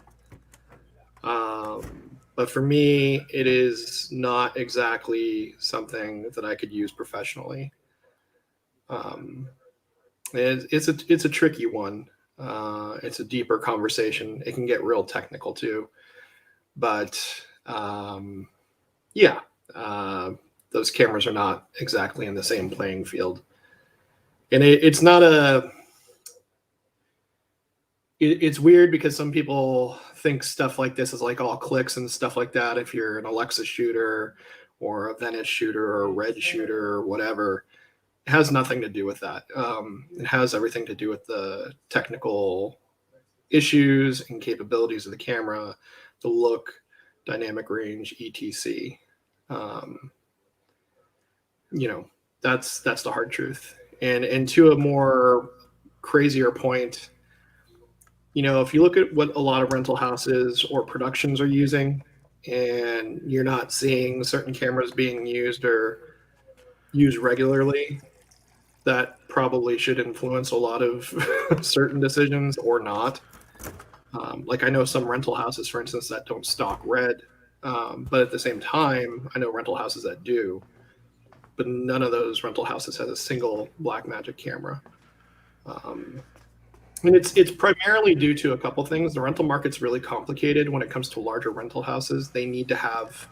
But for me, it is not exactly something that I could use professionally. Um, it's a tricky one. It's a deeper conversation. It can get real technical too. But yeah, uh, those cameras are not exactly in the same playing field. And it's not a. It's weird because some people think stuff like this is like all clicks and stuff like that. If you're an Alexa shooter or a Venice shooter or a Red shooter or whatever, it has nothing to do with that. It has everything to do with the technical issues and capabilities of the camera, the look, dynamic range, etc. Um, you know, that's the hard truth. And to a more crazier point, if you look at what a lot of rental houses or productions are using, and you're not seeing certain cameras being used or used regularly, that probably should influence a lot of certain decisions or not. Like I know some rental houses, for instance, that don't stock red, but at the same time, I know rental houses that do. But none of those rental houses has a single Blackmagic camera. And it's primarily due to a couple things. The rental market's really complicated when it comes to larger rental houses. They need to have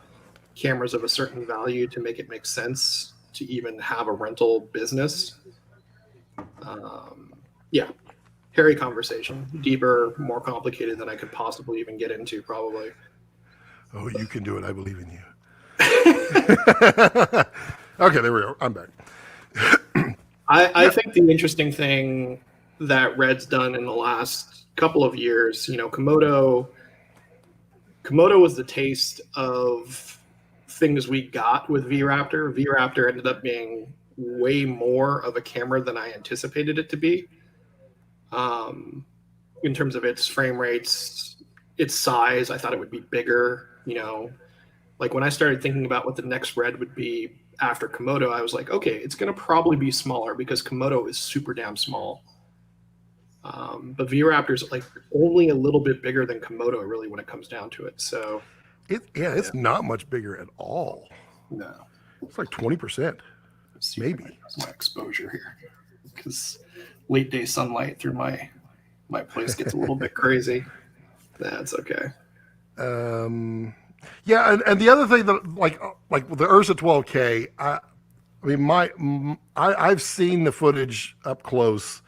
cameras of a certain value to make it make sense to even have a rental business. Yeah, hairy conversation, deeper, more complicated than I could possibly even get into, probably. Oh, you can do it. I believe in you. Okay, there we go. I'm back. I think the interesting thing that Red's done in the last couple of years, Komodo was the taste of things we got with V-Raptor. V-Raptor ended up being way more of a camera than I anticipated it to be. In terms of its frame rates, its size, I thought it would be bigger. Like when I started thinking about what the next Red would be after Komodo, I was like, okay, it's going to probably be smaller because Komodo is super damn small. But V-Raptor is like only a little bit bigger than Komodo, really, when it comes down to it. So, it's not much bigger at all. no, It's like 20%, maybe. My exposure here, because late day sunlight through my place gets a little bit crazy. That's okay. Yeah, and the other thing that like with the Ursa 12K, I mean I've seen the footage up close.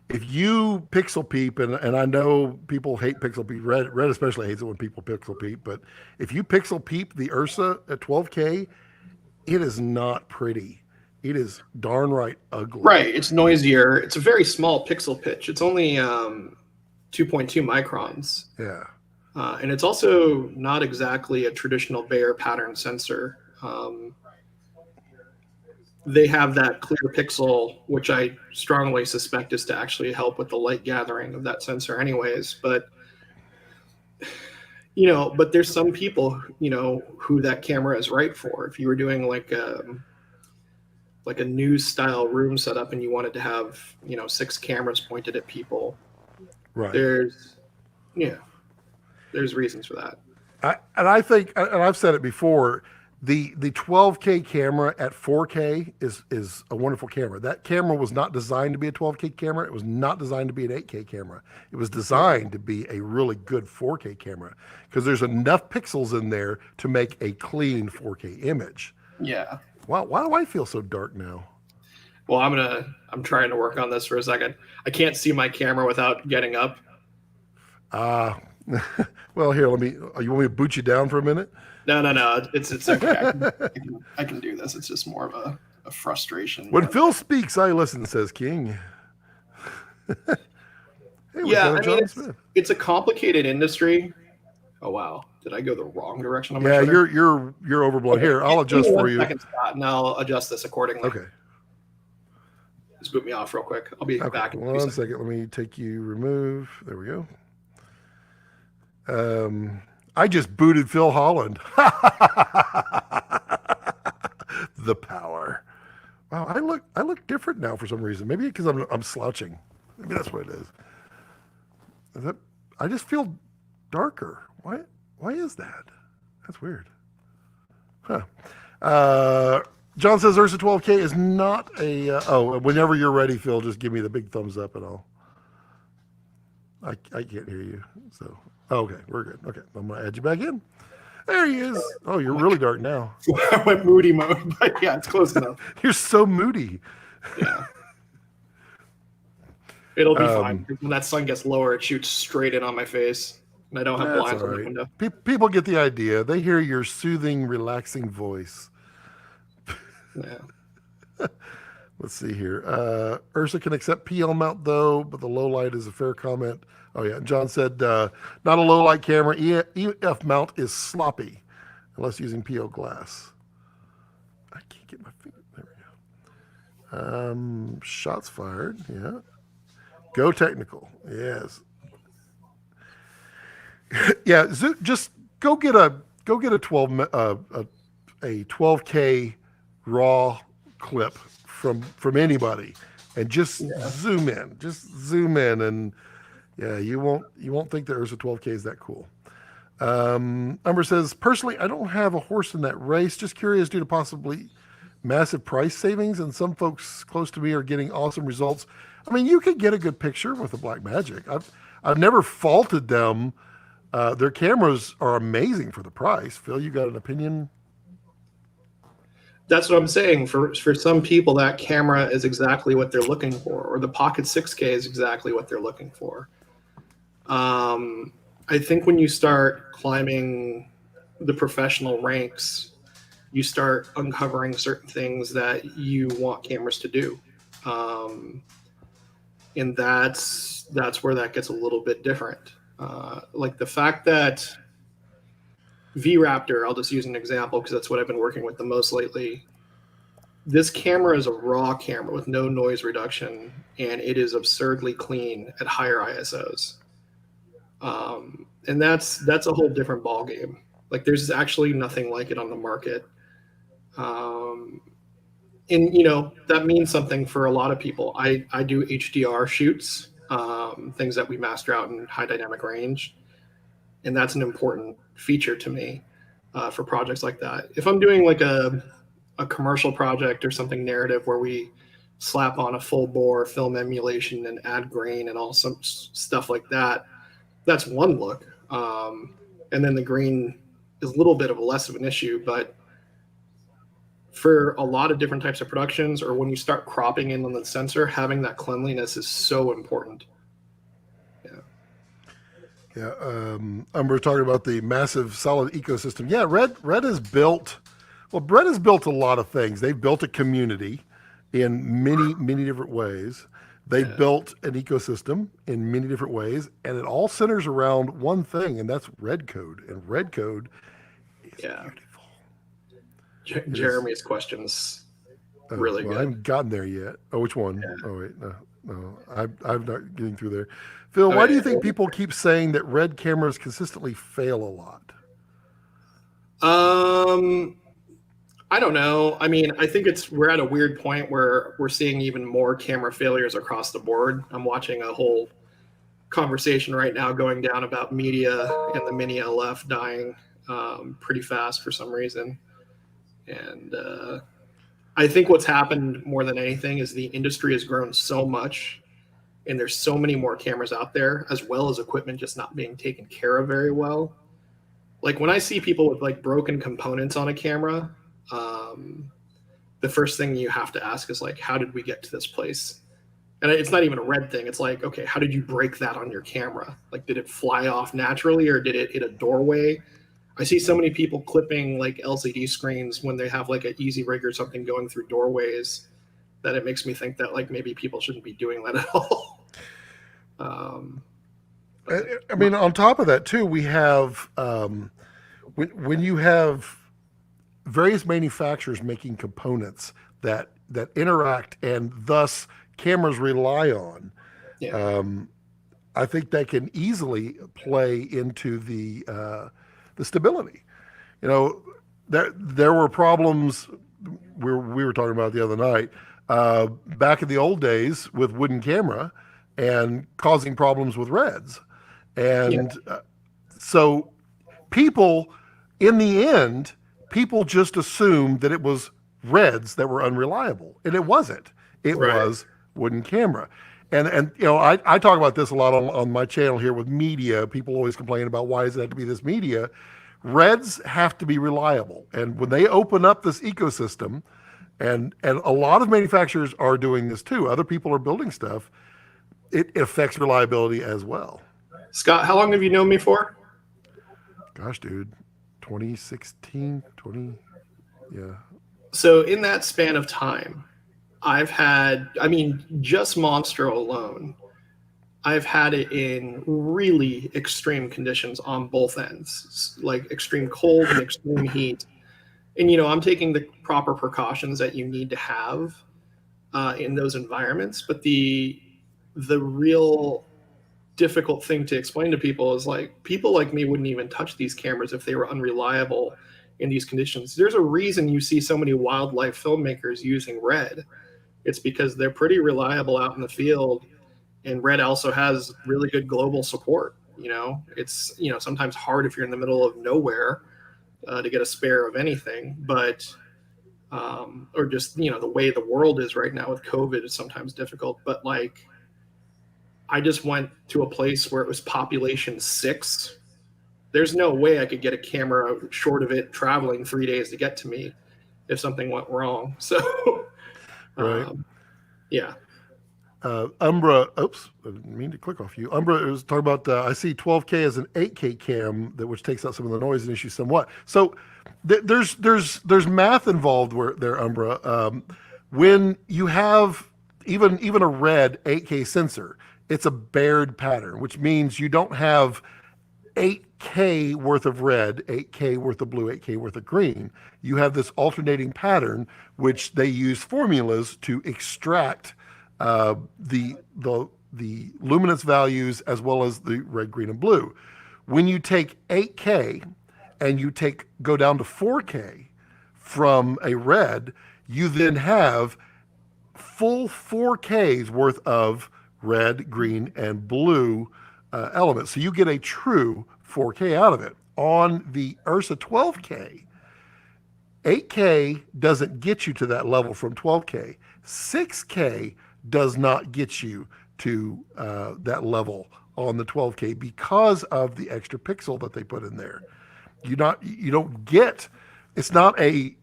If you pixel peep, and I know people hate pixel peep, Red especially hates it when people pixel peep, but if you pixel peep the Ursa at 12K, it is not pretty. It is darn right ugly. Right, it's noisier. It's a very small pixel pitch. It's only 2.2 microns. Yeah. And it's also not exactly a traditional Bayer pattern sensor. They have that clear pixel, which I strongly suspect is to actually help with the light gathering of that sensor anyways. But, but there's some people, who that camera is right for. If you were doing like a news style room setup and you wanted to have, 6 cameras pointed at people, Right. there's reasons for that. I think, and I've said it before, the 12K camera at 4K is a wonderful camera. That camera was not designed to be a 12K camera. It was not designed to be an 8K camera. It was designed to be a really good 4K camera because there's enough pixels in there to make a clean 4K image. Yeah. Wow, why do I feel so dark now? Well, I'm trying to work on this for a second. I can't see my camera without getting up. Well, here, you want me to boot you down for a minute? No. It's okay. I can do this. It's just more of a frustration. When Phil speaks, I listen, says King. Hey, yeah, I mean, it's a complicated industry. Oh wow, did I go the wrong direction? On my shutter? you're overblown. Okay. Here, I'll adjust for you. Second, Scott, and I'll adjust this accordingly. Okay. Just boot me off real quick. I'll be back in 1 second. Let me take you remove. There we go. I just booted Phil Holland. The power. Wow, I look different now for some reason. Maybe because I'm slouching. Maybe that's what it is. Is that I just feel darker. Why is that? That's weird. Huh. Uh, John says Ursa 12K is not a. Oh, whenever you're ready, Phil, just give me the big thumbs up and I can't hear you. So okay, we're good. Okay, I'm gonna add you back in. There he is. Oh, you're really dark now. I went moody mode, but yeah, it's close enough. You're so moody. Yeah. It'll be fine. When that sun gets lower, it shoots straight in on my face. And I don't have That's blinds all on the right. window. People get the idea. They hear your soothing, relaxing voice. Yeah. Let's see here. Ursa can accept PL mount though, but the low light is a fair comment. Oh yeah, John said not a low light camera. EF mount is sloppy, unless using PL glass. I can't get my finger. There we go. Shots fired. Yeah. Go technical. Yes. Yeah. Just go get a 12K raw clip from anybody, and just zoom in. Just zoom in, and yeah, you won't think that Ursa 12K is that cool. Umber says, personally, I don't have a horse in that race. Just curious due to possibly massive price savings, and some folks close to me are getting awesome results. I mean, you could get a good picture with a Blackmagic. I've never faulted them. Their cameras are amazing for the price. Phil, you got an opinion? That's what I'm saying. For some people, that camera is exactly what they're looking for, or the Pocket 6K is exactly what they're looking for. I think when you start climbing the professional ranks, you start uncovering certain things that you want cameras to do. And that's where that gets a little bit different. Like the fact that V-Raptor, I'll just use an example because that's what I've been working with the most lately. This camera is a raw camera with no noise reduction, and it is absurdly clean at higher ISOs. And that's a whole different ballgame. Like there's actually nothing like it on the market. And that means something for a lot of people. I do HDR shoots, things that we master out in high dynamic range, and that's an important feature to me for projects like that. If I'm doing like a commercial project or something narrative where we slap on a full bore film emulation and add grain and all some stuff like that, that's one look. And then the green is a little bit of a less of an issue, but for a lot of different types of productions, or when you start cropping in on the sensor, having that cleanliness is so important. Yeah. We're talking about the massive solid ecosystem. Yeah, Red has built. Well, Red has built a lot of things. They've built a community in many different ways. They've built an ecosystem in many different ways, and it all centers around one thing, and that's Red Code. And Red Code is beautiful. Jeremy's questions really good. I haven't gotten there yet. Oh, which one? Yeah. Oh wait, no, I'm not getting through there. Phil, why do you think people keep saying that Red cameras consistently fail a lot? I don't know. I mean, I think we're at a weird point where we're seeing even more camera failures across the board. I'm watching a whole conversation right now going down about media and the Mini LF dying pretty fast for some reason. And I think what's happened more than anything is the industry has grown so much, and there's so many more cameras out there, as well as equipment just not being taken care of very well. Like when I see people with like broken components on a camera, the first thing you have to ask is like, how did we get to this place? And it's not even a Red thing. It's like, okay, how did you break that on your camera? Like, did it fly off naturally, or did it hit a doorway? I see so many people clipping like LCD screens when they have like an easy rig or something going through doorways that it makes me think that like maybe people shouldn't be doing that at all. I mean, on top of that too, we have when you have various manufacturers making components that interact and thus cameras rely on. Yeah. I think that can easily play into the stability. There were problems we were talking about the other night. Back in the old days with wooden camera and causing problems with reds, Yeah, and so people, in the end, people just assumed that it was reds that were unreliable, and it wasn't. It right. was wooden camera. And I talk about this a lot on my channel here with media. People always complain about why does it have to be this media. Reds have to be reliable, and when they open up this ecosystem, and a lot of manufacturers are doing this too. Other people are building stuff. It affects reliability as well. Scott, how long have you known me for? Gosh, dude, 2016, 20, yeah. So in that span of time, I've had, I mean, just Monstro alone, I've had it in really extreme conditions on both ends, like extreme cold and extreme heat. And I'm taking the proper precautions that you need to have in those environments. But the real difficult thing to explain to people is like people like me wouldn't even touch these cameras if they were unreliable in these conditions. There's a reason you see so many wildlife filmmakers using red. It's because they're pretty reliable out in the field, and red also has really good global support. It's sometimes hard if you're in the middle of nowhere to get a spare of anything, but or just the way the world is right now with COVID is sometimes difficult. But like, I just went to a place where it was population 6. There's no way I could get a camera short of it traveling 3 days to get to me if something went wrong. So, Right. Yeah. Umbra, oops, I didn't mean to click off you. Umbra was talking about, I see 12K as an 8K cam which takes out some of the noise and issues somewhat. So there's math involved there, Umbra. When you have even a red 8K sensor, it's a bared pattern, which means you don't have 8K worth of red, 8K worth of blue, 8K worth of green. You have this alternating pattern, which they use formulas to extract the luminance values as well as the red, green, and blue. When you take 8K and you go down to 4K from a red, you then have full 4Ks worth of red, green, and blue elements. So you get a true 4K out of it. On the Ursa 12K, 8K doesn't get you to that level from 12K. 6K does not get you to that level on the 12K because of the extra pixel that they put in there. You don't get, it's not a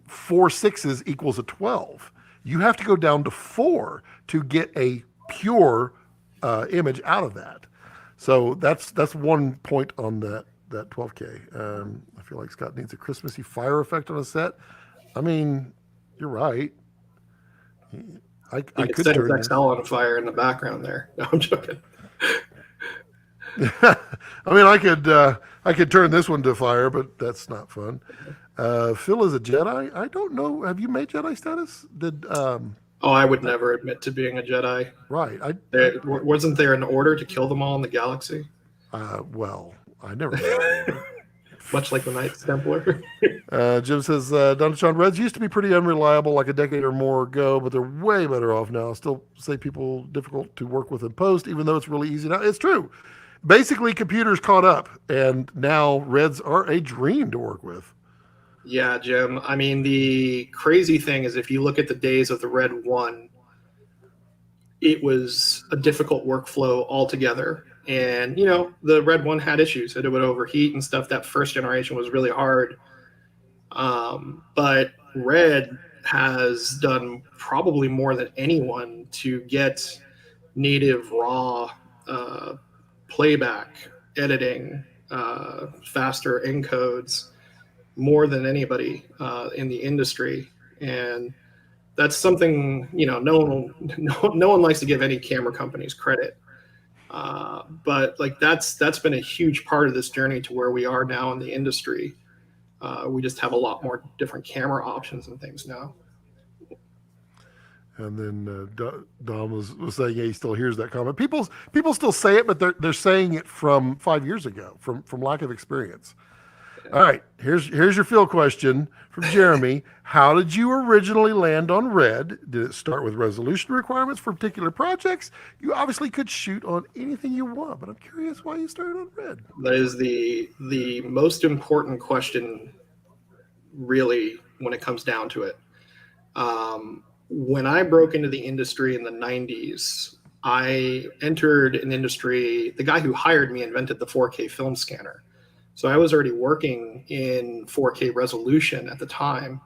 4 6s equals a 12. You have to go down to 4 to get a pure image out of that. So that's one point on that 12K. I feel like Scott needs a Christmassy fire effect on a set. I mean, you're right. I You could could set his turn XL on fire in the background there. No, I'm joking. I mean, I could turn this one to fire, but that's not fun. Phil is a Jedi. I don't know. Have you made Jedi status? Oh, I would never admit to being a Jedi. Right. Wasn't there an order to kill them all in the galaxy? Well, I never made an order. Much like the Knights Templar. Jim says, Don Sean, Reds used to be pretty unreliable like a decade or more ago, but they're way better off now. Still say people difficult to work with in post, even though it's really easy now. It's true. Basically, computers caught up, and now Reds are a dream to work with. Yeah, Jim. I mean, the crazy thing is if you look at the days of the Red 1, it was a difficult workflow altogether. And, the Red 1 had issues. It would overheat and stuff. That first generation was really hard. But Red has done probably more than anyone to get native raw playback, editing, faster encodes, more than anybody in the industry. And that's something, no one likes to give any camera companies credit. But like that's been a huge part of this journey to where we are now in the industry. We just have a lot more different camera options and things now. And then Dom was saying, yeah, he still hears that comment. People still say it, but they're saying it from 5 years ago, from lack of experience. All right, here's your Phil question from Jeremy. How did you originally land on Red? Did it start with resolution requirements for particular projects? You obviously could shoot on anything you want, but I'm curious why you started on Red. That is the most important question, really, when it comes down to it. When I broke into the industry in the 90s, I entered an industry. The guy who hired me invented the 4K film scanner. So I was already working in 4K resolution at the time,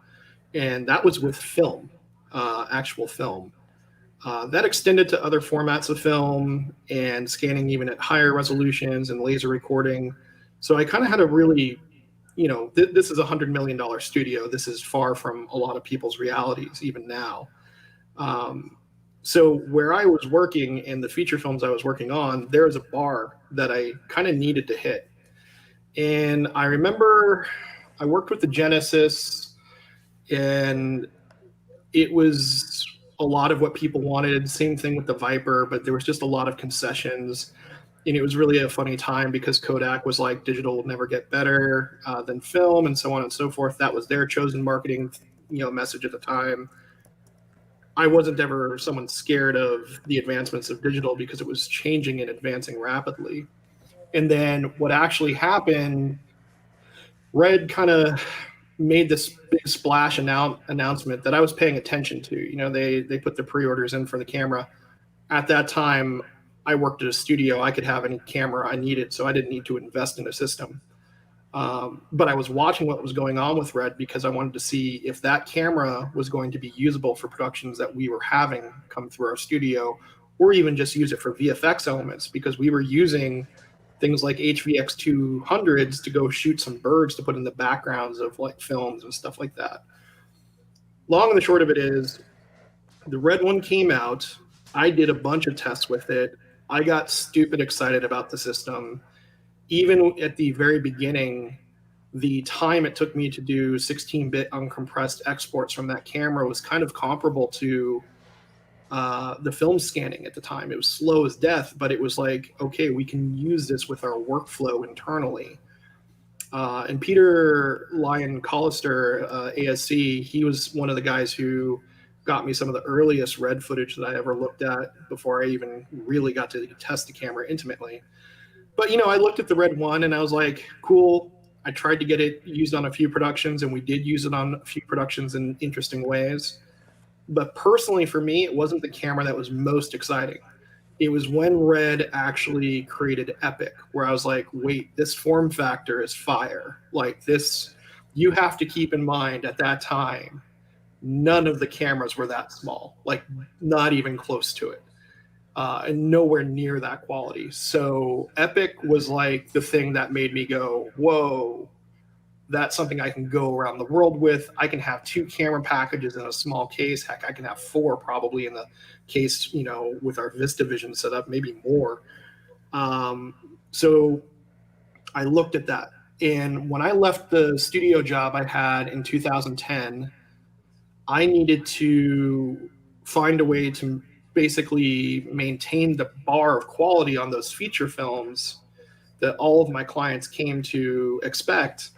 and that was with film, actual film. That extended to other formats of film and scanning even at higher resolutions and laser recording. So I kind of had a really, this is $100 million studio. This is far from a lot of people's realities, even now. So where I was working and the feature films I was working on, there was a bar that I kind of needed to hit. And I remember I worked with the Genesis, and it was a lot of what people wanted. Same thing with the Viper, but there was just a lot of concessions. And it was really a funny time because Kodak was like, digital will never get better than film, and so on and so forth. That was their chosen marketing, message at the time. I wasn't ever someone scared of the advancements of digital because it was changing and advancing rapidly. And then what actually happened, Red kind of made this big splash announcement that I was paying attention to. They put the pre-orders in for the camera. At that time, I worked at a studio. I could have any camera I needed, so I didn't need to invest in a system. But I was watching what was going on with Red because I wanted to see if that camera was going to be usable for productions that we were having come through our studio, or even just use it for VFX elements, because we were using things like HVX 200s to go shoot some birds to put in the backgrounds of like films and stuff like that. Long and the short of it is, the Red one came out. I did a bunch of tests with it. I got stupid excited about the system. Even at the very beginning, the time it took me to do 16-bit uncompressed exports from that camera was kind of comparable to the film scanning at the time. It was slow as death, but it was like, okay, we can use this with our workflow internally. And Peter Lyon Collister, ASC, he was one of the guys who got me some of the earliest Red footage that I ever looked at before I even really got to test the camera intimately. But, I looked at the Red 1 and I was like, cool. I tried to get it used on a few productions, and we did use it on a few productions in interesting ways. But personally, for me, it wasn't the camera that was most exciting. It was when Red actually created Epic, where I was like, wait, this form factor is fire. Like this, you have to keep in mind at that time, none of the cameras were that small, like not even close to it. And nowhere near that quality. So Epic was like the thing that made me go, whoa, that's something I can go around the world with. I can have 2 camera packages in a small case. Heck, I can have 4 probably in the case, with our VistaVision setup, maybe more. So I looked at that. And when I left the studio job I had in 2010, I needed to find a way to basically maintain the bar of quality on those feature films that all of my clients came to expect.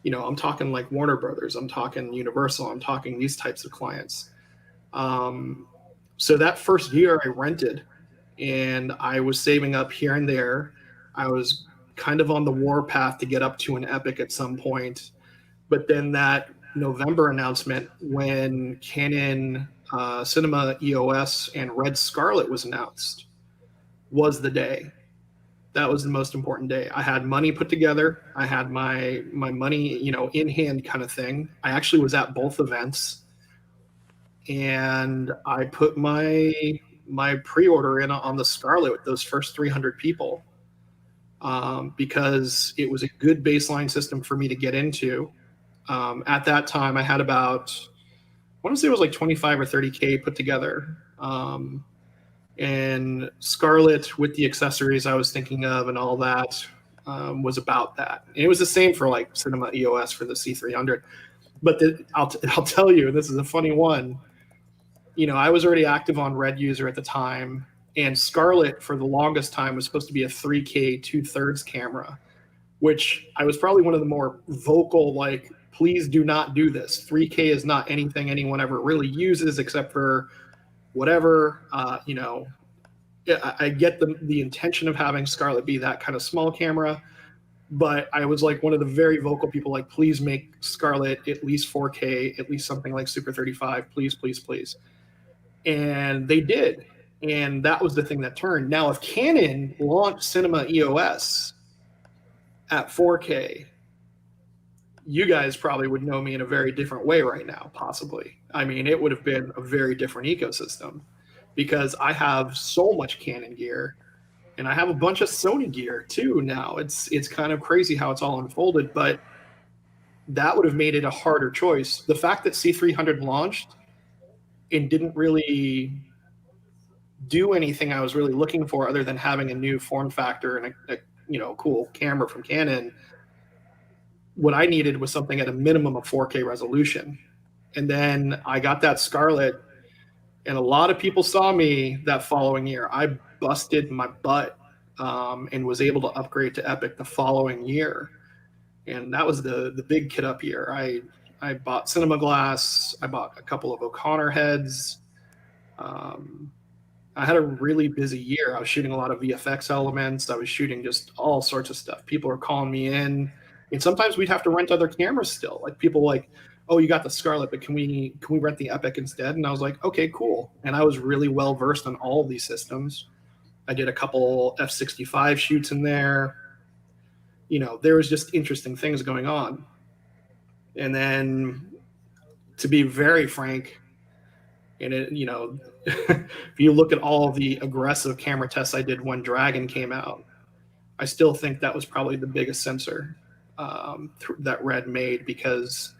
I'm talking like Warner Brothers, I'm talking Universal, I'm talking these types of clients. So that first year I rented, and I was saving up here and there. I was kind of on the warpath to get up to an Epic at some point. But then that November announcement when Canon Cinema EOS and Red Scarlet was announced was the day. That was the most important day. I had money put together. I had my money, in hand kind of thing. I actually was at both events, and I put my pre-order in on the Scarlet with those first 300 people because it was a good baseline system for me to get into. At that time, I had about, I want to say it was like 25 or 30K put together. And Scarlet with the accessories I was thinking of and all that was about that. And it was the same for like Cinema EOS for the C300. But I'll tell you, this is a funny one. I was already active on Red User at the time, and Scarlet for the longest time was supposed to be a 3K 2/3 camera. which I was probably one of the more vocal, like, please do not do this. 3K is not anything anyone ever really uses except for whatever. I get the intention of having Scarlett be that kind of small camera, but I was like one of the very vocal people, like, please make Scarlett at least 4K, at least something like Super 35, please, please, please. And they did. And that was the thing that turned. Now, if Canon launched Cinema EOS at 4K, you guys probably would know me in a very different way right now, possibly. I mean, it would have been a very different ecosystem because I have so much Canon gear and I have a bunch of Sony gear too now. It's kind of crazy how it's all unfolded, but that would have made it a harder choice. The fact that C300 launched and didn't really do anything I was really looking for other than having a new form factor and a cool camera from Canon, what I needed was something at a minimum of 4K resolution. And then I got that Scarlett, and a lot of people saw me that following year. I busted my butt and was able to upgrade to Epic the following year. And that was the big kid up year. I bought Cinema Glass. I bought a couple of O'Connor heads. I had a really busy year. I was shooting a lot of VFX elements. I was shooting just all sorts of stuff. People are calling me in. And sometimes we'd have to rent other cameras still. Like people like, oh, you got the Scarlett, but can we rent the Epic instead? And I was like, okay, cool. And I was really well versed on all of these systems. I did a couple F65 shoots in there. There was just interesting things going on. And then, to be very frank, and if you look at all the aggressive camera tests I did when Dragon came out, I still think that was probably the biggest sensor that Red made, because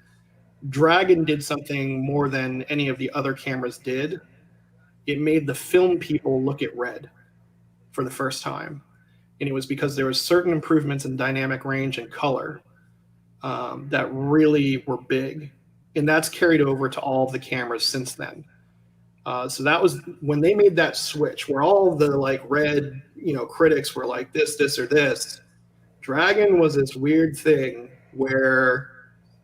Dragon did something more than any of the other cameras did. It made the film people look at Red for the first time. And it was because there was certain improvements in dynamic range and color that really were big. And that's carried over to all of the cameras since then. So that was when they made that switch where all the like Red, critics were like this, or this. Dragon was this weird thing where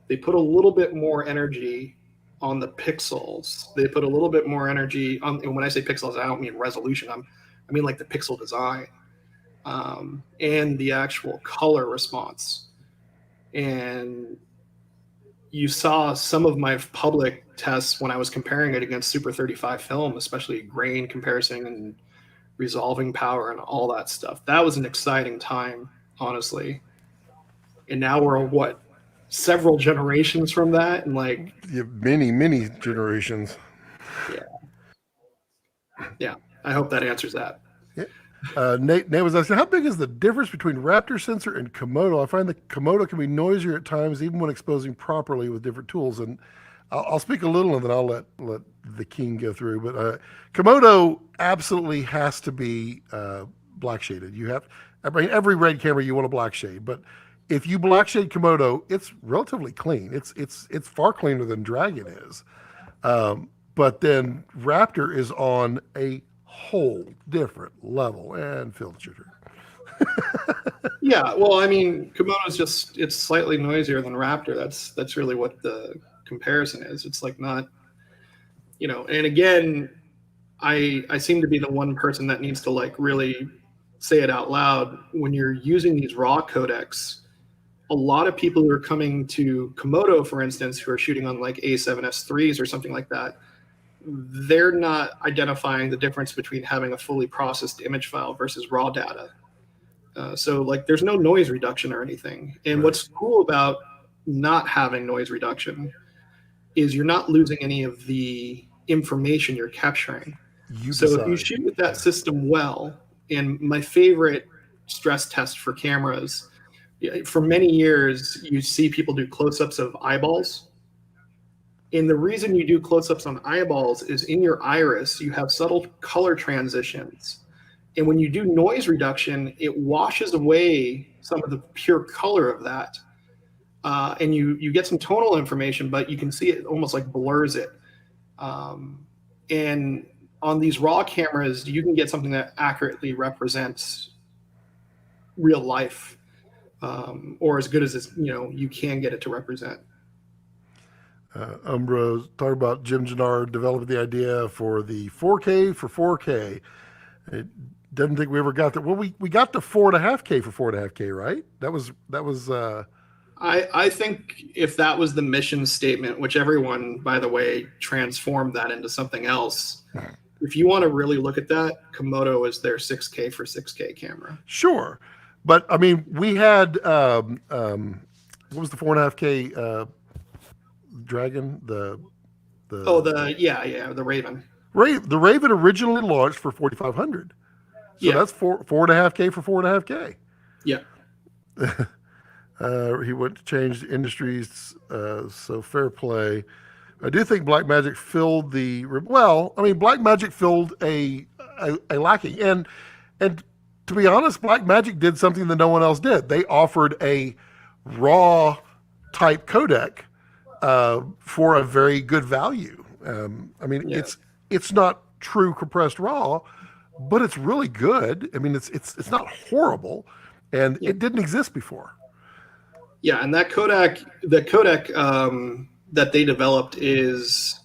they put a little bit more energy on the pixels. They put a little bit more energy on, and when I say pixels, I don't mean resolution. I mean like the pixel design and the actual color response. And you saw some of my public tests when I was comparing it against Super 35 film, especially grain comparison and resolving power and all that stuff. That was an exciting time, honestly. And now we're several generations from that, and like many generations. Yeah. I hope that answers that. Yeah. Nate was asking, how big is the difference between Raptor sensor and Komodo? I find the Komodo can be noisier at times, even when exposing properly with different tools. And I'll speak a little, and then I'll let the king go through. But Komodo absolutely has to be black shaded. Every Red camera you want a black shade, but if you black shade Komodo, it's relatively clean. It's far cleaner than Dragon is. But then Raptor is on a whole different level, and Phil shooter. Yeah, well, I mean, Komodo's it's slightly noisier than Raptor. That's really what the comparison is. It's like not, and again, I seem to be the one person that needs to like really say it out loud. When you're using these raw codecs, a lot of people who are coming to Komodo, for instance, who are shooting on like A7S3s or something like that, they're not identifying the difference between having a fully processed image file versus raw data. So like there's no noise reduction or anything. And Right. What's cool about not having noise reduction is you're not losing any of the information you're capturing. So if you shoot with that system well, and my favorite stress test for cameras, for many years, you see people do close-ups of eyeballs. And the reason you do close-ups on eyeballs is in your iris, you have subtle color transitions. And when you do noise reduction, it washes away some of the pure color of that. And you get some tonal information, but you can see it almost like blurs it. And on these raw cameras, you can get something that accurately represents real life. or as good as you can get it to represent. Umbra talked about Jim Gennard developing the idea for the 4K for 4K. It doesn't think we ever got that. Well, we got the 4.5K for 4.5K, right? That was I think if that was the mission statement, which everyone, by the way, transformed that into something else. If you want to really look at that, Komodo is their 6K for 6K camera. Sure, but I mean, we had what was the 4.5K Dragon? The the Raven. The Raven originally launched for 4,500. So that's 4.5K for 4.5K. Yeah. He went to change industries, so fair play. I do think Blackmagic filled Blackmagic filled a lacking, and to be honest, Blackmagic did something that no one else did. They offered a raw type codec for a very good value. It's not true compressed RAW, but it's really good. I mean, it's not horrible, and it didn't exist before. Yeah, and the codec that they developed it's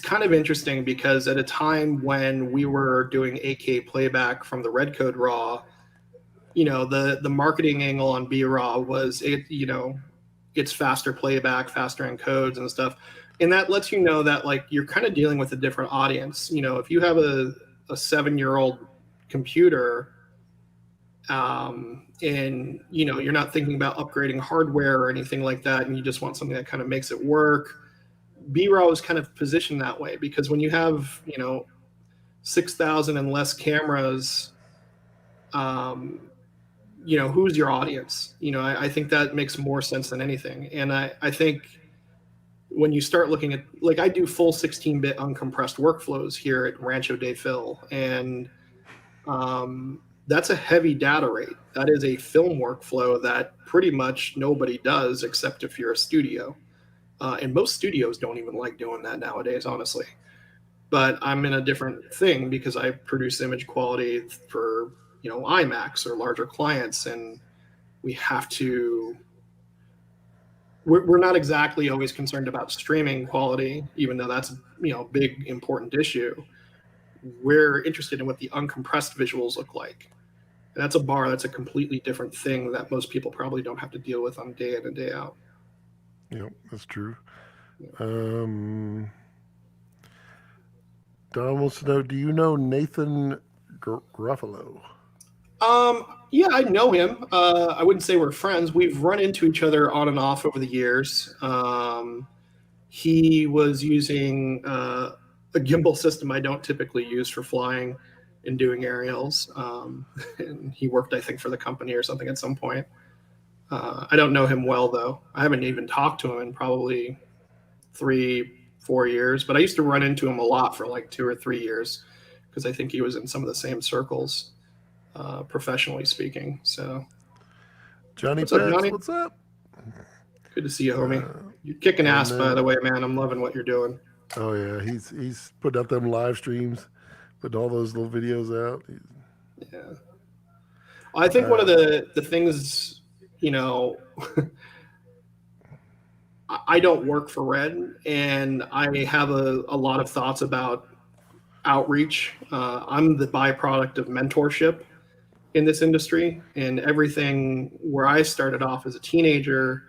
kind of interesting because at a time when we were doing 8K playback from the Red Code RAW, the marketing angle on B-RAW was it's faster playback, faster encodes and stuff. And that lets you know that like you're kind of dealing with a different audience. If you have a 7-year-old computer, and you're not thinking about upgrading hardware or anything like that, and you just want something that kind of makes it work, B-RAW is kind of positioned that way because when you have 6,000 and less cameras, who's your audience? I think that makes more sense than anything. And I think when you start looking at, like, I do full 16-bit uncompressed workflows here at Rancho de Phil, and that's a heavy data rate. That is a film workflow that pretty much nobody does except if you're a studio. And most studios don't even like doing that nowadays, honestly. But I'm in a different thing because I produce image quality for, IMAX or larger clients, and we're not exactly always concerned about streaming quality, even though that's a big important issue. We're interested in what the uncompressed visuals look like. And that's a completely different thing that most people probably don't have to deal with on day in and day out. Yeah, that's true. Don wants to know, do you know Nathan Gruffalo? Yeah, I know him. I wouldn't say we're friends. We've run into each other on and off over the years. He was using a gimbal system I don't typically use for flying and doing aerials. And he worked, I think, for the company or something at some point. I don't know him well, though. I haven't even talked to him in probably 3-4 years, but I used to run into him a lot for like 2 or 3 years because I think he was in some of the same circles, professionally speaking. So, Johnny what's up, Johnny? What's up? Good to see you, homie. You're kicking ass, by the way, man. I'm loving what you're doing. Oh yeah, he's putting up them live streams, putting all those little videos out. Yeah, I think one of the things, I don't work for Red, and I have a lot of thoughts about outreach. I'm the byproduct of mentorship in this industry, and everything where I started off as a teenager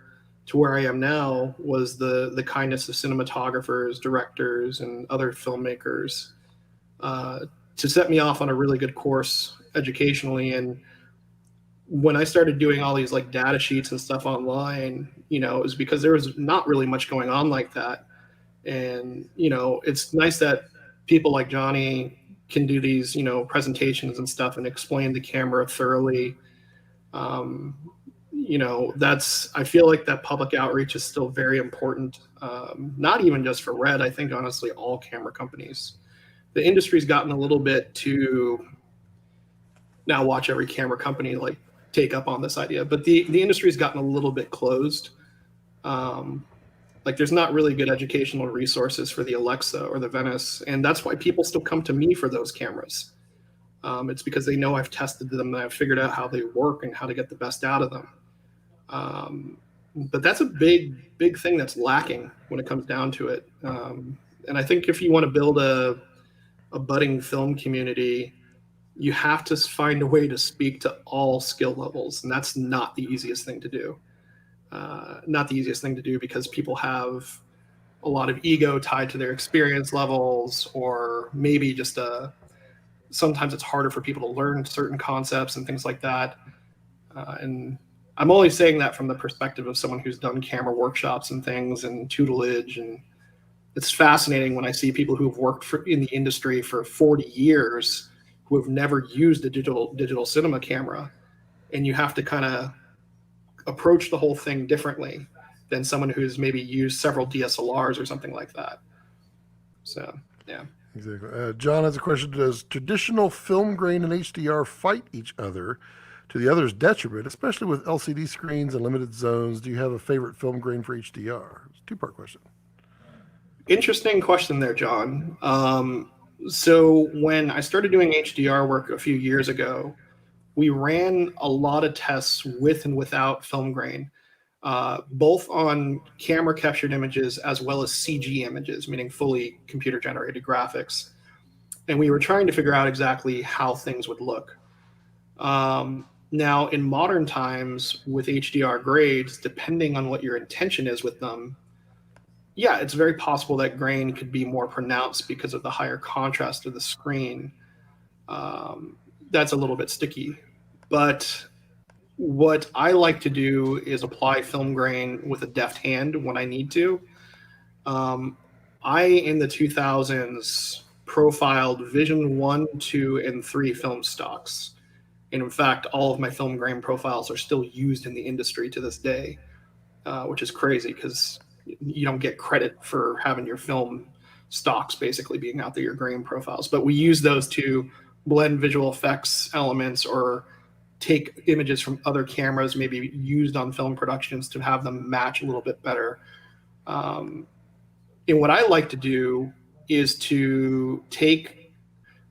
to where I am now was the kindness of cinematographers, directors, and other filmmakers to set me off on a really good course educationally. And when I started doing all these like data sheets and stuff online, it was because there was not really much going on like that. And, it's nice that people like Johnny can do these, presentations and stuff and explain the camera thoroughly. I feel like that public outreach is still very important. Not even just for Red, I think honestly, all camera companies. The industry's gotten a little bit too, now watch every camera company like take up on this idea, but the industry's gotten a little bit closed. Like there's not really good educational resources for the Alexa or the Venice, and that's why people still come to me for those cameras. It's because they know I've tested them and I've figured out how they work and how to get the best out of them. But that's a big thing that's lacking when it comes down to it. And I think if you want to build a budding film community, you have to find a way to speak to all skill levels, and that's not the easiest thing to do. Not the easiest thing to do because people have a lot of ego tied to their experience levels, or maybe just sometimes it's harder for people to learn certain concepts and things like that. And I'm only saying that from the perspective of someone who's done camera workshops and things and tutelage, and it's fascinating when I see people who've worked in the industry for 40 years who have never used a digital cinema camera, and you have to kind of approach the whole thing differently than someone who's maybe used several DSLRs or something like that. So, yeah. Exactly. John has a question. Does traditional film grain and HDR fight each other to the other's detriment, especially with LCD screens and limited zones? Do you have a favorite film grain for HDR? It's a two-part question. Interesting question there, John. So when I started doing HDR work a few years ago, we ran a lot of tests with and without film grain, both on camera captured images as well as CG images, meaning fully computer generated graphics. And we were trying to figure out exactly how things would look. Now, in modern times with HDR grades, depending on what your intention is with them, yeah, it's very possible that grain could be more pronounced because of the higher contrast of the screen. That's a little bit sticky. But what I like to do is apply film grain with a deft hand when I need to. I, in the 2000s, profiled Vision 1, 2, and 3 film stocks. And in fact, all of my film grain profiles are still used in the industry to this day, which is crazy because you don't get credit for having your film stocks basically being out there, your grain profiles. But we use those to blend visual effects elements or take images from other cameras, maybe used on film productions, to have them match a little bit better. And what I like to do is to take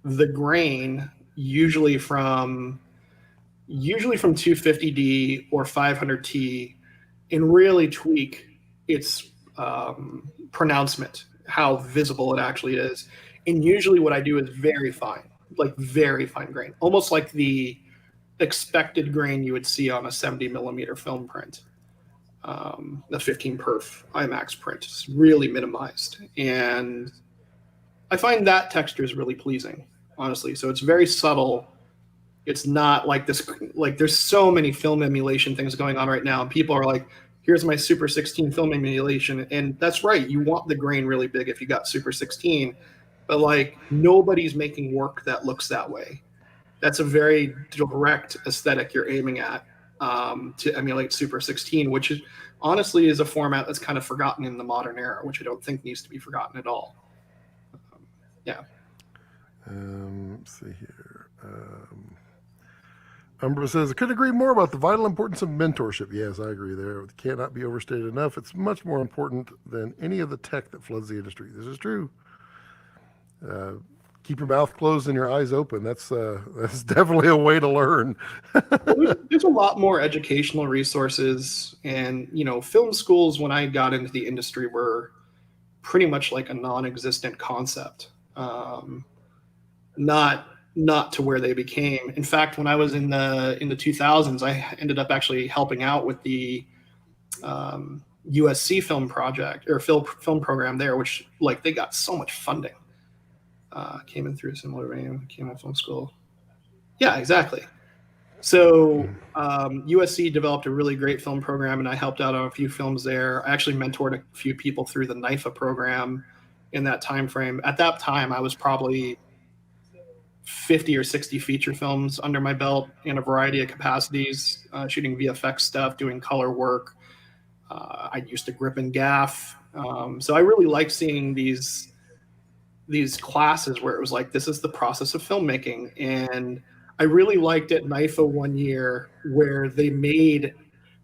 the grain, usually from 250D or 500T, and really tweak its pronouncement, how visible it actually is. And usually what I do is very fine, like very fine grain, almost like the expected grain you would see on a 70 millimeter film print. The 15 perf IMAX print is really minimized. And I find that texture is really pleasing, honestly. So it's very subtle. It's not like this, like there's so many film emulation things going on right now. And people are like, here's my Super 16 film emulation. And that's right. You want the grain really big if you got Super 16, but like nobody's making work that looks that way. That's a very direct aesthetic you're aiming at, to emulate Super 16, which is honestly is a format that's kind of forgotten in the modern era, which I don't think needs to be forgotten at all. Yeah. Let's see here. Umbra says, I couldn't agree more about the vital importance of mentorship. Yes, I agree there. It cannot be overstated enough. It's much more important than any of the tech that floods the industry. This is true. Keep your mouth closed and your eyes open. That's definitely a way to learn. There's a lot more educational resources, and film schools when I got into the industry were pretty much like a non-existent concept. Not to where they became. In fact, when I was in the 2000s, I ended up actually helping out with the USC film project or film program there, which like they got so much funding. Came in through a similar vein, came out of film school. Yeah, exactly. So USC developed a really great film program, and I helped out on a few films there. I actually mentored a few people through the NIFA program in that time frame. At that time, I was probably 50 or 60 feature films under my belt in a variety of capacities, shooting VFX stuff, doing color work. I used to grip and gaff. So I really like seeing these classes where it was like, this is the process of filmmaking. And I really liked at NIFA one year where they made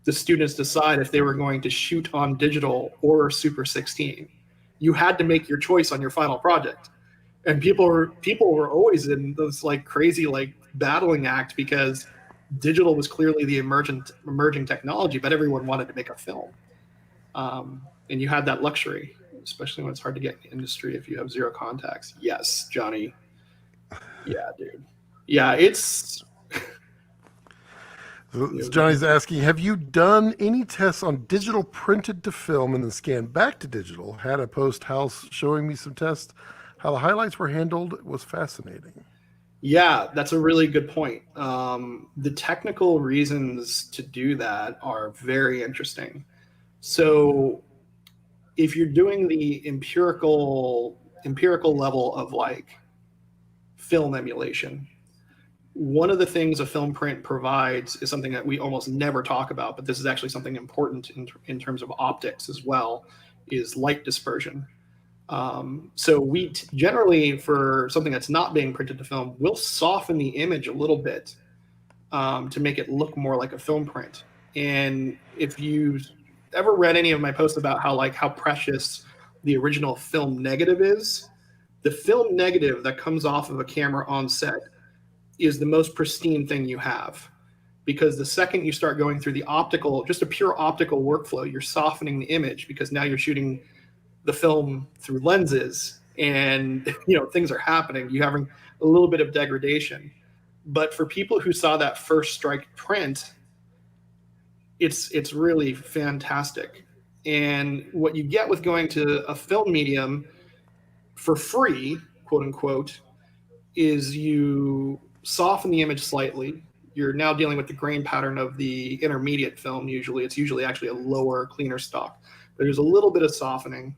the students decide if they were going to shoot on digital or Super 16. You had to make your choice on your final project. And people were always in this like crazy like battling act because digital was clearly the emerging technology, but everyone wanted to make a film. And you had that luxury, especially when it's hard to get in the industry if you have zero contacts. Yes, Johnny. Yeah, dude. Yeah, it's So Johnny's asking, have you done any tests on digital printed to film and then scanned back to digital? Had a post house showing me some tests. How the highlights were handled was fascinating. yeah, that's a really good point. The technical reasons to do that are very interesting. So if you're doing the empirical level of like film emulation, one of the things a film print provides is something that we almost never talk about, but this is actually something important in terms of optics as well, is light dispersion. So we generally, for something that's not being printed to film, we'll soften the image a little bit to make it look more like a film print. And if you ever read any of my posts about how precious the original film negative is, the film negative that comes off of a camera on set is the most pristine thing you have, because the second you start going through the optical, just a pure optical workflow, you're softening the image because now you're shooting the film through lenses, and things are happening. You're having a little bit of degradation. But for people who saw that first strike print, it's really fantastic. And what you get with going to a film medium for free, quote unquote, is you soften the image slightly. You're now dealing with the grain pattern of the intermediate film. Usually, it's usually actually a lower, cleaner stock. But there's a little bit of softening.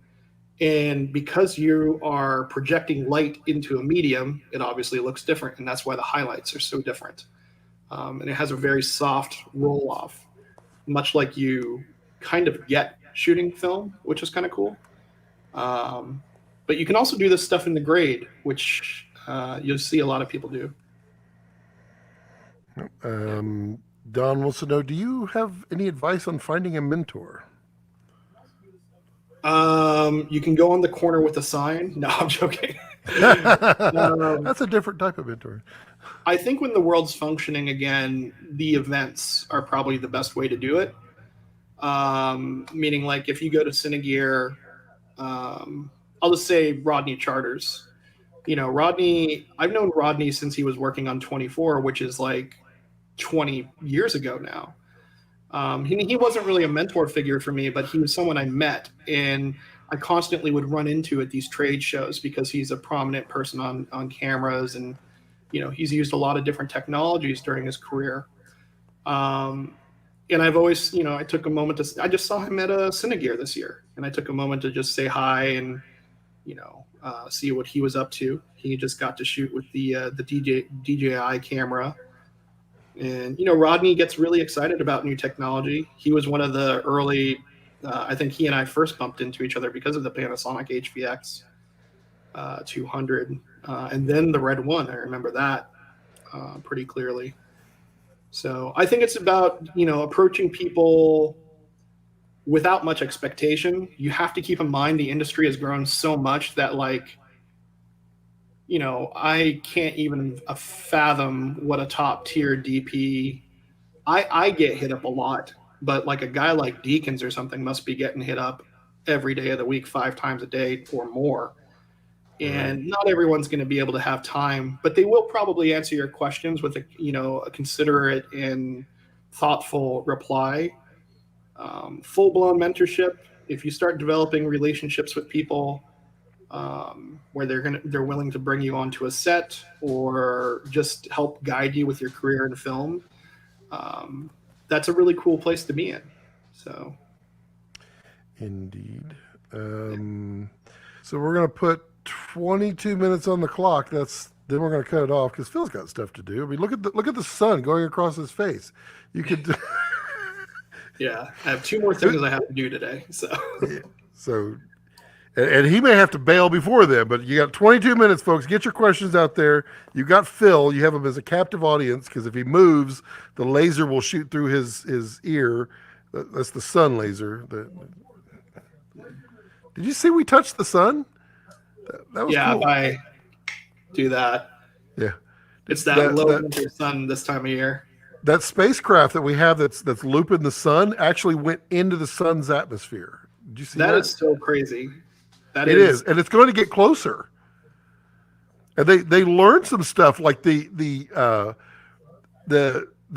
And because you are projecting light into a medium, it obviously looks different. And that's why the highlights are so different. And it has a very soft roll off, much like you kind of get shooting film, which is kind of cool. Um, but you can also do this stuff in the grade, which you'll see a lot of people do. Don wants to know, do you have any advice on finding a mentor? You can go on the corner with a sign. No, I'm joking. That's a different type of mentor. I think when the world's functioning again, the events are probably the best way to do it. Meaning, like if you go to Cinegear, I'll just say Rodney Charters. Rodney, I've known Rodney since he was working on 24, which is like 20 years ago now. He wasn't really a mentor figure for me, but he was someone I met, and I constantly would run into at these trade shows because he's a prominent person on cameras, and he's used a lot of different technologies during his career. And I've always, I took a moment I just saw him at a Cinegear this year, and I took a moment to just say hi and see what he was up to. He just got to shoot with the DJI camera. And Rodney gets really excited about new technology. He was one of the early. I think he and I first bumped into each other because of the Panasonic HVX 200, and then the Red One. I remember that pretty clearly. So I think it's about approaching people without much expectation. You have to keep in mind the industry has grown so much that I can't even fathom what a top tier DP. I get hit up a lot, but like a guy like Deakins or something must be getting hit up every day of the week, 5 times a day or more. And not everyone's going to be able to have time, but they will probably answer your questions with a considerate and thoughtful reply. Full blown mentorship. If you start developing relationships with people, where they're willing to bring you onto a set or just help guide you with your career in film, that's a really cool place to be in. So, Indeed. So we're gonna put 22 minutes on the clock. Then we're gonna cut it off because Phil's got stuff to do. I mean, look at the sun going across his face. You could. yeah, I have 2 more things I have to do today. So. Yeah. So. And he may have to bail before then, but you got 22 minutes, folks. Get your questions out there. You got Phil. You have him as a captive audience because if he moves, the laser will shoot through his ear. That's the sun laser. Did you see we touched the sun? That was yeah, cool. do that. Yeah. It's that That low that winter sun this time of year. that spacecraft that we have that's looping the sun actually went into the sun's atmosphere. Did you see That that? is so crazy. That It is, is and it's going to get closer. And they learned some stuff like the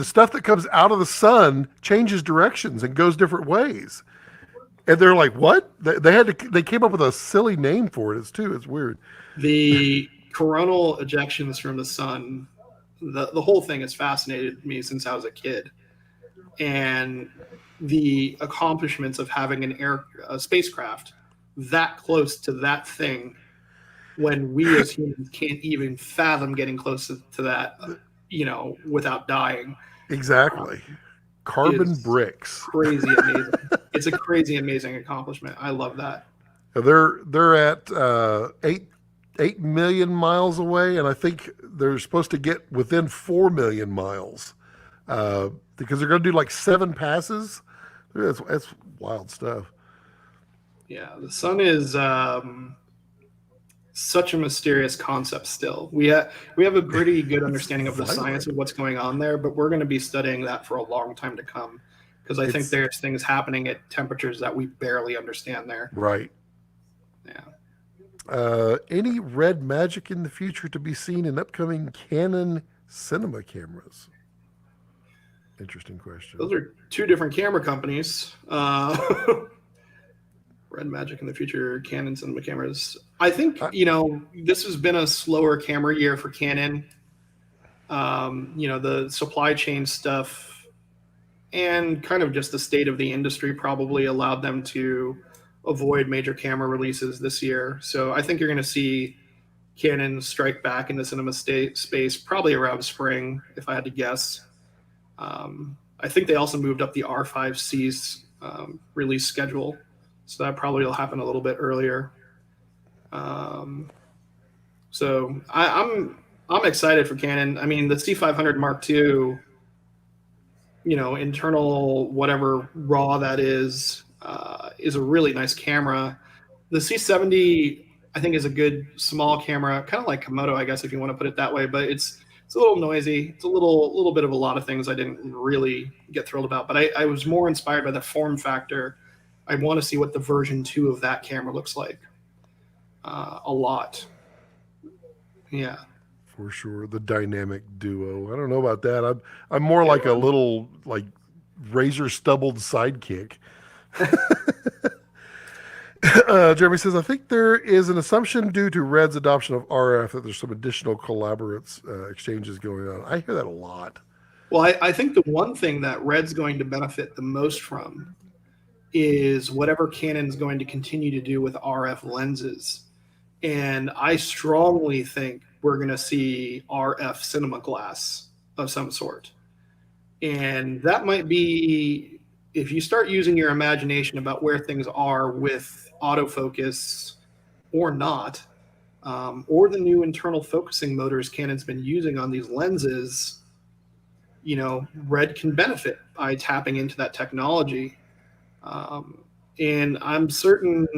stuff that comes out of the sun changes directions and goes different ways. And they're like, what? They came up with a silly name for it. It's weird. the coronal ejections from the sun. The whole thing has fascinated me since I was a kid, and the accomplishments of having a spacecraft that close to that thing when we as humans can't even fathom getting close to that, without dying, Exactly. Carbon is bricks. crazy amazing. It's a crazy amazing accomplishment. I love that. They're at 8 million miles away, and I think they're supposed to get within 4 million miles because they're going to do like 7 passes. That's wild stuff. Yeah, the sun is such a mysterious concept still. We have a pretty good understanding of the science of what's going on there, but we're going to be studying that for a long time to come because I think there's things happening at temperatures that we barely understand there. Right. Yeah. Any red magic in the future to be seen in upcoming Canon cinema cameras? Interesting question. Those are two different camera companies. Red Magic in the future, Canon cinema cameras. I think, this has been a slower camera year for Canon. The supply chain stuff and kind of just the state of the industry probably allowed them to avoid major camera releases this year. So I think you're going to see Canon strike back in the cinema space probably around spring, if I had to guess. I think they also moved up the R5C's release schedule. So that probably will happen a little bit earlier. So I'm excited for Canon. I mean, the C500 Mark II, internal whatever RAW that is a really nice camera. The C70, I think, is a good small camera, kind of like Komodo, I guess, if you want to put it that way. But it's a little noisy. It's a little bit of a lot of things I didn't really get thrilled about. But I was more inspired by the form factor. I want to see what the version 2 of that camera looks like. A lot. Yeah. For sure. The dynamic duo. I don't know about that. I'm more like a little like razor stubbled sidekick. Jeremy says, I think there is an assumption due to Red's adoption of RF that there's some additional collaborates exchanges going on. I hear that a lot. Well, I think the one thing that Red's going to benefit the most from is whatever Canon's going to continue to do with RF lenses. And I strongly think we're going to see RF cinema glass of some sort. And that might be, if you start using your imagination about where things are with autofocus or not, or the new internal focusing motors Canon's been using on these lenses, Red can benefit by tapping into that technology. And I'm certain,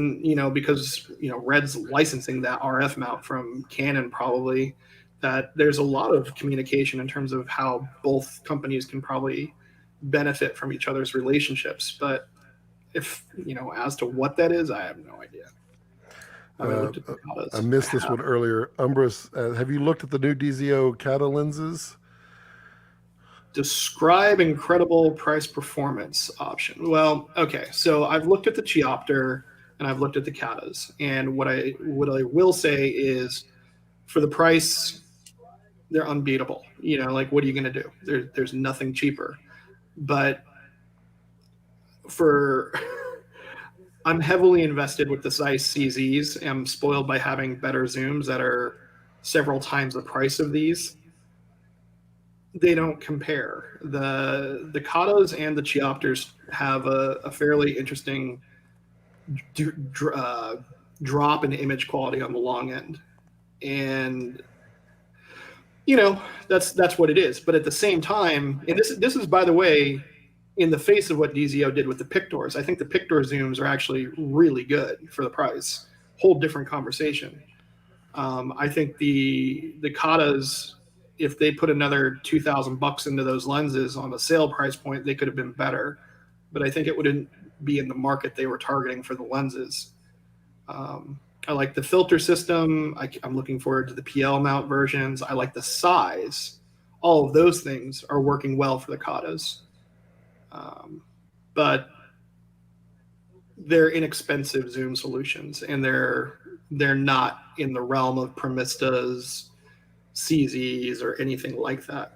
because, Red's licensing that RF mount from Canon probably, that there's a lot of communication in terms of how both companies can probably benefit from each other's relationships. But if, as to what that is, I have no idea. I missed this one earlier. Umbris, have you looked at the new DZO Kata lenses? Describe incredible price performance option. Well, okay, so I've looked at the Chiopter and I've looked at the Katas, and what I will say is, for the price, they're unbeatable. Like, what are you going to do? There's nothing cheaper. But I'm heavily invested with the Zeiss CZs. I'm spoiled by having better zooms that are several times the price of these. They don't compare. The Katas and the Chiopters have a fairly interesting drop in image quality on the long end, and that's what it is. But at the same time, and this is, by the way, in the face of what DZO did with the Pictors. I think the Pictor zooms are actually really good for the price. Whole different conversation. I think the Katas, if they put another $2,000 into those lenses on the sale price point, they could have been better. But I think it wouldn't be in the market they were targeting for the lenses. I like the filter system. I'm looking forward to the PL mount versions. I like the size. All of those things are working well for the Katas. But they're inexpensive zoom solutions, and they're not in the realm of Promistas, CZs, or anything like that.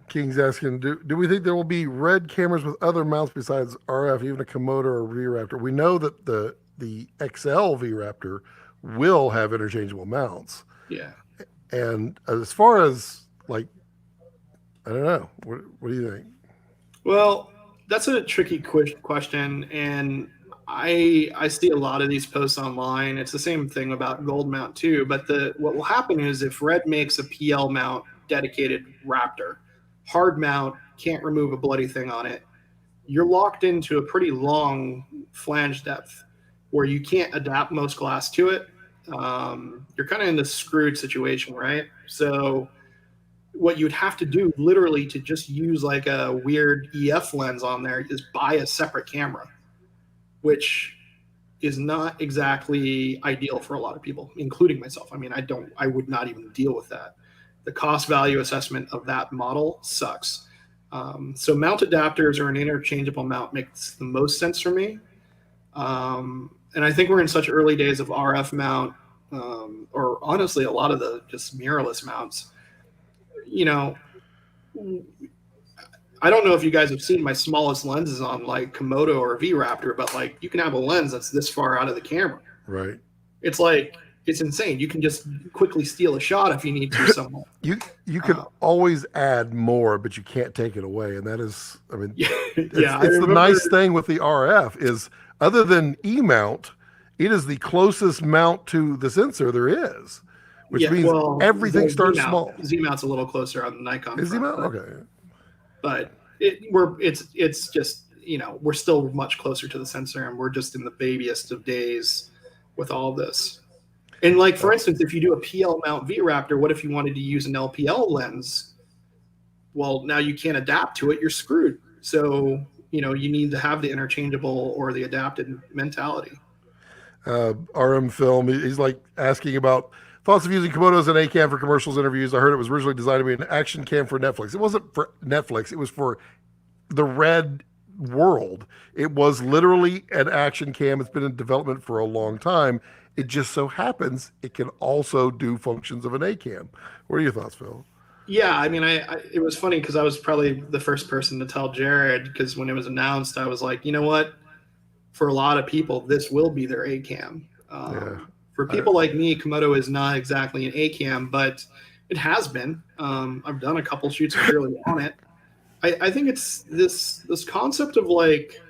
King's asking, do we think there will be red cameras with other mounts besides RF, even a Komodo or a V-Raptor? We know that the XL V-Raptor will have interchangeable mounts. Yeah. And as far as, like, I don't know, what do you think? Well, that's a tricky question, and I see a lot of these posts online. It's the same thing about gold mount too. But what will happen is if Red makes a PL mount dedicated Raptor, hard mount, can't remove a bloody thing on it, you're locked into a pretty long flange depth where you can't adapt most glass to it. You're kind of in this screwed situation, right? So what you'd have to do literally to just use like a weird EF lens on there is buy a separate camera, which is not exactly ideal for a lot of people, including myself. I mean, I would not even deal with that. The cost value assessment of that model sucks. So mount adapters or an interchangeable mount makes the most sense for me. And I think we're in such early days of RF mount, or honestly, a lot of the just mirrorless mounts. You know, I don't know if you guys have seen my smallest lenses on like Komodo or V-Raptor, but like you can have a lens that's this far out of the camera. Right. It's like, it's insane. You can just quickly steal a shot if you need to somewhere. You can always add more, but you can't take it away. And that is, I mean, it's the nice thing with the RF is other than E-mount, it is the closest mount to the sensor there is, which means everything starts small. Z-mount's a little closer on the Nikon. Is Z-mount? Okay. But it's just, you know, we're still much closer to the sensor, and we're just in the babiest of days with all this. And like, for instance, if you do a PL mount V-Raptor, what if you wanted to use an LPL lens? Well, now you can't adapt to it. You're screwed. So, you know, you need to have the interchangeable or the adapted mentality. RM Film, he's like asking about thoughts of using Komodo as an A-cam for commercials interviews. I heard it was originally designed to be an action cam for Netflix. It wasn't for Netflix. It was for the Red world. It was literally an action cam. It's been in development for a long time. It just so happens it can also do functions of an A-cam. What are your thoughts, Phil? Yeah, I mean, it was funny because I was probably the first person to tell Jared, because when it was announced, I was like, you know what? For a lot of people, this will be their A-cam. For people like me, Komodo is not exactly an A-cam, but it has been. I've done a couple shoots purely on it. I think it's this concept of like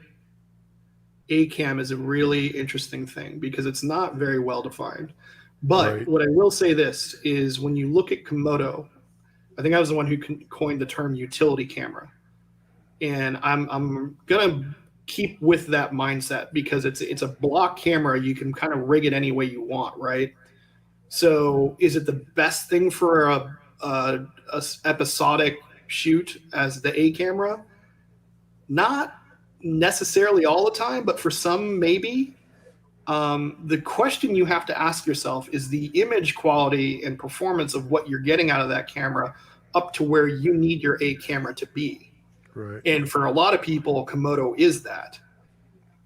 A-cam is a really interesting thing because it's not very well defined. But what I will say this is when you look at Komodo, I think I was the one who coined the term utility camera. And I'm going to keep with that mindset because it's a block camera. You can kind of rig it any way you want, right? So is it the best thing for a episodic shoot as the A camera? Not necessarily all the time, but for some, maybe. The question you have to ask yourself is the image quality and performance of what you're getting out of that camera up to where you need your A camera to be. Right. And for a lot of people, Komodo is that.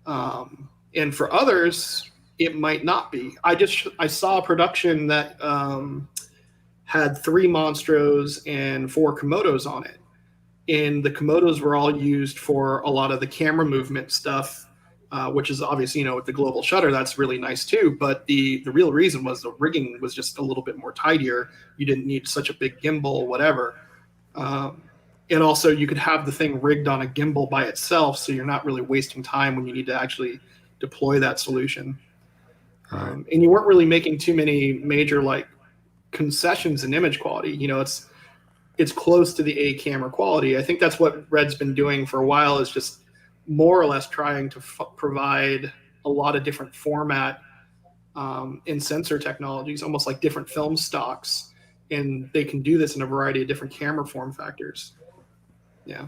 And for others, it might not be. I saw a production that had 3 Monstros and 4 Komodos on it. And the Komodos were all used for a lot of the camera movement stuff, which is obviously, you know, with the global shutter, that's really nice too. But the real reason was the rigging was just a little bit more tidier. You didn't need such a big gimbal, whatever. And also you could have the thing rigged on a gimbal by itself, so you're not really wasting time when you need to actually deploy that solution. And you weren't really making too many major like concessions in image quality. You know, it's close to the A camera quality. I think that's what Red's been doing for a while, is just more or less trying to provide a lot of different format in sensor technologies, almost like different film stocks, and they can do this in a variety of different camera form factors. Yeah.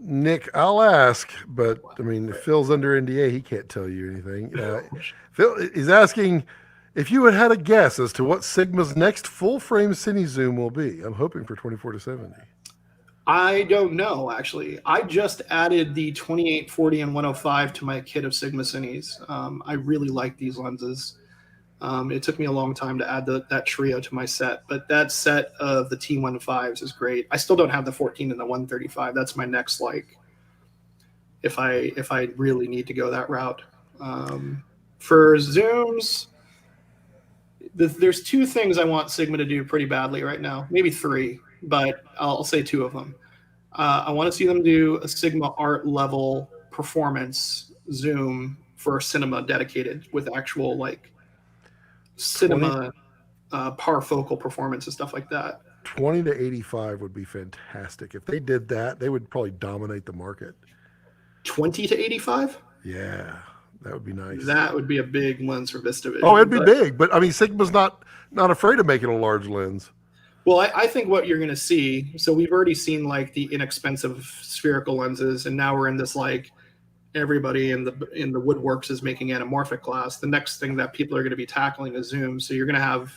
Nick, I'll ask, but I mean, if Phil's under NDA, he can't tell you anything. Phil is asking if you had a guess as to what Sigma's next full frame cine zoom will be. I'm hoping for 24 to 70. I don't know, actually. I just added the 28, 40, and 105 to my kit of Sigma Cines. I really like these lenses. It took me a long time to add that trio to my set, but that set of the T15s is great. I still don't have the 14 and the 135. That's my next, like, if I really need to go that route. For zooms, there's two things I want Sigma to do pretty badly right now, maybe three, but I'll say two of them. I want to see them do a Sigma art level performance zoom for cinema dedicated with actual like cinema parfocal performance and stuff like that. 20 to 85 would be fantastic. If they did that, they would probably dominate the market. 20 to 85? Yeah, that would be nice. That would be a big lens for VistaVision. Oh, it'd be big, but I mean, Sigma's not afraid of making a large lens. Well, I think what you're going to see, so we've already seen like the inexpensive spherical lenses, and now we're in this like everybody in the woodworks is making anamorphic glass. The next thing that people are going to be tackling is zoom. So you're going to have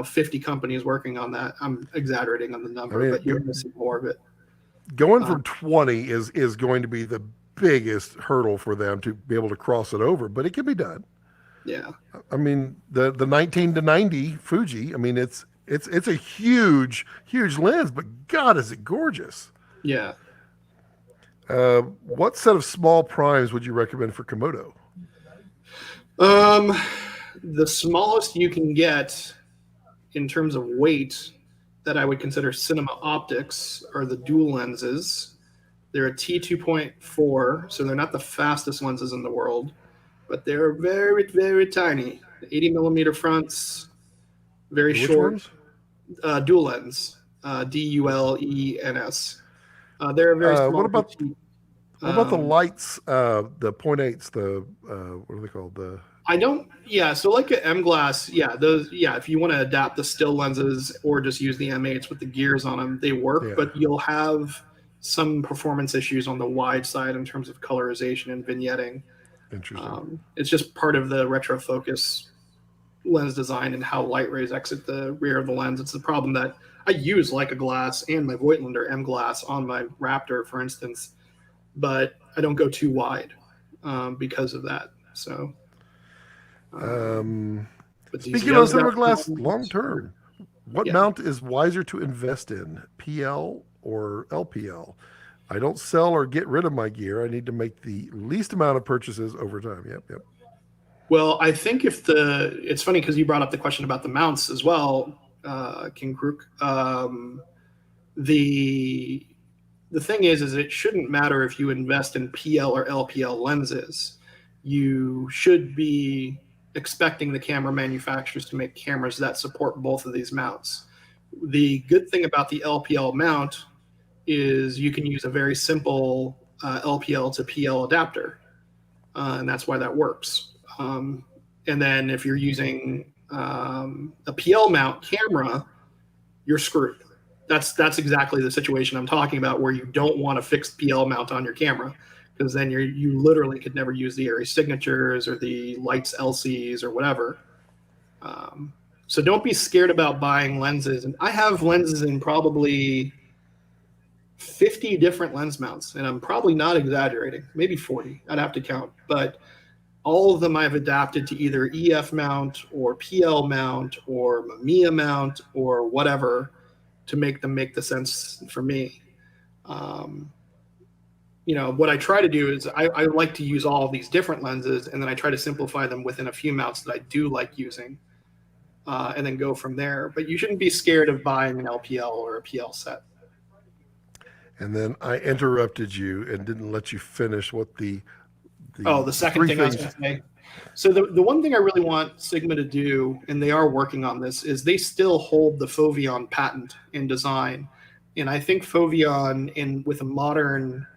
50 companies working on that. I'm exaggerating on the number, but you're going to see more of it. Going from 20 is going to be the biggest hurdle for them to be able to cross it over, but it can be done. Yeah. I mean, the 19 to 90 Fuji, I mean, it's a huge lens, but God, is it gorgeous. Yeah. What set of small primes would you recommend for Komodo? The smallest you can get in terms of weight that I would consider cinema optics are the dual lenses. They're a T2.4, so they're not the fastest lenses in the world, but they're very, very tiny. 80 millimeter fronts, very short. Dual lens, DULENS. They're very small. What about the lights? The 0.8s. What are they called? I don't. Yeah. So like an M glass. Yeah. Those. Yeah. If you want to adapt the still lenses or just use the M8s with the gears on them, they work. Yeah. But you'll have some performance issues on the wide side in terms of colorization and vignetting. Interesting. It's just part of the retrofocus lens design and how light rays exit the rear of the lens. It's the problem that I use like a glass and my Voigtlander M glass on my Raptor, for instance, but I don't go too wide because of that. So, speaking of cinema glass long term, what mount is wiser to invest in, PL or LPL? I don't sell or get rid of my gear. I need to make the least amount of purchases over time. Yep. Well, I think it's funny because you brought up the question about the mounts as well, King Crook. The thing is it shouldn't matter if you invest in PL or LPL lenses. You should be expecting the camera manufacturers to make cameras that support both of these mounts. The good thing about the LPL mount is you can use a very simple LPL to PL adapter, and that's why that works. And then if you're using a PL mount camera, you're screwed. That's exactly the situation I'm talking about, where you don't want a fixed PL mount on your camera, because then you literally could never use the Arri signatures or the Lights LCs or whatever. So don't be scared about buying lenses. And I have lenses in probably 50 different lens mounts, and I'm probably not exaggerating, maybe 40. I'd have to count, but all of them I've adapted to either EF mount or PL mount or Mamiya mount or whatever to make them make the sense for me. What I try to do is I like to use all of these different lenses, and then I try to simplify them within a few mounts that I do like using, and then go from there. But you shouldn't be scared of buying an LPL or a PL set. And then I interrupted you and didn't let you finish what the second thing I was going to say. So the one thing I really want Sigma to do, and they are working on this, is they still hold the Foveon patent in design. And I think Foveon, with a modern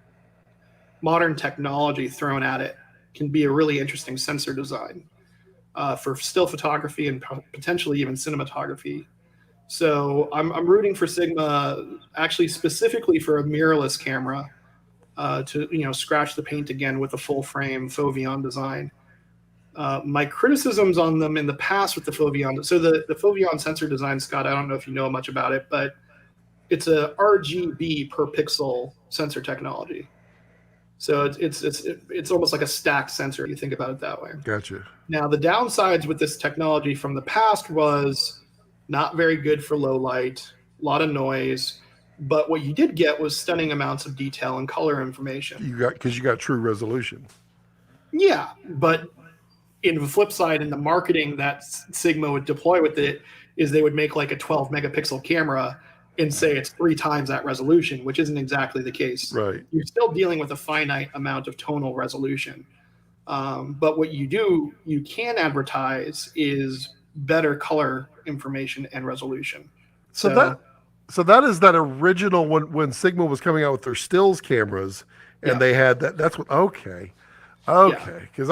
technology thrown at it, can be a really interesting sensor design. for still photography and potentially even cinematography. So I'm rooting for Sigma actually specifically for a mirrorless camera to scratch the paint again with a full frame Foveon design. My criticisms on them in the past with the Foveon, so the Foveon sensor design, Scott, I don't know if you know much about it, but it's a RGB per pixel sensor technology. So it's almost like a stacked sensor if you think about it that way. Gotcha. Now the downsides with this technology from the past was not very good for low light, a lot of noise, but what you did get was stunning amounts of detail and color information. You got true resolution. Yeah, but in the flip side, in the marketing that Sigma would deploy with it, is they would make like a 12 megapixel camera and say it's 3 times that resolution, which isn't exactly the case. Right. You're still dealing with a finite amount of tonal resolution. But what you can advertise is better color information and resolution. So that is that original when Sigma was coming out with their stills cameras, and they had that. That's what. Okay. Because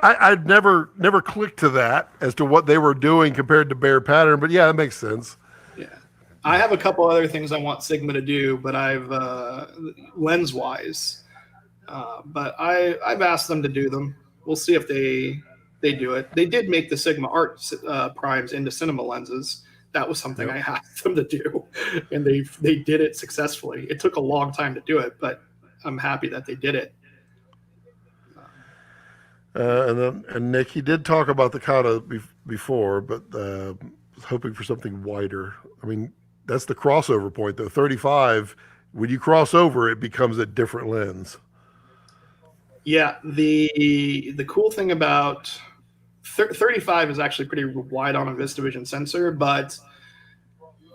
I'd never clicked to that as to what they were doing compared to bare pattern. But yeah, that makes sense. Yeah. I have a couple other things I want Sigma to do, but I've lens wise. But I've asked them to do them. We'll see if they do it. They did make the Sigma Art primes into cinema lenses. That was something I asked them to do, and they did it successfully. It took a long time to do it, but I'm happy that they did it. And Nick, he did talk about the Kata before, but was hoping for something wider. I mean, that's the crossover point, though. 35, when you cross over, it becomes a different lens. Yeah, the cool thing about 35 is actually pretty wide on a VistaVision sensor, but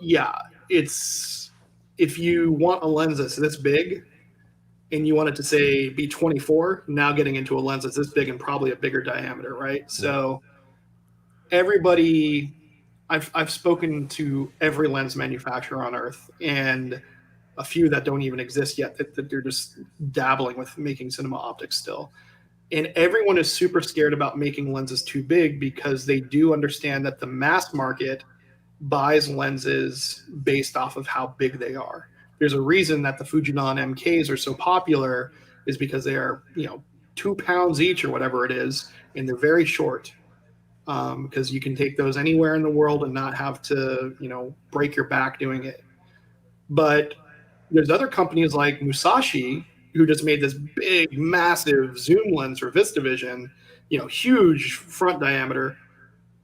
yeah, it's if you want a lens that's this big and you want it to say be 24, now getting into a lens that's this big and probably a bigger diameter, right? So everybody, I've spoken to every lens manufacturer on earth, and a few that don't even exist yet that they're just dabbling with making cinema optics still. And everyone is super scared about making lenses too big because they do understand that the mass market buys lenses based off of how big they are. There's a reason that the Fujinon MKs are so popular is because they are, 2 pounds each or whatever it is, and they're very short because you can take those anywhere in the world and not have to, break your back doing it. But there's other companies like Musashi who just made this big, massive zoom lens for VistaVision, huge front diameter.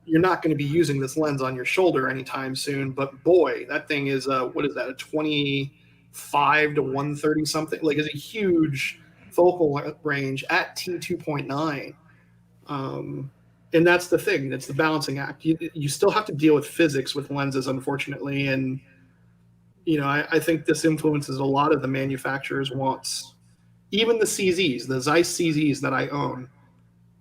You're not going to be using this lens on your shoulder anytime soon, but boy, that thing is what is that, a 25 to 130 something? Like, it's a huge focal range at T2.9. And that's the thing. That's the balancing act. You still have to deal with physics with lenses, unfortunately, and I think this influences a lot of the manufacturers' wants. Even the CZs, the Zeiss CZs that I own,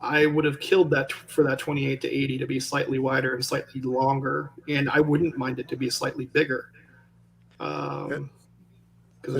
I would have killed that for that 28 to 80 to be slightly wider and slightly longer, and I wouldn't mind it to be slightly bigger. And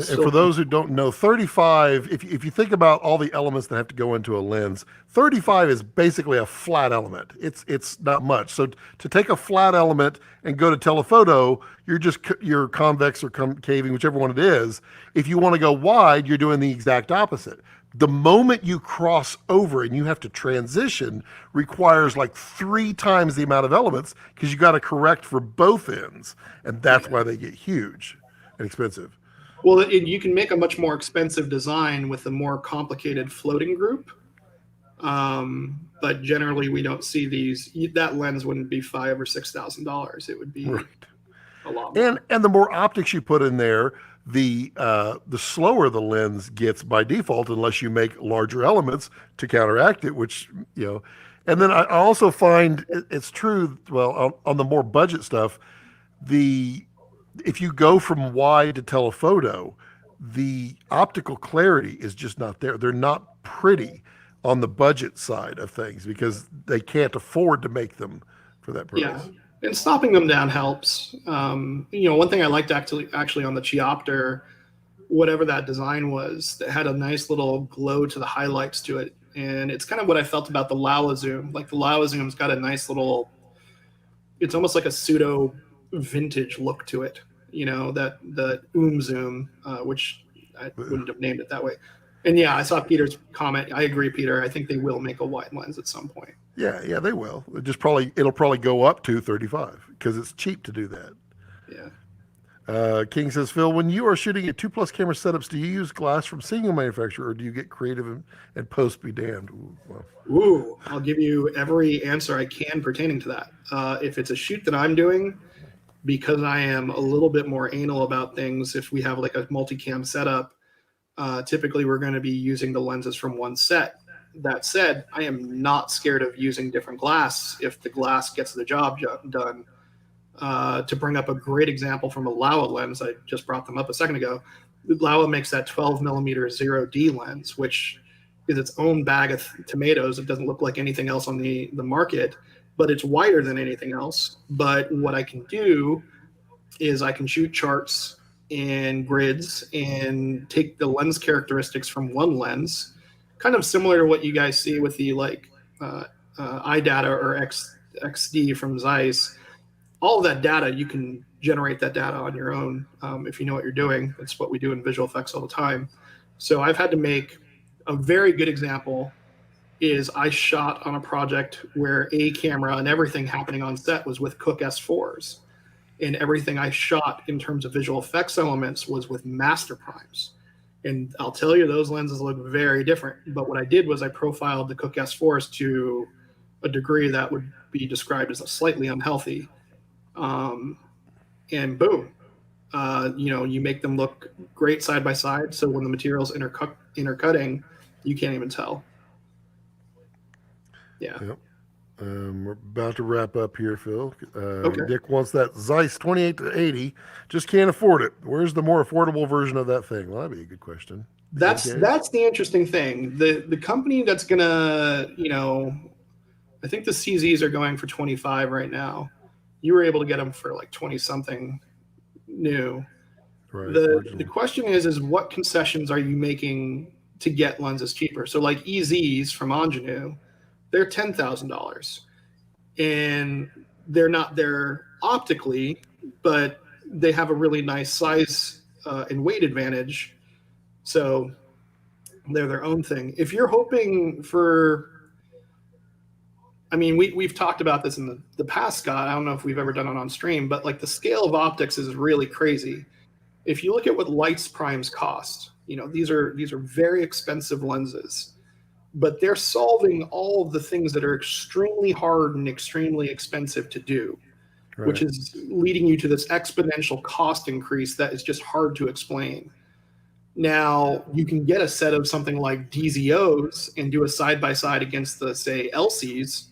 for those who don't know, 35, if you think about all the elements that have to go into a lens, 35 is basically a flat element. It's not much. So to take a flat element and go to telephoto, you're convex or concaving, whichever one it is. If you want to go wide, you're doing the exact opposite. The moment you cross over and you have to transition requires like 3 times the amount of elements because you got to correct for both ends. And that's why they get huge and expensive. Well, you can make a much more expensive design with a more complicated floating group. But generally we don't see these. That lens wouldn't be $5,000 or $6,000. It would be a lot more. And the more optics you put in there, the slower the lens gets by default, unless you make larger elements to counteract it, which, and then I also find it's true. Well, on the more budget stuff, if you go from wide to telephoto, the optical clarity is just not there. They're not pretty on the budget side of things because they can't afford to make them for that price. Yeah, and stopping them down helps. One thing I liked actually on the Chiopter, whatever that design was, that had a nice little glow to the highlights to it. And it's kind of what I felt about the Laowa zoom. Like the Laowa zoom's got a nice little, it's almost like a pseudo vintage look to it. You know, that the zoom, which I wouldn't have named it that way. And yeah, I saw Peter's comment. I agree, Peter. I think they will make a wide lens at some point. Yeah, they will. It'll probably go up to 35 because it's cheap to do that. Yeah. King says, Phil, when you are shooting at 2+ camera setups, do you use glass from single manufacturer, or do you get creative and post be damned? Ooh, I'll give you every answer I can pertaining to that. If it's a shoot that I'm doing, because I am a little bit more anal about things, if we have like a multicam setup, typically we're going to be using the lenses from one set. That said, I am not scared of using different glass if the glass gets the job done. To bring up a great example from a Laowa lens, I just brought them up a second ago. Laowa makes that 12 millimeter 0D lens, which is its own bag of tomatoes. It doesn't look like anything else on the market, but it's wider than anything else. But what I can do is I can shoot charts and grids and take the lens characteristics from one lens, kind of similar to what you guys see with the iData or XD from Zeiss. All of that data, you can generate that data on your own if you know what you're doing. That's what we do in visual effects all the time. So I've had to make a very good example is I shot on a project where a camera and everything happening on set was with Cooke S4s. And everything I shot in terms of visual effects elements was with master primes. And I'll tell you, those lenses look very different. But what I did was I profiled the Cooke S4s to a degree that would be described as a slightly unhealthy. And boom, you make them look great side by side. So when the material's intercutting, you can't even tell. Yeah. Yep. We're about to wrap up here, Phil. Okay. Dick wants that Zeiss 28 to 80. Just can't afford it. Where's the more affordable version of that thing? Well, that'd be a good question. That's the interesting thing. The company that's gonna, I think the CZs are going for 25 right now. You were able to get them for like 20 something new. Right. The question is what concessions are you making to get lenses cheaper? So like EZs from Ingenue, they're $10,000, and they're not there optically, but they have a really nice size and weight advantage. So they're their own thing. If you're hoping for, I mean, we've talked about this in the past, Scott. I don't know if we've ever done it on stream, but like the scale of optics is really crazy. If you look at what lights primes cost, these are very expensive lenses, but they're solving all of the things that are extremely hard and extremely expensive to do, right, which is leading you to this exponential cost increase that is just hard to explain. Now, you can get a set of something like DZOs and do a side-by-side against the, say, LCs,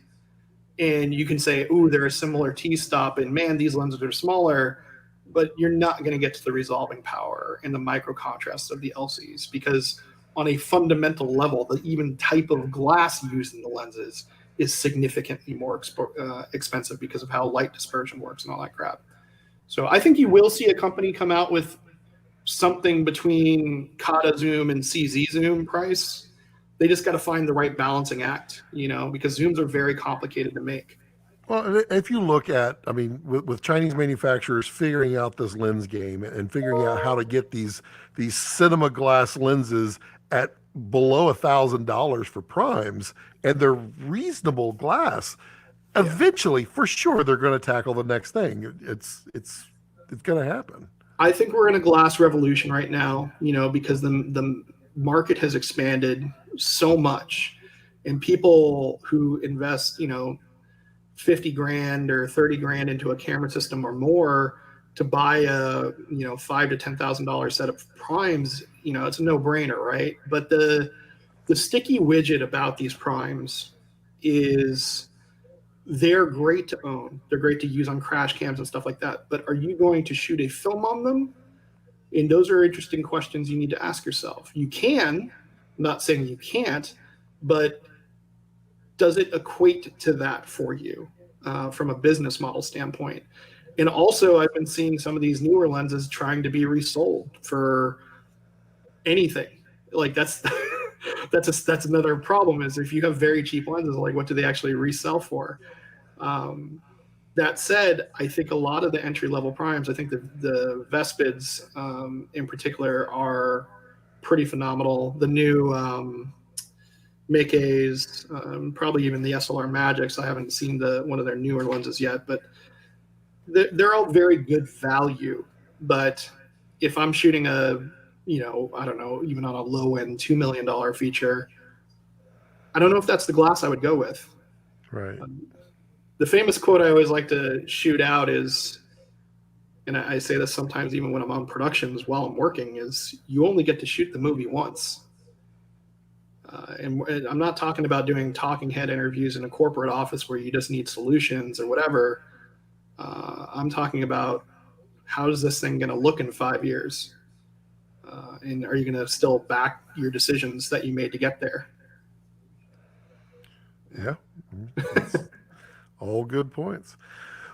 and you can say, ooh, they're a similar T-stop, and man, these lenses are smaller, but you're not going to get to the resolving power and the micro contrast of the LCs, because on a fundamental level, the even type of glass used in the lenses is significantly more expensive because of how light dispersion works and all that crap. So I think you will see a company come out with something between Kata zoom and CZ zoom price. They just got to find the right balancing act, because zooms are very complicated to make. Well, if you look at, with Chinese manufacturers figuring out this lens game and figuring out how to get these cinema glass lenses at below $1,000 for primes, and they're reasonable glass, eventually, for sure, they're going to tackle the next thing. It's going to happen. I think we're in a glass revolution right now, because the market has expanded so much, and people who invest, 50 grand or 30 grand into a camera system or more to buy a, $5,000 to $10,000 set of primes, it's a no-brainer, right? But the sticky widget about these primes is they're great to own. They're great to use on crash cams and stuff like that. But are you going to shoot a film on them? And those are interesting questions you need to ask yourself. You can, I'm not saying you can't, but does it equate to that for you from a business model standpoint? And also, I've been seeing some of these newer lenses trying to be resold for anything. Like that's that's another problem is if you have very cheap lenses, like what do they actually resell for? That said, I think a lot of the entry level primes, I think the Vespids in particular are pretty phenomenal. The new Meikeis, probably even the SLR Magics. I haven't seen one of their newer lenses yet, but they're all very good value. But if I'm shooting I don't know, even on a low end $2 million feature, I don't know if that's the glass I would go with. Right. The famous quote I always like to shoot out is, and I say this sometimes even when I'm on productions while I'm working, is you only get to shoot the movie once. And I'm not talking about doing talking head interviews in a corporate office where you just need solutions or whatever. I'm talking about how is this thing going to look in 5 years? And are you going to still back your decisions that you made to get there? Yeah. That's all good points.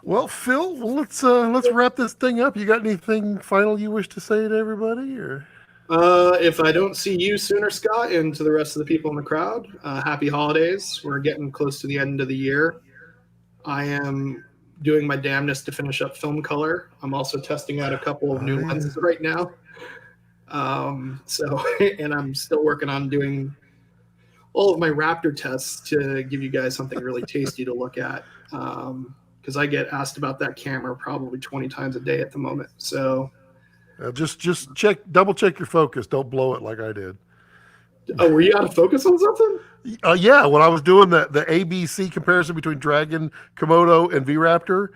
Well, Phil, let's wrap this thing up. You got anything final you wish to say to everybody, or? If I don't see you sooner, Scott, and to the rest of the people in the crowd, happy holidays. We're getting close to the end of the year. I am doing my damnedest to finish up film color. I'm also testing out a couple of new lenses right now. And I'm still working on doing all of my Raptor tests to give you guys something really tasty to look at. Because I get asked about that camera probably 20 times a day at the moment. So just double check your focus. Don't blow it like I did. Oh, were you out of focus on something? Yeah, when I was doing the ABC comparison between Dragon, Komodo, and V Raptor,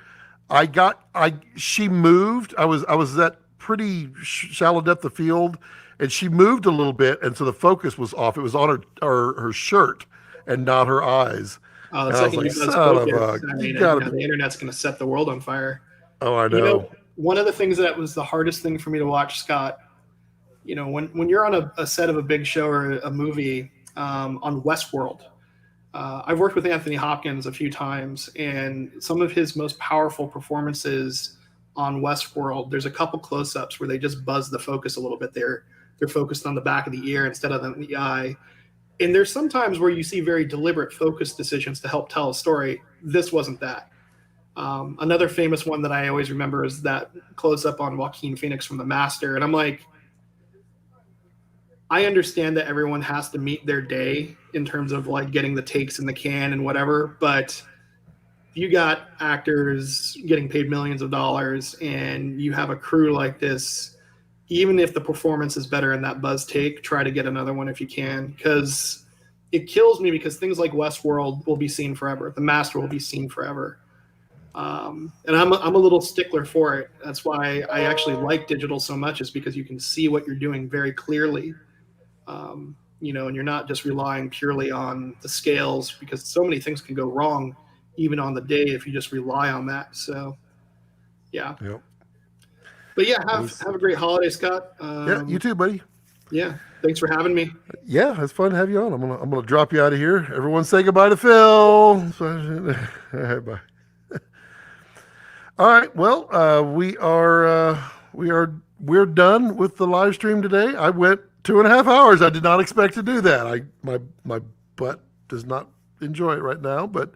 she moved. I was at pretty shallow depth of field, and she moved a little bit, and so the focus was off. It was on her shirt and not her eyes. Oh, the And second I was you like, guys son focus, of a, I you mean, gotta be. the internet's going to set the world on fire. Oh, I know. One of the things that was the hardest thing for me to watch, Scott, when you're on a set of a big show or a movie on Westworld, I've worked with Anthony Hopkins a few times, and some of his most powerful performances on Westworld, there's a couple close-ups where they just buzz the focus a little bit. They're focused on the back of the ear instead of on the eye. And there's sometimes where you see very deliberate focus decisions to help tell a story. This wasn't that. Another famous one that I always remember is that close-up on Joaquin Phoenix from The Master. And I'm like, I understand that everyone has to meet their day in terms of like getting the takes in the can and whatever, but you got actors getting paid millions of dollars and you have a crew like this, even if the performance is better in that buzz take, try to get another one if you can, because it kills me because things like Westworld will be seen forever. The Master will be seen forever. And I'm a little stickler for it. That's why I actually like digital so much, is because you can see what you're doing very clearly. And you're not just relying purely on the scales, because so many things can go wrong even on the day if you just rely on that. So, yeah. Yep. But yeah, have a great holiday, Scott. Yeah, you too, buddy. Yeah, thanks for having me. Yeah, it's fun to have you on. I'm gonna drop you out of here. Everyone say goodbye to Phil. All right, bye. All right. Well, we're done with the live stream today. I went 2.5 hours. I did not expect to do that. My butt does not enjoy it right now. But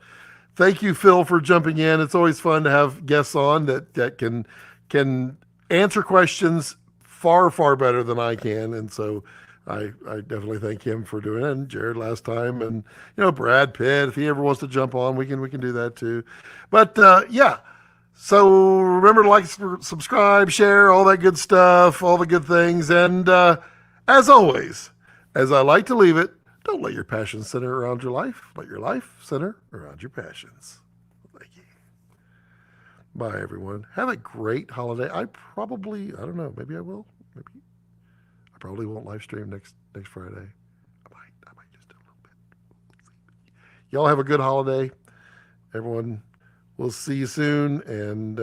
thank you, Phil, for jumping in. It's always fun to have guests on that can answer questions far better than I can. And so I definitely thank him for doing it. And Jared last time, and Brad Pitt, if he ever wants to jump on, we can do that too. But yeah. So remember to like, subscribe, share, all that good stuff, all the good things. And as always, as I like to leave it, don't let your passions center around your life. Let your life center around your passions. Thank you. Bye, everyone. Have a great holiday. I don't know, maybe I will. Maybe I probably won't live stream next Friday. I might just do a little bit. Y'all have a good holiday. Everyone, we'll see you soon, and